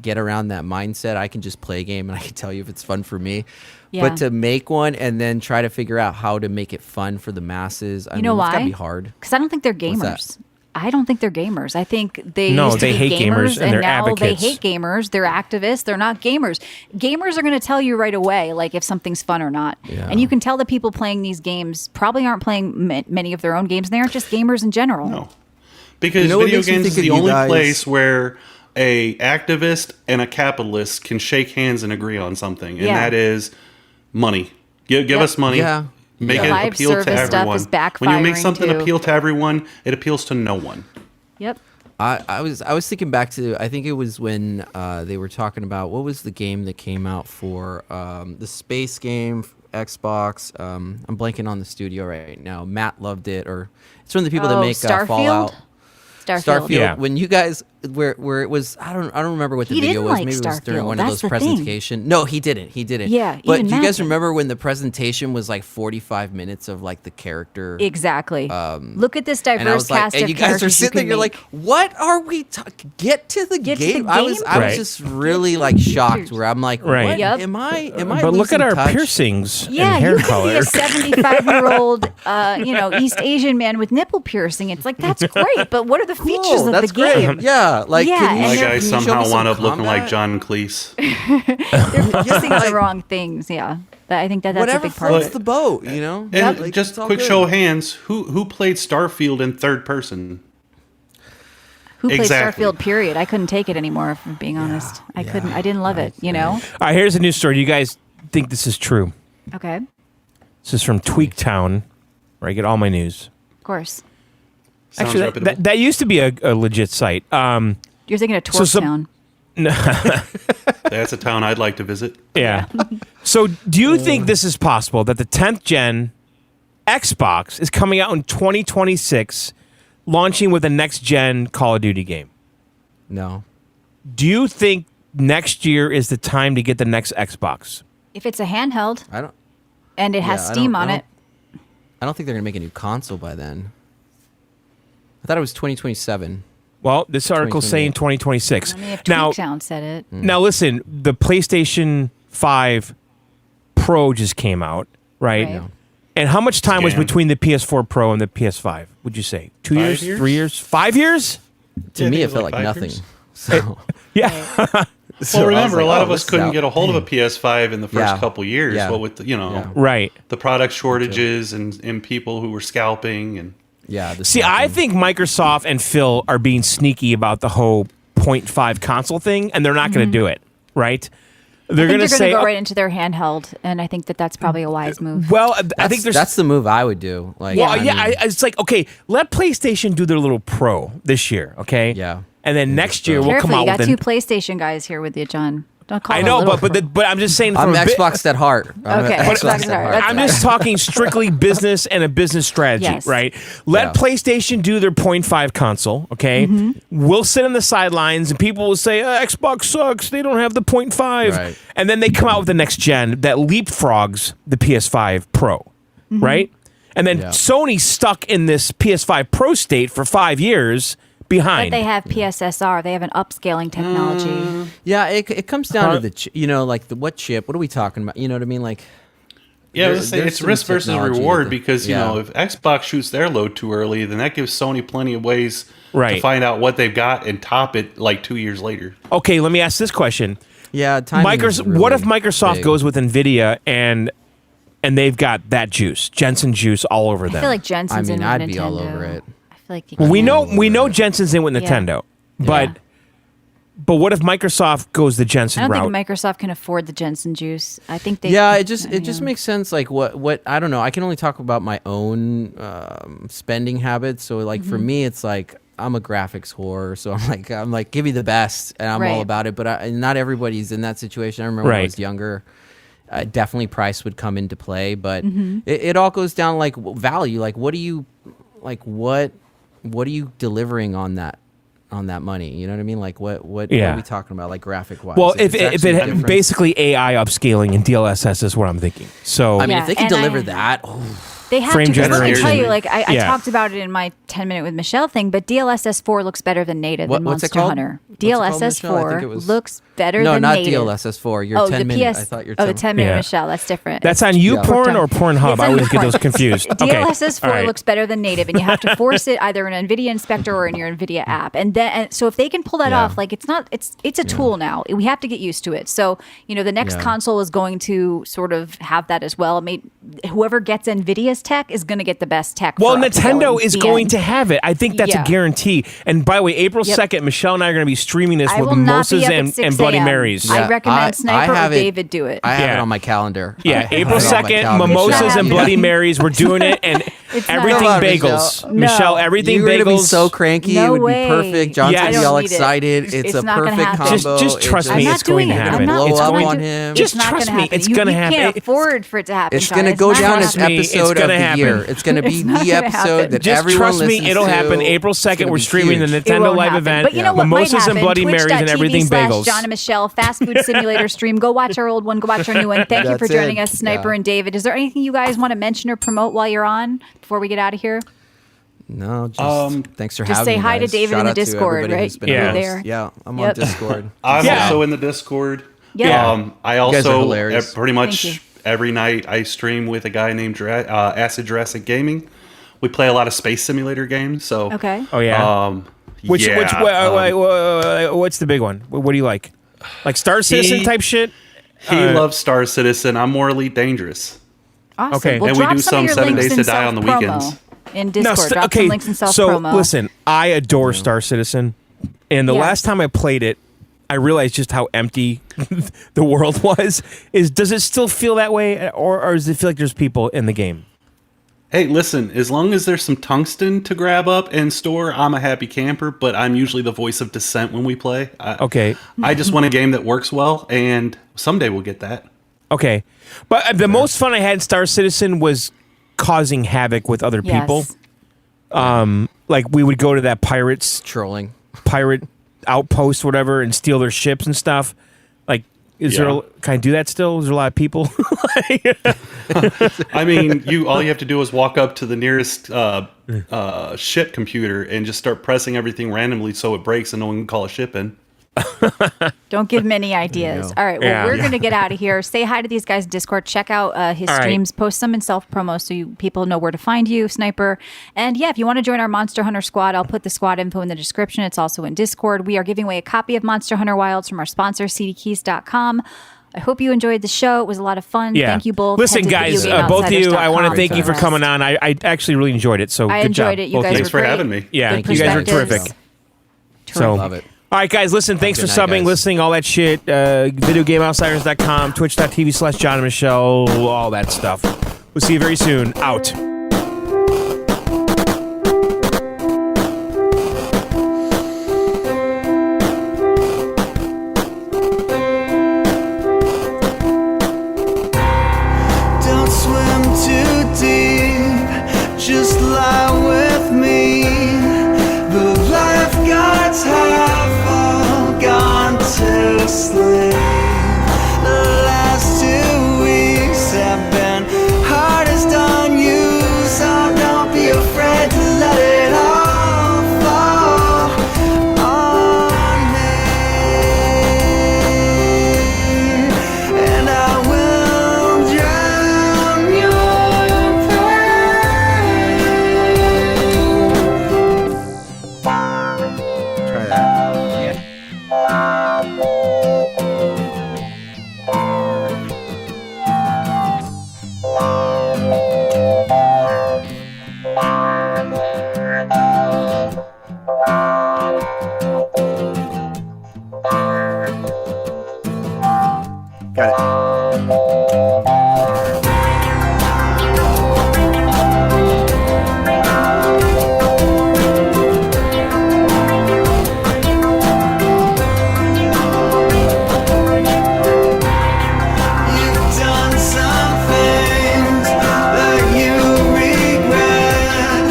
get around that mindset. I can just play a game and I can tell you if it's fun for me. Yeah. But to make one and then try to figure out how to make it fun for the masses, I mean, know why? It's gotta be hard. Because I don't think they're gamers. I don't think they're gamers. I think they hate gamers and they're now advocates. They hate gamers. They're activists. They're not gamers. Gamers are going to tell you right away, like if something's fun or not. Yeah. And you can tell the people playing these games probably aren't playing many of their own games. They aren't just gamers in general. No, because video games is the only place where a activist and a capitalist can shake hands and agree on something, and that is money. Give us money. Yeah. Make it appeal to everyone. When you make something appeal to everyone, it appeals to no one. Yep. I was thinking back to, I think it was when they were talking about, what was the game that came out for the space game, Xbox. I'm blanking on the studio right now. Matt loved it, or it's from the people that make Fallout. Starfield. Yeah. When you guys where it was, I don't remember what the video was. Maybe it was during one of those presentations. No, he didn't. Yeah. But do you guys remember when the presentation was like 45 minutes of like the character? Exactly. Look at this diverse cast and you guys are sitting there, you're like, what are we get to the game? I was just really like shocked where I'm like, what am I But look at our piercings and hair color. Yeah, you could be a 75-year-old East Asian man with nipple piercing. It's like, that's great, but what are the features of the game? Yeah, like my guy somehow wound up looking like John Cleese. They're using the wrong things. Yeah, I think that's a big part. What's the boat? You know. And like, just quick show of hands: who played Starfield in third person? Who played Starfield? Period. I couldn't take it anymore. If I'm being honest, I couldn't. I didn't love it. You know. All right, here's a news story. You guys think this is true? Okay. This is from Tweaktown, where I get all my news. Of course. Actually, that used to be a legit site. You're thinking of Twerktown. No. That's a town I'd like to visit. Yeah. So do you think this is possible, that the 10th gen Xbox is coming out in 2026, launching with a next gen Call of Duty game? No. Do you think next year is the time to get the next Xbox? If it's a handheld, I has Steam on it. I don't think they're going to make a new console by then. I thought it was 2027. Well, this article's saying 2026. I mean, if TweakTown said it. Now, listen, the PlayStation 5 Pro just came out, right? Right. And how much time was between the PS4 Pro and the PS5, would you say? 2 years? 3 years? 5 years? To me, it felt like nothing. So. Yeah. Well, remember, a lot of us couldn't get a hold of a PS5 in the first couple years. Yeah. What with Right. the product shortages and people who were scalping and See, I think Microsoft and Phil are being sneaky about the whole 0.5 console thing, and they're not going to do it, right? They're going to say go right into their handheld, and I think that's probably a wise move. Well, I think that's the move I would do. Like, it's like, okay, let PlayStation do their little Pro this year, okay? Yeah. And then next year we'll come out with with you got two PlayStation guys here with you, John. Don't call I know, but I'm just saying. I'm Xbox at heart. I'm just talking strictly business and a business strategy, right? Let PlayStation do their 0.5 console, okay? We'll sit on the sidelines and people will say, Xbox sucks. They don't have the 0.5. Right. And then they come out with the next gen that leapfrogs the PS5 Pro, right? And then Sony's stuck in this PS5 Pro state for 5 years. Behind. But they have PSSR. They have an upscaling technology. Yeah, it comes down to the what chip? What are we talking about? You know what I mean? Like, it's risk versus reward because you know if Xbox shoots their load too early, then that gives Sony plenty of ways to find out what they've got and top it like 2 years later. Okay, let me ask this question. Yeah, what if Microsoft goes with Nvidia and they've got that juice, Jensen juice, all over them? I feel like Jensen's in I'd Nintendo. be all over it. Like we know Jensen's in with Nintendo, but what if Microsoft goes the Jensen route? I don't think Microsoft can afford the Jensen juice. I think they. Yeah, it just makes sense. Like what I don't know. I can only talk about my own spending habits. So like for me, it's like I'm a graphics whore. So I'm like give me the best, and I'm all about it. But not everybody's in that situation. I remember when I was younger. Definitely price would come into play, but it all goes down like value. Like what are you delivering on that money? You know what I mean? Like what are we talking about? Like graphic wise? Well, if it basically AI upscaling and DLSS is what I'm thinking. So I mean, if they can deliver that. They have frame to. Let me tell you, generation. I talked about it in my 10-minute with Michelle thing, but DLSS 4 looks better than native in what's it Monster called? Hunter. What's it called, DLSS Michelle? I 4 think it was- looks better than native. No, not DLSS 4. Your 10-minute. I thought your 10 the 10-minute Yeah. Michelle. That's different. that's on YouPorn or Pornhub. It's I on always get YouPorn. those confused. Okay. DLSS 4 All right. looks better than native, and you have to force it either in an NVIDIA Inspector or in your NVIDIA app. And so if they can pull that off, like it's a tool now. We have to get used to it. So the next console is going to sort of have that as well. Whoever gets NVIDIA's tech is going to get the best tech. Well, Nintendo is going to have it. I think that's a guarantee. And by the way, April 2nd, Michelle and I are going to be streaming this with mimosas and Bloody Marys. I recommend Sniper or David do it. I have it on my calendar. Yeah, April 2nd, mimosas and Bloody Marys. We're doing it, and everything bagels. Michelle, everything You're bagels. You're going to be so cranky. No it would way. be perfect. John's going to be all excited. It's a not perfect happen. combo. Just trust me, it's going to happen. Blow It's up going on to him. Just trust me, it's going to happen. You can't afford for it to happen. It's going to go down as episode of the year. happen. It's going to be the episode that Just everyone trust me, listens it'll to. happen. April 2nd, we're streaming the huge. Nintendo Live event. But you know what mimosas might happen? and Bloody Marys and everything bagels. John and Michelle Fast Food Simulator stream. Go watch our old one. Go watch our new one. Thank you for joining us, Sniper and David. Is there anything you guys want to mention or promote while you're on before we get out of here? No, just thanks for having me. Just say hi to David in the Discord, right? Yeah. There. Yeah, I'm on Discord. I'm also in the Discord. Yeah. I also pretty Thank much every night I stream with a guy named Acid Jurassic Gaming. We play a lot of space simulator games. So Oh yeah. What's the big one? What do you like? Like Star Citizen type shit? He loves Star Citizen. I'm more Elite Dangerous. Awesome. Okay. Well, And we drop do some of your 7 links Days in to Die on the self-promo weekends. in Discord. Drop some links in self-promo. So listen, I adore Star Citizen, and the last time I played it, I realized just how empty the world was. Does it still feel that way, or does it feel like there's people in the game? Hey, listen, as long as there's some tungsten to grab up and store, I'm a happy camper, but I'm usually the voice of dissent when we play. I just want a game that works well, and someday we'll get that. Okay. But the most fun I had in Star Citizen was causing havoc with other people. Like we would go to that pirate outpost, whatever, and steal their ships and stuff. Like, can I do that still? Is there a lot of people? I mean, all you have to do is walk up to the nearest ship computer and just start pressing everything randomly so it breaks and no one can call a ship in. Don't give him any ideas. All right, well, we're going to get out of here. Say hi to these guys in Discord. Check out his streams. Post some in self-promo so people know where to find you, Sniper. And yeah, if you want to join our Monster Hunter squad, I'll put the squad info in the description. It's also in Discord. We are giving away a copy of Monster Hunter Wilds from our sponsor, cdkeys.com. I hope you enjoyed the show. It was a lot of fun. Yeah. Thank you both. Listen, guys, both of you, I want to thank you for coming on. I actually really enjoyed it. So I good enjoyed job. it. You guys Thanks were for great. having me. Yeah, you guys were terrific. So, love it. All right, guys, listen, thanks for subbing, listening, all that shit. VideoGameOutsiders.com, twitch.tv/John and Michelle, all that stuff. We'll see you very soon. Out. Don't swim too deep, just lie with me. The lifeguards have all gone to sleep. The last 2 weeks have been hardest on you, so don't be afraid to let it all fall on me. And I will drown your pain. Try that. Got it. You've done some things that you regret,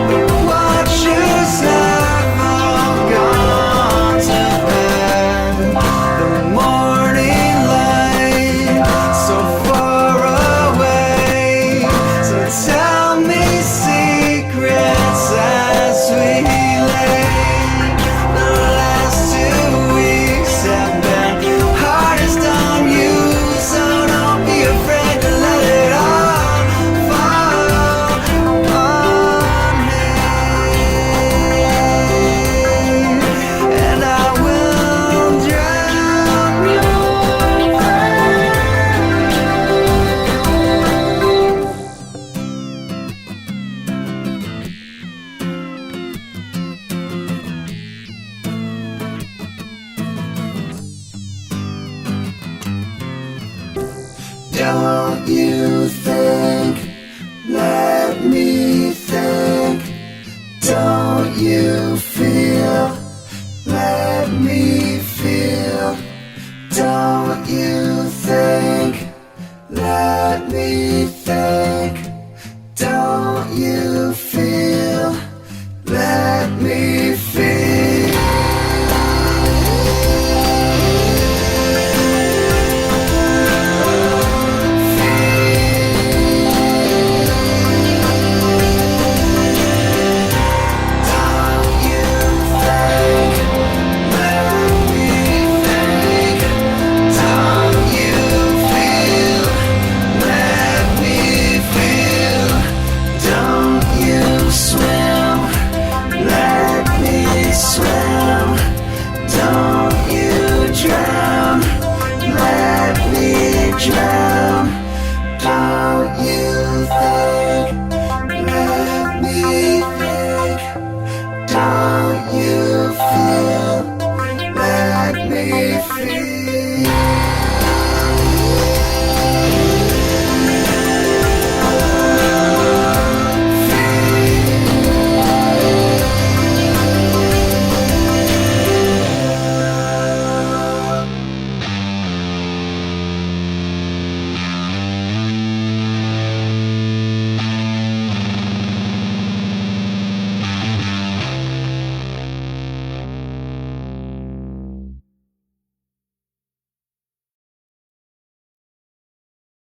but watchers have all gone to bed. The morning light, so far away, so tell me secrets as we lay. The last 2 weeks have been hardest on you, so don't be afraid to let it all fall on me. And I will drown your pain. Don't you think? Let me think. Don't you